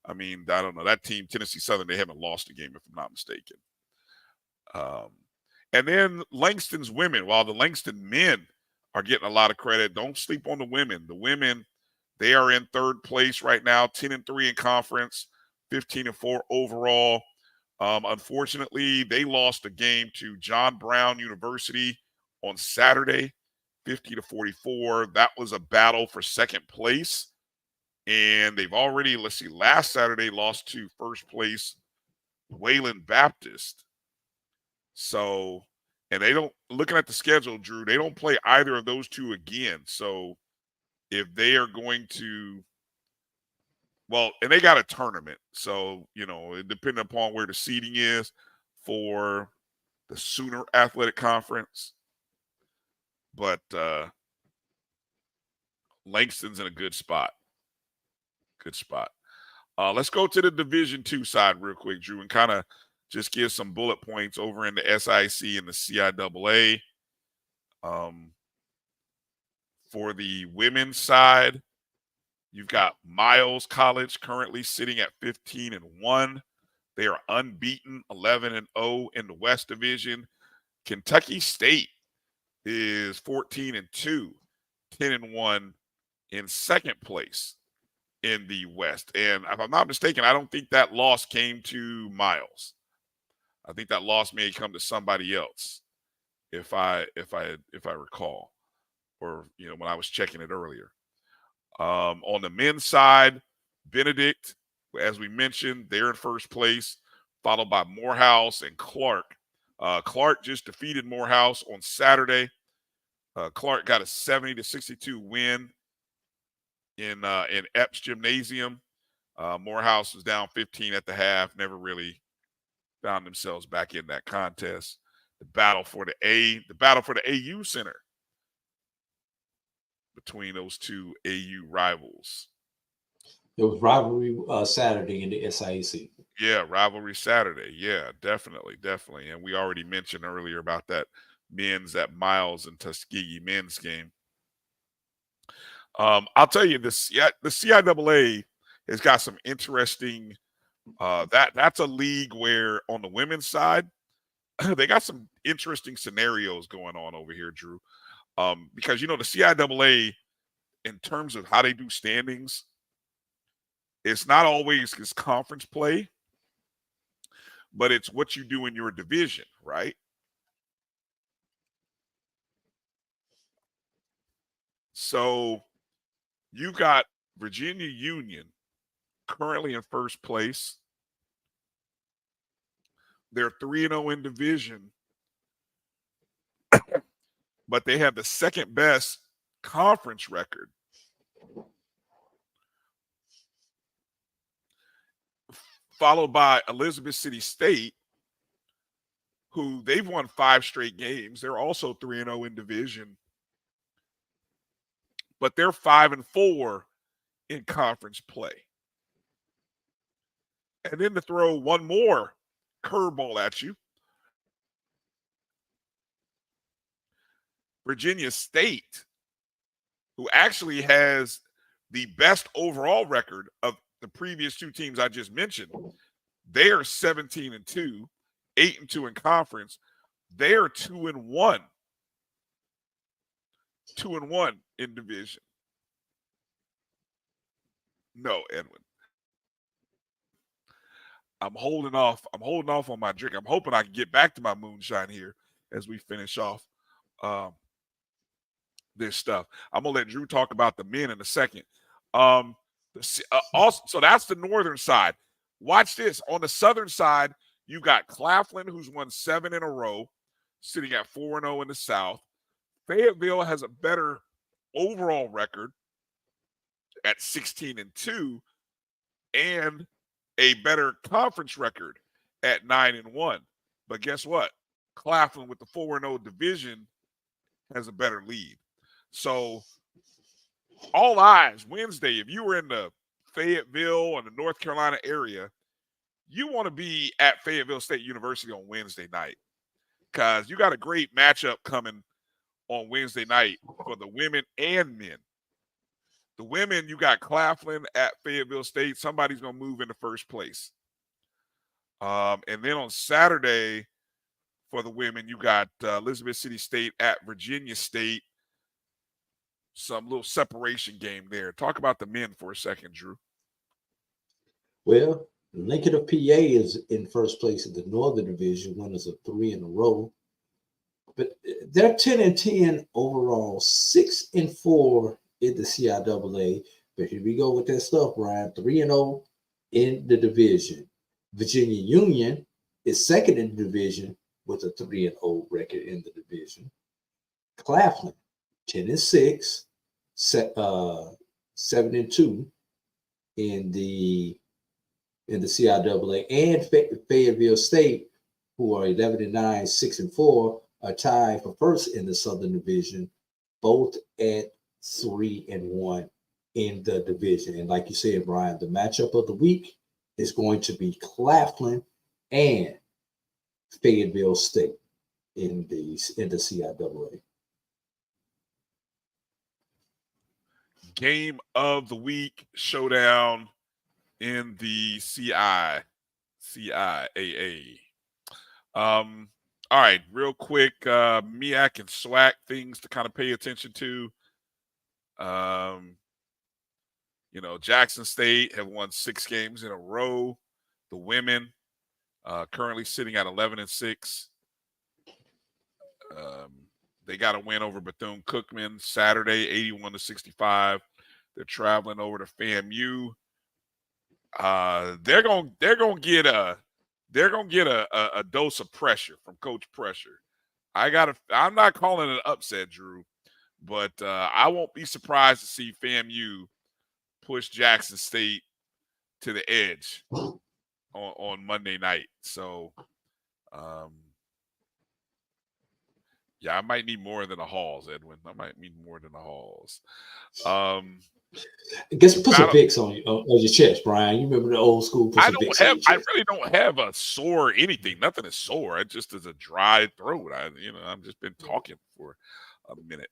I mean, I don't know. That team, Tennessee Southern, they haven't lost a game if I'm not mistaken. And then Langston's women. While the Langston men are getting a lot of credit, don't sleep on the women. The women, they are in third place right now, 10-3 in conference, 15-4 overall. Unfortunately, they lost a game to John Brown University on Saturday, 50-44. That was a battle for second place. And they've already, last Saturday lost to first place Wayland Baptist. So, and they don't, looking at the schedule, Drew, they don't play either of those two again. So if they are going to, well, and they got a tournament. So, depending upon where the seeding is for the Sooner Athletic Conference. But Langston's in a good spot. Good spot. Let's go to the Division II side real quick, Drew, and kind of just give some bullet points over in the SIC and the CIAA. For the women's side, you've got Miles College currently sitting at 15-1. They are unbeaten, 11-0 in the West Division. Kentucky State is 14-2, 10-1 in second place in the West. And if I'm not mistaken, I don't think that loss came to Miles. I think that loss may come to somebody else, if I recall, or when I was checking it earlier. On the men's side, Benedict, as we mentioned, they're in first place, followed by Morehouse and Clark. Clark just defeated Morehouse on Saturday. Clark got a 70-62 win in Epps Gymnasium. Morehouse was down 15 at the half, never really found themselves back in that contest. The battle for the AU Center between those two AU rivals. It was rivalry Saturday in the SIAC. Yeah, rivalry Saturday. Yeah, definitely. And we already mentioned earlier about that Miles and Tuskegee men's game. I'll tell you, the CIAA has got some interesting. That's a league where on the women's side, they got some interesting scenarios going on over here, Drew. Because the CIAA, in terms of how they do standings, it's not always this conference play, but it's what you do in your division, right? So you got Virginia Union currently in first place. They're 3-0 in division, but they have the second best conference record. Followed by Elizabeth City State, who they've won 5 straight games. They're also 3-0 in division, but they're 5-4 in conference play. And then to throw one more curveball at you, Virginia State, who actually has the best overall record of the previous two teams I just mentioned. They are 17-2, 8-2 in conference. They are 2-1. 2-1 in division. No, Edwin. I'm holding off on my drink. I'm hoping I can get back to my moonshine here as we finish off this stuff. I'm gonna let Drew talk about the men in a second. Also, so that's the northern side. Watch this. On the southern side, you got Claflin, who's won 7 in a row, sitting at 4-0 in the South. Fayetteville has a better overall record at 16-2, and a better conference record at 9-1. But guess what? Claflin with the 4-0 division has a better lead. So all eyes Wednesday, if you were in the Fayetteville and the North Carolina area, you want to be at Fayetteville State University on Wednesday night, because you got a great matchup coming on Wednesday night for the women and men. The women, you got Claflin at Fayetteville State. Somebody's going to move into first place. And then on Saturday for the women, you got Elizabeth City State at Virginia State. Some little separation game there. Talk about the men for a second, Drew. Well, Lincoln of PA is in first place in the Northern Division, winners of 3 in a row. But they're 10-10 overall, 6-4 in the CIAA. But here we go with that stuff, Brian. 3-0 in the division. Virginia Union is second in the division with a 3-0 record in the division. Claflin, 10-6, 7-2 in the CIAA, and Fayetteville State, who are 11-9, 6-4, are tied for first in the Southern Division, both at 3-1 in the division. And like you said, Brian, the matchup of the week is going to be Claflin and Fayetteville State in the CIAA. Game of the week showdown in the CIAA. All right, real quick, MEAC and SWAC things to kind of pay attention to. Jackson State have won 6 games in a row. The women currently sitting at 11-6. They got a win over Bethune-Cookman Saturday, 81-65. They're traveling over to FAMU. They're gonna get a dose of pressure from Coach Pressure. I'm not calling it an upset, Drew, but I won't be surprised to see FAMU push Jackson State to the edge on Monday night. So, yeah, I might need more than a Halls, Edwin. I might need more than a Halls. I guess put some Vicks on your chest, Brian. You remember the old school? I really don't have a sore or anything. Nothing is sore. It just is a dry throat. I've just been talking for a minute.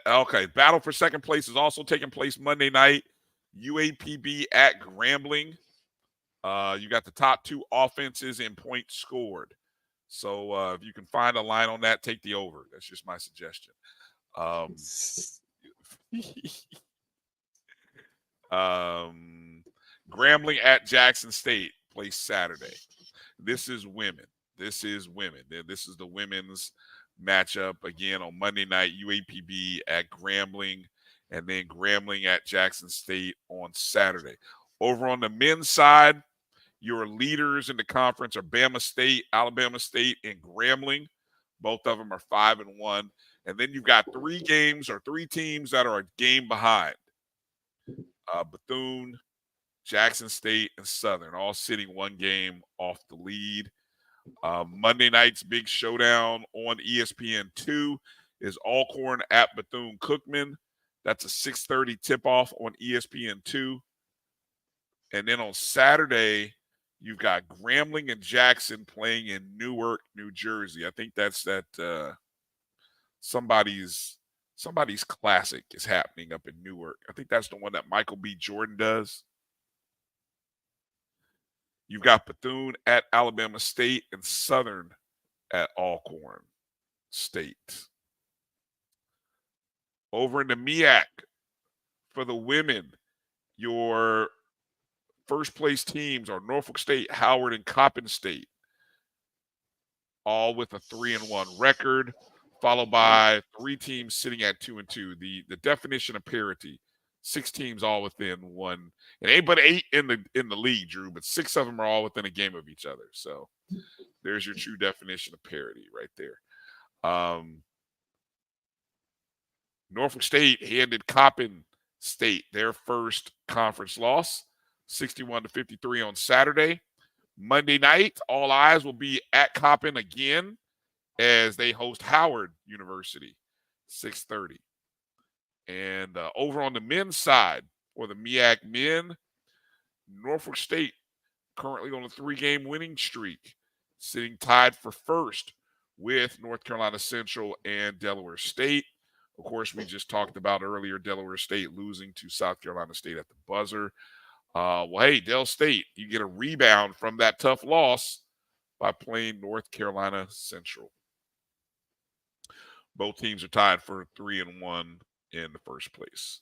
Okay, battle for second place is also taking place Monday night. UAPB at Grambling. You got the top 2 offenses in points scored. So if you can find a line on that, take the over. That's just my suggestion. Grambling at Jackson State plays Saturday. This is women. This is the women's matchup again on Monday night. UAPB at Grambling, and then Grambling at Jackson State on Saturday. Over on the men's side, your leaders in the conference are Bama State, Alabama State, and Grambling. Both of them are 5-1. And then you've got 3 teams that are a game behind. Bethune, Jackson State, and Southern, all sitting 1 game off the lead. Monday night's big showdown on ESPN2 is Alcorn at Bethune-Cookman. That's a 6:30 tip-off on ESPN2. And then on Saturday, you've got Grambling and Jackson playing in Newark, New Jersey. I think that's that somebody's classic is happening up in Newark. I think that's the one that Michael B. Jordan does. You've got Bethune at Alabama State and Southern at Alcorn State. Over in the MEAC for the women, your first place teams are Norfolk State, Howard, and Coppin State, all with a 3-1 record, followed by 3 teams sitting at 2-2. The definition of parity: 6 teams all within one. It ain't but 8 in the league, Drew, but 6 of them are all within a game of each other. So there's your true definition of parity right there. Norfolk State handed Coppin State their first conference loss, 61-53 on Saturday. Monday night, all eyes will be at Coppin again as they host Howard University, 6:30. And over on the men's side, for the MEAC men, Norfolk State currently on a 3-game winning streak, sitting tied for first with North Carolina Central and Delaware State. Of course, we just talked about earlier Delaware State losing to South Carolina State at the buzzer. Well, hey, Del State, you get a rebound from that tough loss by playing North Carolina Central. Both teams are tied for 3-1 in the first place.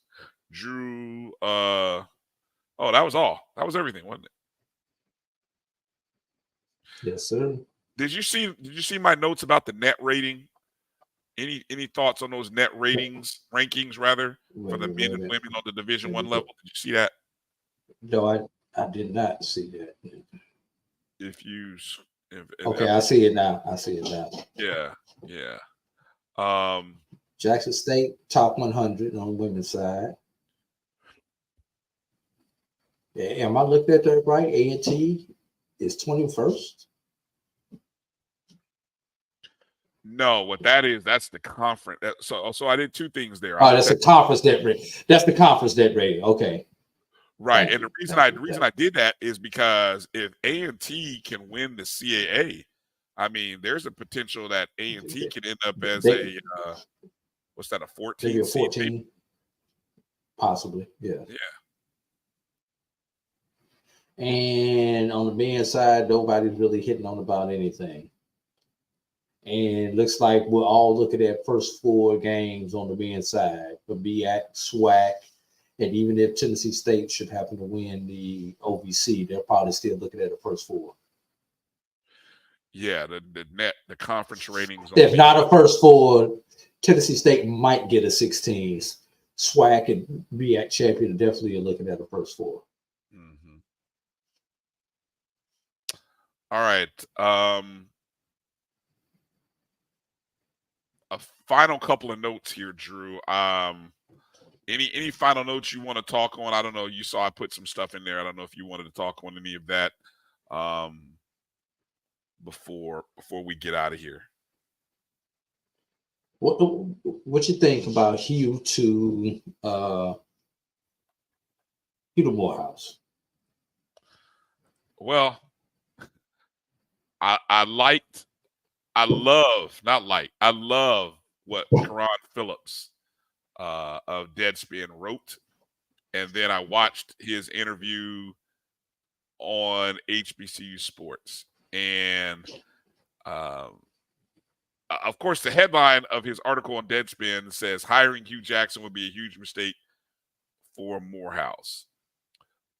Drew, that was all. That was everything, wasn't it? Yes, sir. Did you see my notes about the net rating? Any thoughts on those net rankings for the men and women on the Division I level? Did you see that? No, I did not see that. Okay, I see it now. Yeah. Jackson State top 100 on the women's side. Yeah, am I looking at that right? A&T is 21st. No, what that is, that's the conference. So I did 2 things there. Oh, that's the conference net rating. That's the conference net rating. Okay. Right, and the reason I did that is because if A&T can win the CAA, I mean, there's a potential that A&T can end up as a 14? Maybe a 14, possibly. Yeah. And on the men's side, nobody's really hitting on about anything. And it looks like we're all looking at first 4 games on the men's side, but be at SWAC. And even if Tennessee State should happen to win the OVC, they're probably still looking at the first 4. Yeah, the conference ratings. If not a first 4, Tennessee State might get a 16s. SWAC and BAC champion definitely are looking at a first 4. Mm-hmm. All right. A final couple of notes here, Drew. Any final notes you want to talk on? I don't know. You saw I put some stuff in there. I don't know if you wanted to talk on any of that before we get out of here. What you think about Hugh to Morehouse? Well, I love what Karan Phillips of Deadspin wrote, and then I watched his interview on HBCU Sports, and of course the headline of his article on Deadspin says hiring Hugh Jackson would be a huge mistake for Morehouse.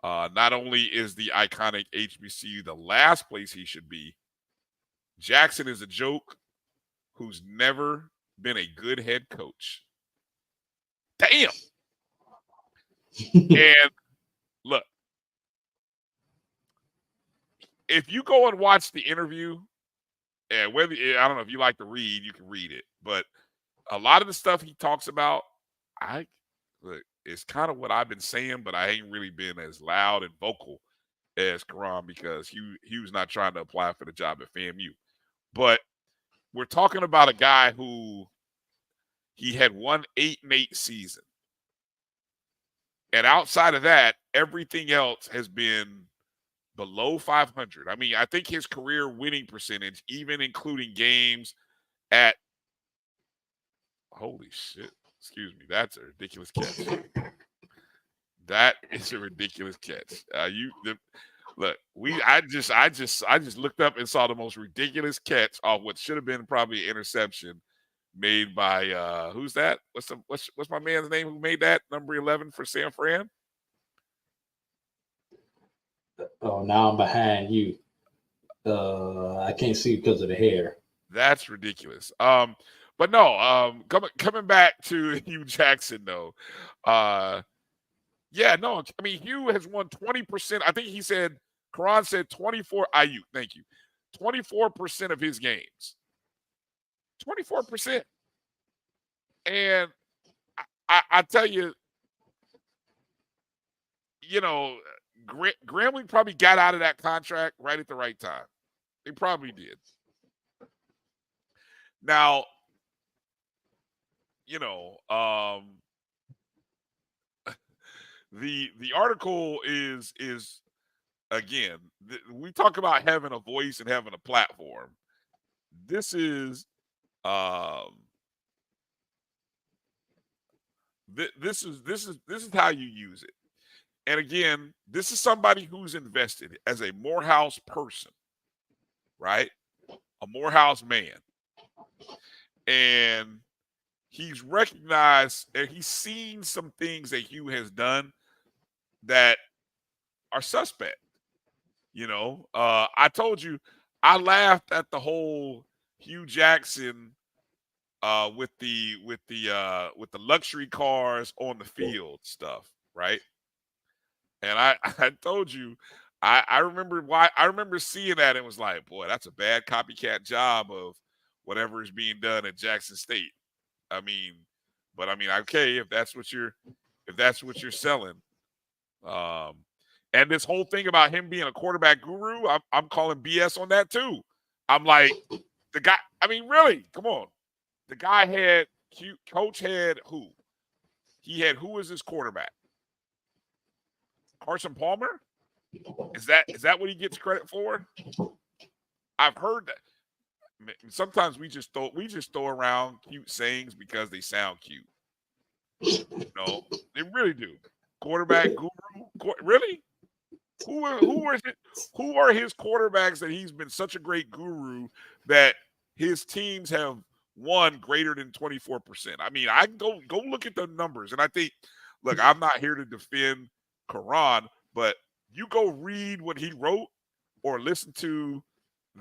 Not only is the iconic HBCU the last place he should be, Jackson is a joke who's never been a good head coach. Damn. And look, if you go and watch the interview, and whether I don't know if you like to read, you can read it, but a lot of the stuff he talks about, it's kind of what I've been saying, but I ain't really been as loud and vocal as Karan because he was not trying to apply for the job at FAMU. But we're talking about a guy who he had won 8-8 season. And outside of that, everything else has been below 500. I mean, I think his career winning percentage, even including games at Holy shit. Excuse me. That's a ridiculous catch. That is a ridiculous catch. Look, I just looked up and saw the most ridiculous catch off what should have been probably an interception made by who's that? What's my man's name who made that? Number 11 for San Fran? Oh, now I'm behind you. I can't see because of the hair. That's ridiculous. But no, coming back to Hugh Jackson though. Yeah, no, I mean Hugh has won 20%. I think he said Karan said 24 IU. Thank you. 24% of his games. 24%. And I tell you, you know, Grambling probably got out of that contract right at the right time. They probably did. Now, you know, the article is again, we talk about having a voice and having a platform. This is this is how you use it. And again, this is somebody who's invested as a Morehouse person, right? A Morehouse man. And he's recognized and he's seen some things that Hugh has done that are suspect. You know, I told you, I laughed at the whole Hugh Jackson with the luxury cars on the field stuff, right? And I told you, I remember seeing that and was like, boy, that's a bad copycat job of whatever is being done at Jackson State. I mean, okay, if that's what you're selling. And this whole thing about him being a quarterback guru, I'm calling BS on that too. I'm like, the guy, I mean, really, come on. The guy had coach had who? He had who was his quarterback? Carson Palmer? Is that what he gets credit for? I've heard that. Sometimes we just throw around cute sayings because they sound cute. No, they really do. Quarterback guru, really? Who are his quarterbacks that he's been such a great guru that his teams have won greater than 24%? I mean, I can go look at the numbers, and I think, look, I'm not here to defend Karan, but you go read what he wrote or listen to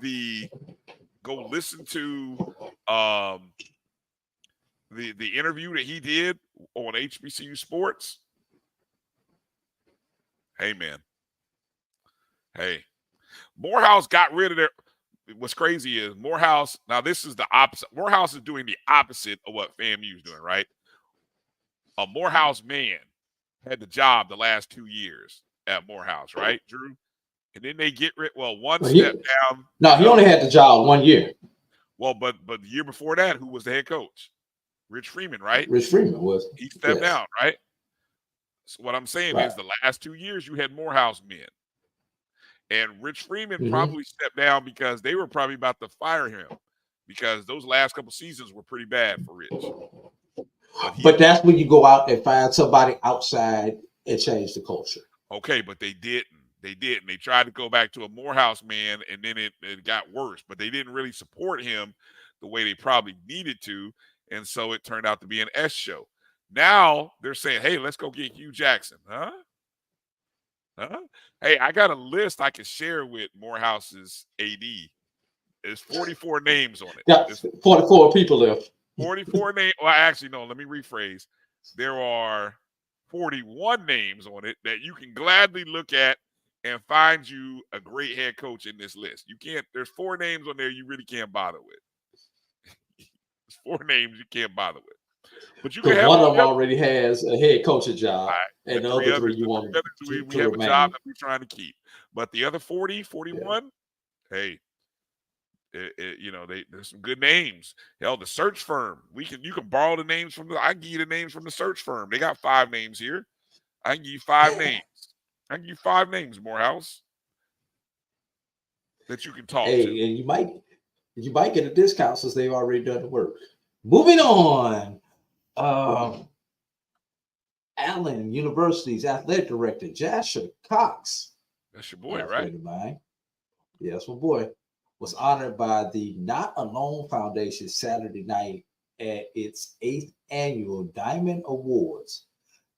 the interview that he did on HBCU Sports. Hey, man. Hey. Morehouse got rid of their – what's crazy is Morehouse – now, this is the opposite. Morehouse is doing the opposite of what FAMU is doing, right? A Morehouse man had the job the last 2 years at Morehouse, right, Drew? And then they get rid – step down. No, he only had the job 1 year. Well, but the year before that, who was the head coach? Rich Freeman, right? Rich Freeman was. He stepped down, right? So what I'm saying is the last 2 years you had Morehouse men. And Rich Freeman probably stepped down because they were probably about to fire him because those last couple seasons were pretty bad for Rich. But that's when you go out and find somebody outside and change the culture. Okay, but they didn't. They didn't. They tried to go back to a Morehouse man, and then it got worse. But they didn't really support him the way they probably needed to, and so it turned out to be an S show. Now they're saying, hey, let's go get Hugh Jackson. Huh? Hey, I got a list I can share with Morehouse's AD. There's 44 names on it. Yeah, 44 people left. 44 names. Well, actually, no, let me rephrase. There are 41 names on it that you can gladly look at and find you a great head coach in this list. You can't, there's 4 names on there you really can't bother with. There's 4 names you can't bother with. But you can have one of them already has a head coaching job, right, and the other 3 you want we have a job that we're trying to keep. But the other 40, 41, hey, you know, there's some good names. Hell, the search firm. You can borrow the names from I can give you the names from the search firm. They got 5 names here. I can give you 5 names. I can give you 5 names, Morehouse, that you can talk to. And you might get a discount since they've already done the work. Moving on. Allen University's athletic director, Jasher Cox. That's your boy, right? Friend of mine. Yeah, that's my boy. Was honored by the Not Alone Foundation Saturday night at its 8th annual Diamond Awards.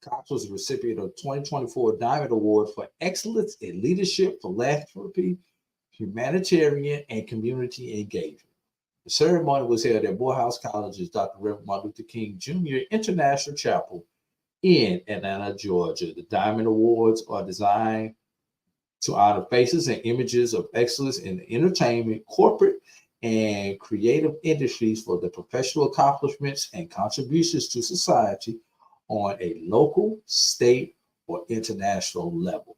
Cox was the recipient of 2024 Diamond Award for Excellence in Leadership, Philanthropy, Humanitarian, and Community Engagement. The ceremony was held at Morehouse College's Dr. Reverend Martin Luther King Jr. International Chapel in Atlanta, Georgia. The Diamond Awards are designed to honor faces and images of excellence in the entertainment, corporate, and creative industries for their professional accomplishments and contributions to society on a local, state, or international level.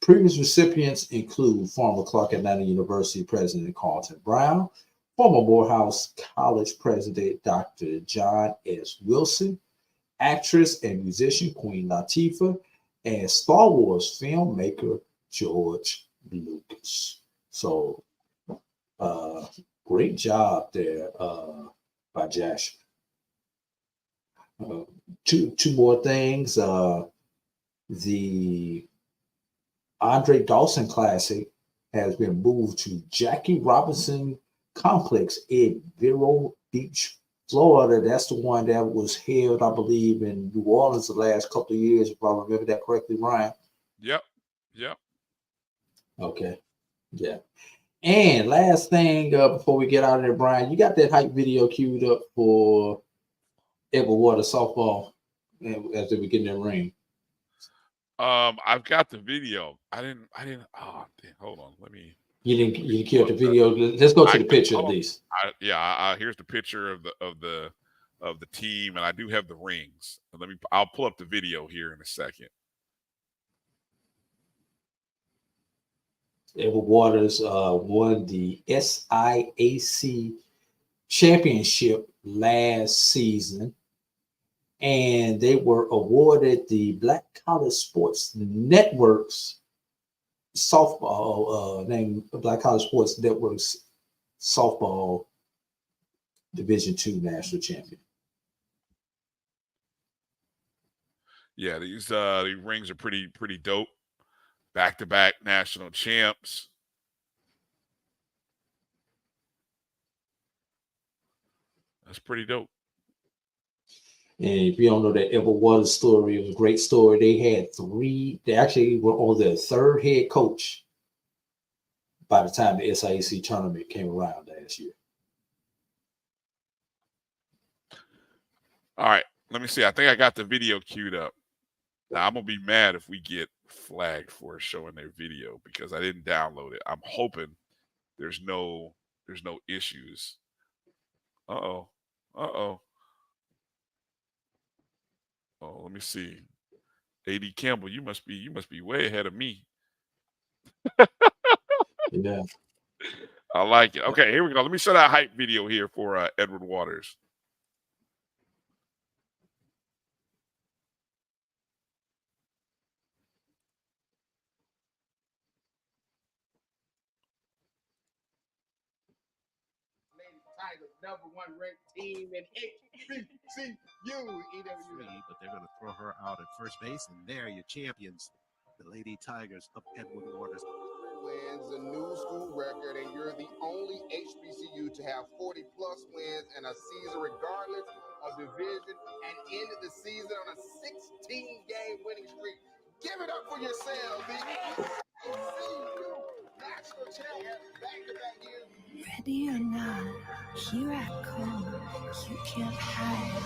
Previous recipients include former Clark Atlanta University President Carlton Brown, former Morehouse College President Dr. John S. Wilson, actress and musician Queen Latifah, and Star Wars filmmaker George Lucas. So, great job there by Josh. Two more things. The Andre Dawson Classic has been moved to Jackie Robinson Complex in Vero Beach, Florida. That's the one that was held, I believe, in New Orleans the last couple of years, if I remember that correctly, Ryan. Yep. Okay. Yeah. And last thing before we get out of there, Brian, you got that hype video queued up for Edward Waters softball as they begin their ring. I've got the video. I didn't. Oh, hold on. Let me. You didn't queue up the video. Let's go to the picture at least. Here's the picture of the team, and I do have the rings. I'll pull up the video here in a second. Edward Waters won the SIAC championship last season, and they were awarded the Black College Sports Network's softball named Black College Sports Network's softball Division II national champion. Yeah, these rings are pretty dope. Back-to-back national champs. That's pretty dope. And if you don't know that Edward Waters story, it was a great story. They actually were on their third head coach by the time the SIAC tournament came around last year. All right, let me see. I think I got the video queued up. Now, I'm going to be mad if we get flagged for showing their video because I didn't download it. I'm hoping there's no issues. Uh-oh. Oh, let me see. A.D. Campbell, you must be way ahead of me. Yeah. I like it. Okay, here we go. Let me show that hype video here for Edward Waters. Number one ranked team in HBCU. But they're going to throw her out at first base, and they're your champions, the Lady Tigers of Edward Waters. Wins a new school record, and you're the only HBCU to have 40-plus wins in a season, regardless of division, and ended the season on a 16-game winning streak. Give it up for yourselves. The HBCU national champion back-to-back years. Ready or not, here I come. You can't hide.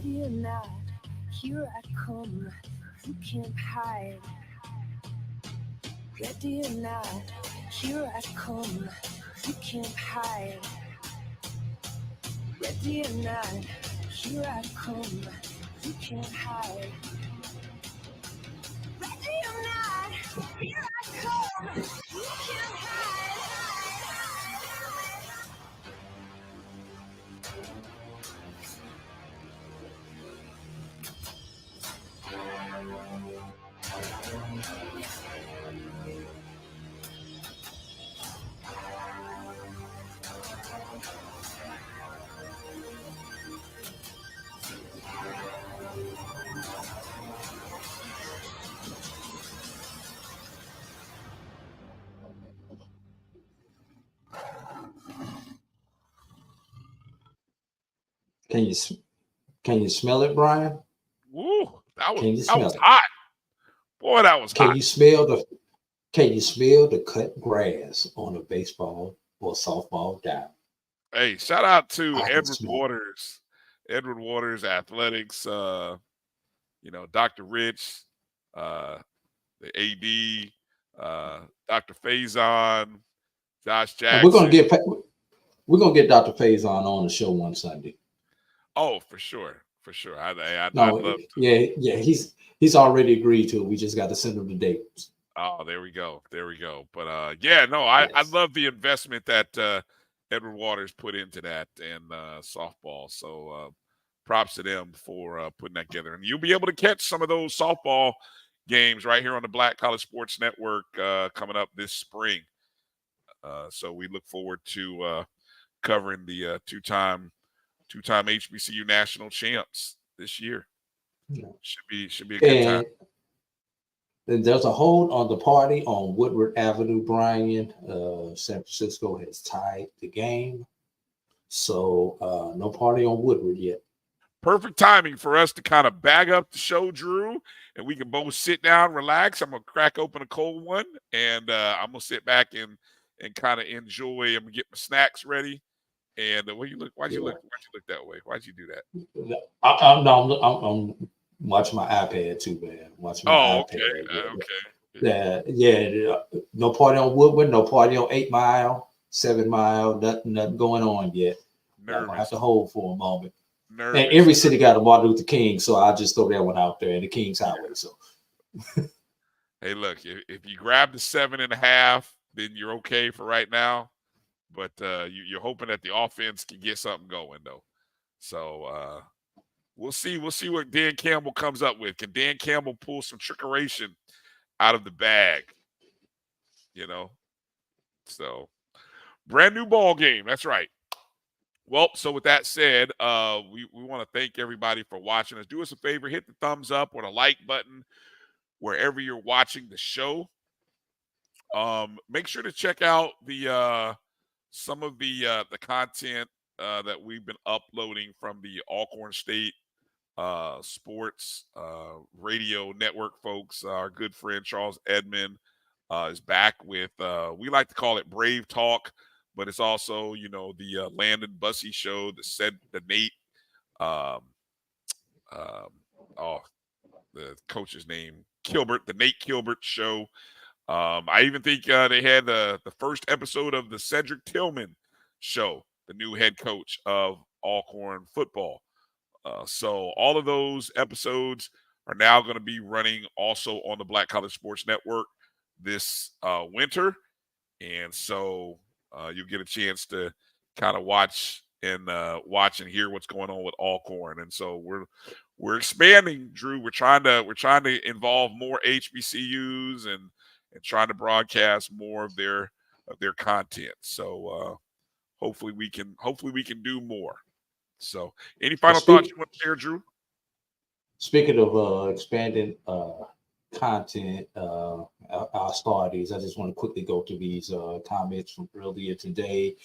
Ready or not, here I come. You can't hide. Ready or not, here I come. You can't hide. Ready or not, here I come. You can't hide. Ready or not, here I come. You can't hide. Can you smell it, Brian? Woo, that was it? hot. Boy, that was hot. Can you smell the cut grass on a baseball or softball diamond? Hey, shout out to Edward Waters. Edward Waters Athletics, Dr. Rich, the AD, Dr. Faison, Josh Jackson. And we're gonna get Dr. Faison on the show one Sunday. Oh, for sure. I'd love to. Yeah, he's already agreed to it. We just got to send him the dates. Oh, there we go. But I love the investment that Edward Waters put into that and softball. So props to them for putting that together. And you'll be able to catch some of those softball games right here on the Black College Sports Network coming up this spring. So we look forward to covering the two-time HBCU national champs this year. Yeah. Should be a good time. Then there's a hold on the party on Woodward Avenue, Bryan. San Francisco has tied the game. So no party on Woodward yet. Perfect timing for us to kind of bag up the show, Drew, and we can both sit down, relax. I'm going to crack open a cold one, and I'm going to sit back and kind of enjoy. I'm going to get my snacks ready. And why'd you look that way? Why'd you do that? I'm watching my iPad too, man. Okay. Yeah. No party on Woodward, no party on 8 Mile, 7 Mile, nothing going on yet. I have to hold for a moment. And every city got a Martin Luther King, so I just throw that one out there, and the King's Highway. So, hey, look, if you grab the 7.5, then you're okay for right now. But you're hoping that the offense can get something going, though. So we'll see. We'll see what Dan Campbell comes up with. Can Dan Campbell pull some trickeration out of the bag? So brand new ball game. That's right. Well, so with that said, we want to thank everybody for watching us. Do us a favor, hit the thumbs up or the like button wherever you're watching the show. Make sure to check out the some of the content that we've been uploading from the Alcorn State Sports Radio Network folks. Our good friend Charles Edmond is back with, we like to call it Brave Talk, but it's also, the Landon Bussey show, the Nate, the coach's name, Kilbert, the Nate Kilbert show. I even think they had the first episode of the Cedric Tillman show, the new head coach of Alcorn football. So all of those episodes are now going to be running also on the Black College Sports Network this winter. And so you'll get a chance to kind of watch and hear what's going on with Alcorn. And so we're expanding, Drew. We're trying to involve more HBCUs and trying to broadcast more of their content. So hopefully we can do more. So any final thoughts you want to share, Drew? Speaking of expanding content, our starters, I just want to quickly go through these comments from earlier today.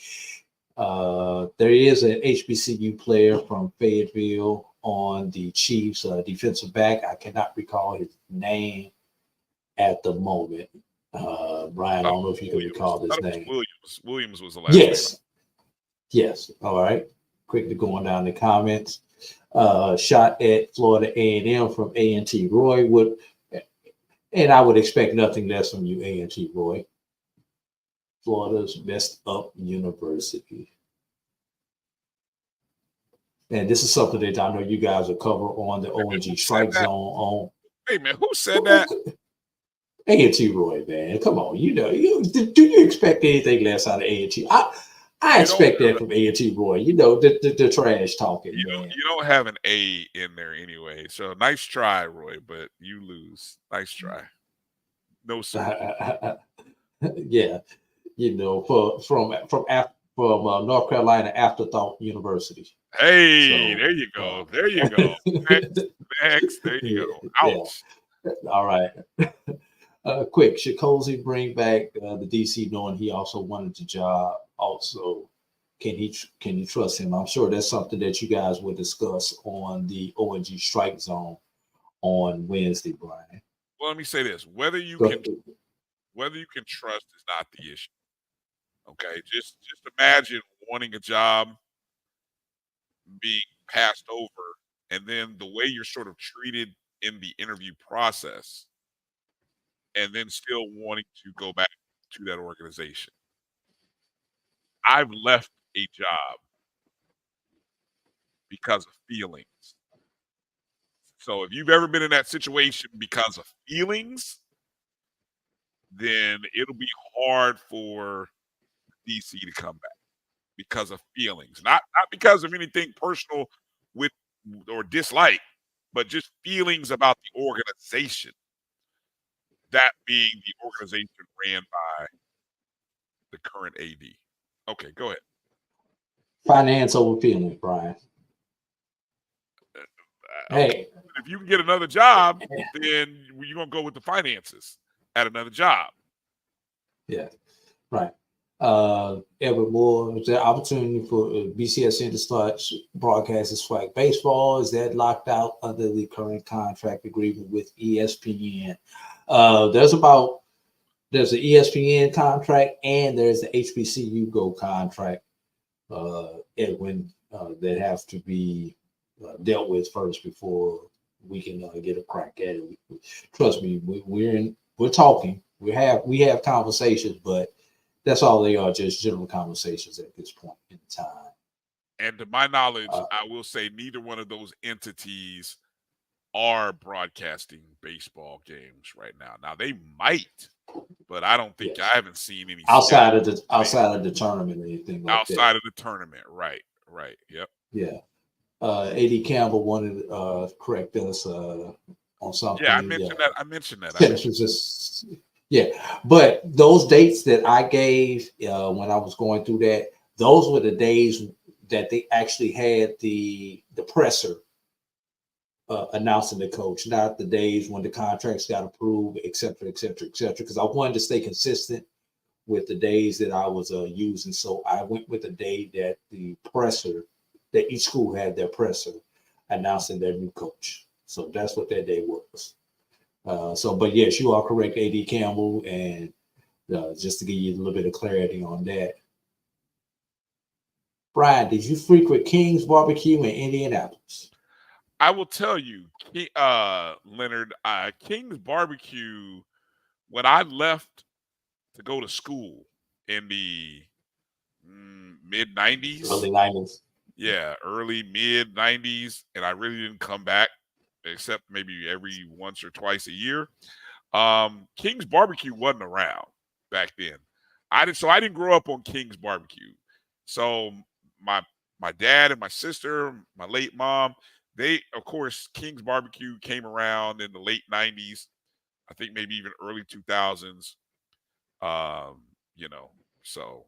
There is an HBCU player from Fayetteville on the Chiefs defensive back. I cannot recall his name at the moment. Brian, I don't know if you can recall his name. Williams was the last name. Yes. All right. Quickly going down the comments. shot at Florida A&M from A&T Roy. And I would expect nothing less from you, A&T Roy. Florida's messed up university. And this is something that I know you guys will cover on the ONG Strike Zone. On hey man, who said that? A&T Roy, man, come on. You know, do you expect anything less out of A&T? I expect that from A&T Roy. You know, the trash talking. You don't have an A in there anyway. So nice try, Roy, but you lose. Nice try. No sir. Yeah, you know, from North Carolina Afterthought University. Hey, so, there you go. There you go. Next. There you go. Ouch. Yeah. All right. Quick, should Cozy bring back the DC, knowing he also wanted the job? Also, can you trust him? I'm sure that's something that you guys will discuss on the ONG Strike Zone on Wednesday, Brian. Well, let me say this: whether you can trust is not the issue. Okay, just imagine wanting a job, being passed over, and then the way you're sort of treated in the interview process, and then still wanting to go back to that organization. I've left a job because of feelings. So if you've ever been in that situation because of feelings, then it'll be hard for DC to come back because of feelings, not because of anything personal with or dislike, but just feelings about the organization. That being the organization ran by the current AD. Okay, go ahead. Finance over feelings, Brian. Hey, if you can get another job, then you're gonna go with the finances at another job. Yeah, right. Edward Moore, is there opportunity for BCSN to start broadcasting SWAC baseball? Is that locked out under the current contract agreement with ESPN? There's an ESPN contract and there's the HBCU Go contract, Edwin, that have to be dealt with first before we can get a crack at it. Trust me, we're talking. We have conversations, but that's all they are, just general conversations at this point in time. And to my knowledge, I will say neither one of those entities are broadcasting baseball games right now. Now they might, but I don't think I haven't seen any outside of the tournament or anything like that. Outside of the tournament, right. Yep. Yeah. A.D. Campbell wanted to correct us on something. Yeah, I mentioned that. Yeah, but those dates that I gave when I was going through that, those were the days that they actually had the presser announcing the coach, not the days when the contracts got approved, et cetera, et cetera, et cetera. Because I wanted to stay consistent with the days that I was using. So I went with the day that the presser, that each school had their presser announcing their new coach. So that's what that day was. But yes, you are correct, A.D. Campbell, and just to give you a little bit of clarity on that. Brian, did you frequent King's Barbecue in Indianapolis? I will tell you, Leonard, King's Barbecue, when I left to go to school in the mid-90s. Early 90s. Yeah, early, mid-90s, and I really didn't come back except maybe every once or twice a year. King's Barbecue wasn't around back then. I didn't grow up on King's Barbecue. So my dad and my sister, my late mom, of course, King's Barbecue came around in the late 90s, I think maybe even early 2000s. So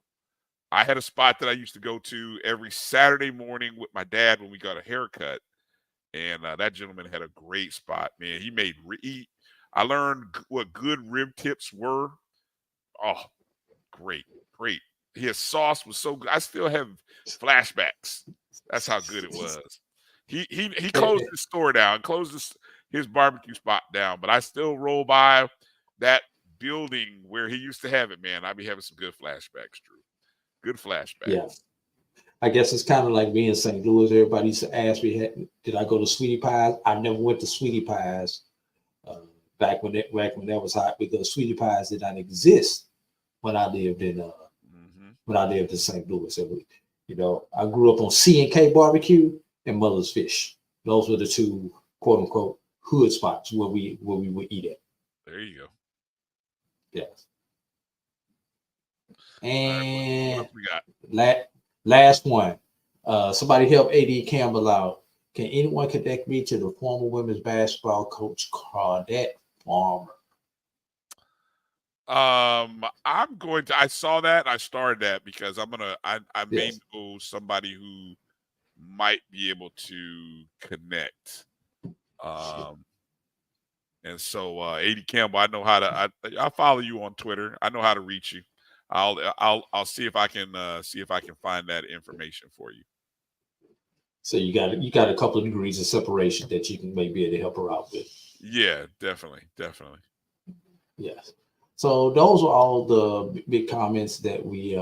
I had a spot that I used to go to every Saturday morning with my dad when we got a haircut. And that gentleman had a great spot, man. I learned what good rib tips were. Oh, great. His sauce was so good. I still have flashbacks. That's how good it was. He closed his store down, closed his barbecue spot down, but I still roll by that building where he used to have it, man. I be having some good flashbacks, Drew. Good flashbacks. Yeah. I guess it's kind of like being in St. Louis. Everybody used to ask me, did I go to Sweetie Pies? I never went to Sweetie Pies back when that was hot, because Sweetie Pies did not exist when I lived in St. Louis. You know, I grew up on C&K Barbecue and Mother's Fish. Those were the two quote unquote hood spots where we would eat at. There you go. Yes. And what else we got? Last one. Somebody help A.D. Campbell out. Can anyone connect me to the former women's basketball coach, Claudette Farmer? I saw that. I started that because I may know somebody who might be able to connect. And so A.D. Campbell, I know how to. I follow you on Twitter. I know how to reach you. I'll see if I can find that information for you. So you got a couple of degrees of separation that you can maybe be able to help her out with. Yeah, definitely. Yes. So those are all the big comments that we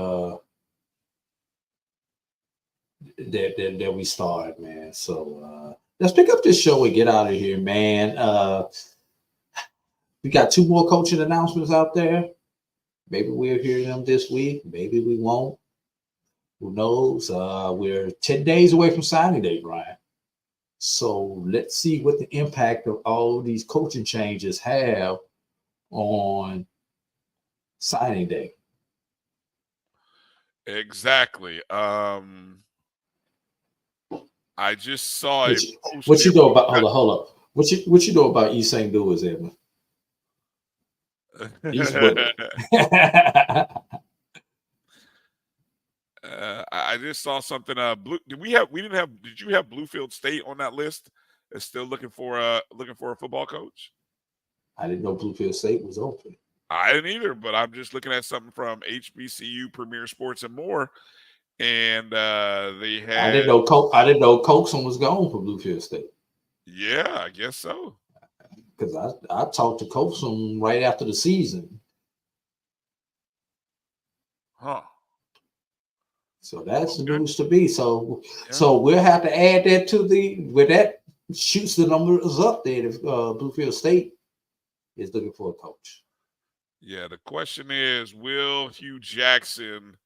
that we started, man. So let's pick up this show and get out of here, man. We got 2 more coaching announcements out there. Maybe we'll hear them this week. Maybe we won't. Who knows? We're 10 days away from signing day, Brian. So let's see what the impact of all these coaching changes have on signing day. Exactly. I just saw what you know about hold up. What you know about East St. Louis, Edmund? He's I just saw something. Did you have Bluefield State on that list? Is still looking for a football coach? I didn't know Bluefield State was open. I didn't either, but I'm just looking at something from HBCU Premier Sports and More, and they had. I didn't know Coxon was gone for Bluefield State. Yeah, I guess so. Because I talked to Coxon right after the season. Huh. So that's the news to be. So we'll have to add that to where that shoots the numbers up there if Bluefield State is looking for a coach. Yeah, the question is, will Hugh Jackson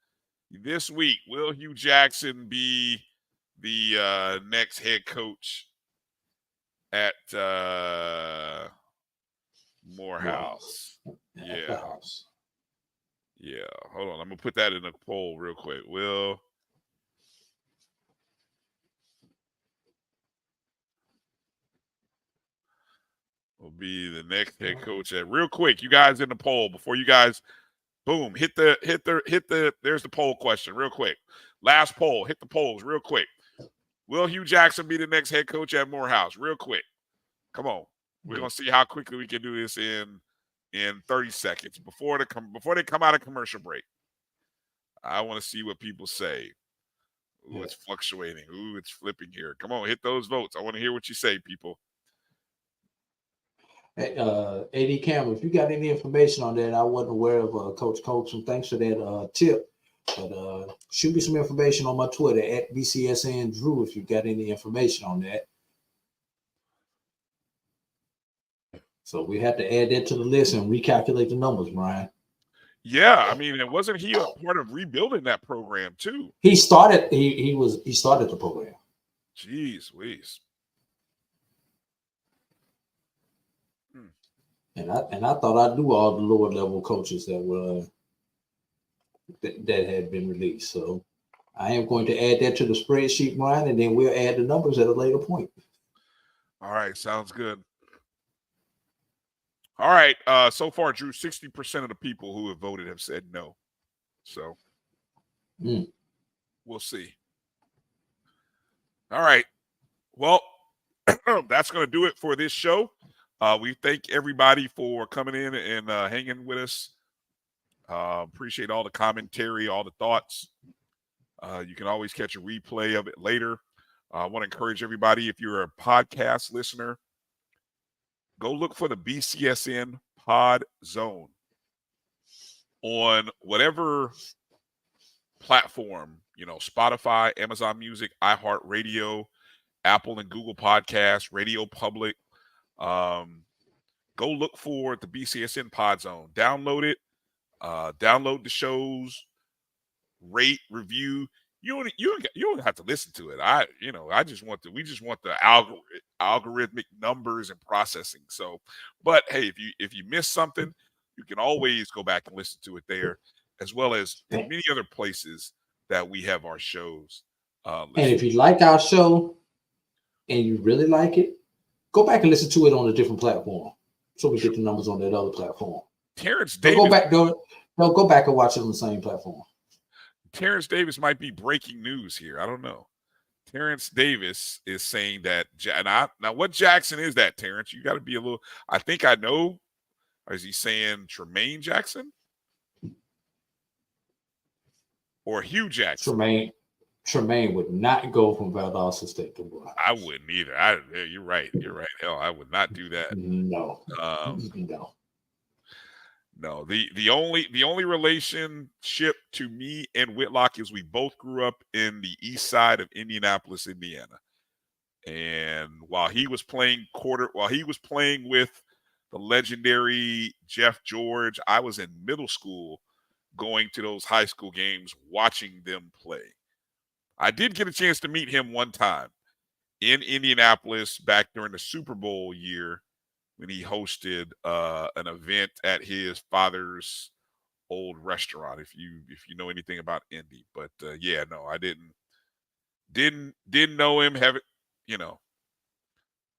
this week, will Hugh Jackson be the next head coach at Morehouse? Yeah. Yeah. Hold on. I'm going to put that in a poll real quick. Will be the next head coach at real quick. You guys in the poll before you guys boom, hit the there's the poll question real quick. Last poll, hit the polls real quick. Will Hugh Jackson be the next head coach at Morehouse? Real quick. Come on. We're going to see how quickly we can do this in 30 seconds before they come out of commercial break. I want to see what people say. Ooh, it's fluctuating. Ooh, it's flipping here. Come on, hit those votes. I want to hear what you say, people. Hey, A.D. Campbell, if you got any information on that, I wasn't aware of Coach Coxon. Thanks for that tip. But shoot me some information on my Twitter at BCSN Drew if you got any information on that. So we have to add that to the list and recalculate the numbers, Brian. Yeah, I mean, wasn't he a part of rebuilding that program too? He started. He started the program. Jeez, Louise. And I thought I knew all the lower level coaches that were that had been released. So I am going to add that to the spreadsheet, Brian, and then we'll add the numbers at a later point. All right, sounds good. All right, so far, Drew, 60% of the people who have voted have said no. So we'll see. All right. Well, that's going to do it for this show. We thank everybody for coming in and hanging with us. Appreciate all the commentary, all the thoughts. You can always catch a replay of it later. I want to encourage everybody, if you're a podcast listener, go look for the BCSN Pod Zone on whatever platform, Spotify, Amazon Music, iHeartRadio, Apple and Google Podcasts, Radio Public. Go look for the BCSN Pod Zone. Download it. Download the shows. Rate, review. You don't have to listen to it. We just want the algorithmic numbers and processing. So, but hey, if you miss something, you can always go back and listen to it there, as well as many other places that we have our shows. And if you like our show and you really like it, go back and listen to it on a different platform, so we get the numbers on that other platform. Terrence Davis. Go back and watch it on the same platform. Terrence Davis might be breaking news here. I don't know. Terrence Davis is saying that. Now, what Jackson is that, Terrence? You got to be a little. I think I know. Or is he saying Tremaine Jackson or Hugh Jackson? Tremaine would not go from Valdosta State to Brown. I wouldn't either. You're right. Hell, I would not do that. No. No. The only relationship to me and Whitlock is we both grew up in the east side of Indianapolis, Indiana. And while he was playing with the legendary Jeff George, I was in middle school going to those high school games, watching them play. I did get a chance to meet him one time in Indianapolis back during the Super Bowl year when he hosted an event at his father's old restaurant. If you know anything about Indy, but I didn't know him.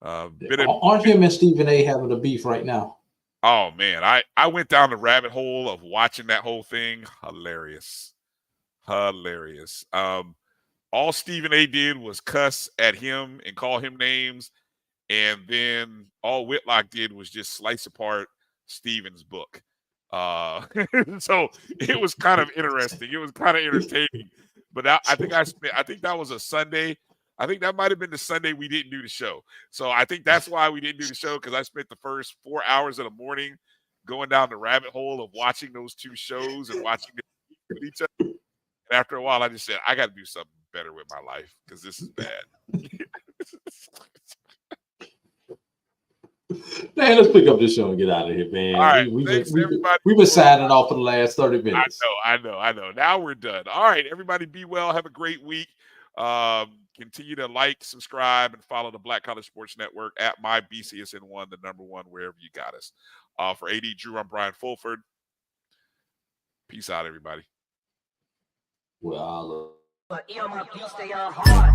Aren't him and Stephen A having a beef right now? Oh man, I went down the rabbit hole of watching that whole thing. Hilarious. All Stephen A did was cuss at him and call him names, and then all Whitlock did was just slice apart Stephen's book. So it was kind of interesting. It was kind of entertaining. But I think that was a Sunday. I think that might have been the Sunday we didn't do the show. So I think that's why we didn't do the show, because I spent the first 4 hours of the morning going down the rabbit hole of watching those two shows and watching them with each other. And after a while, I just said, I got to do something better with my life because this is bad. Man, let's pick up this show and get out of here, man. All right, we've everybody. been signing off for the last 30 minutes. I know. Now we're done. All right, everybody, be well. Have a great week. Continue to like, subscribe, and follow the Black College Sports Network at MyBCSN1, the number one, wherever you got us. For AD Drew, I'm Brian Fulford. Peace out, everybody. Well, But you stay hard.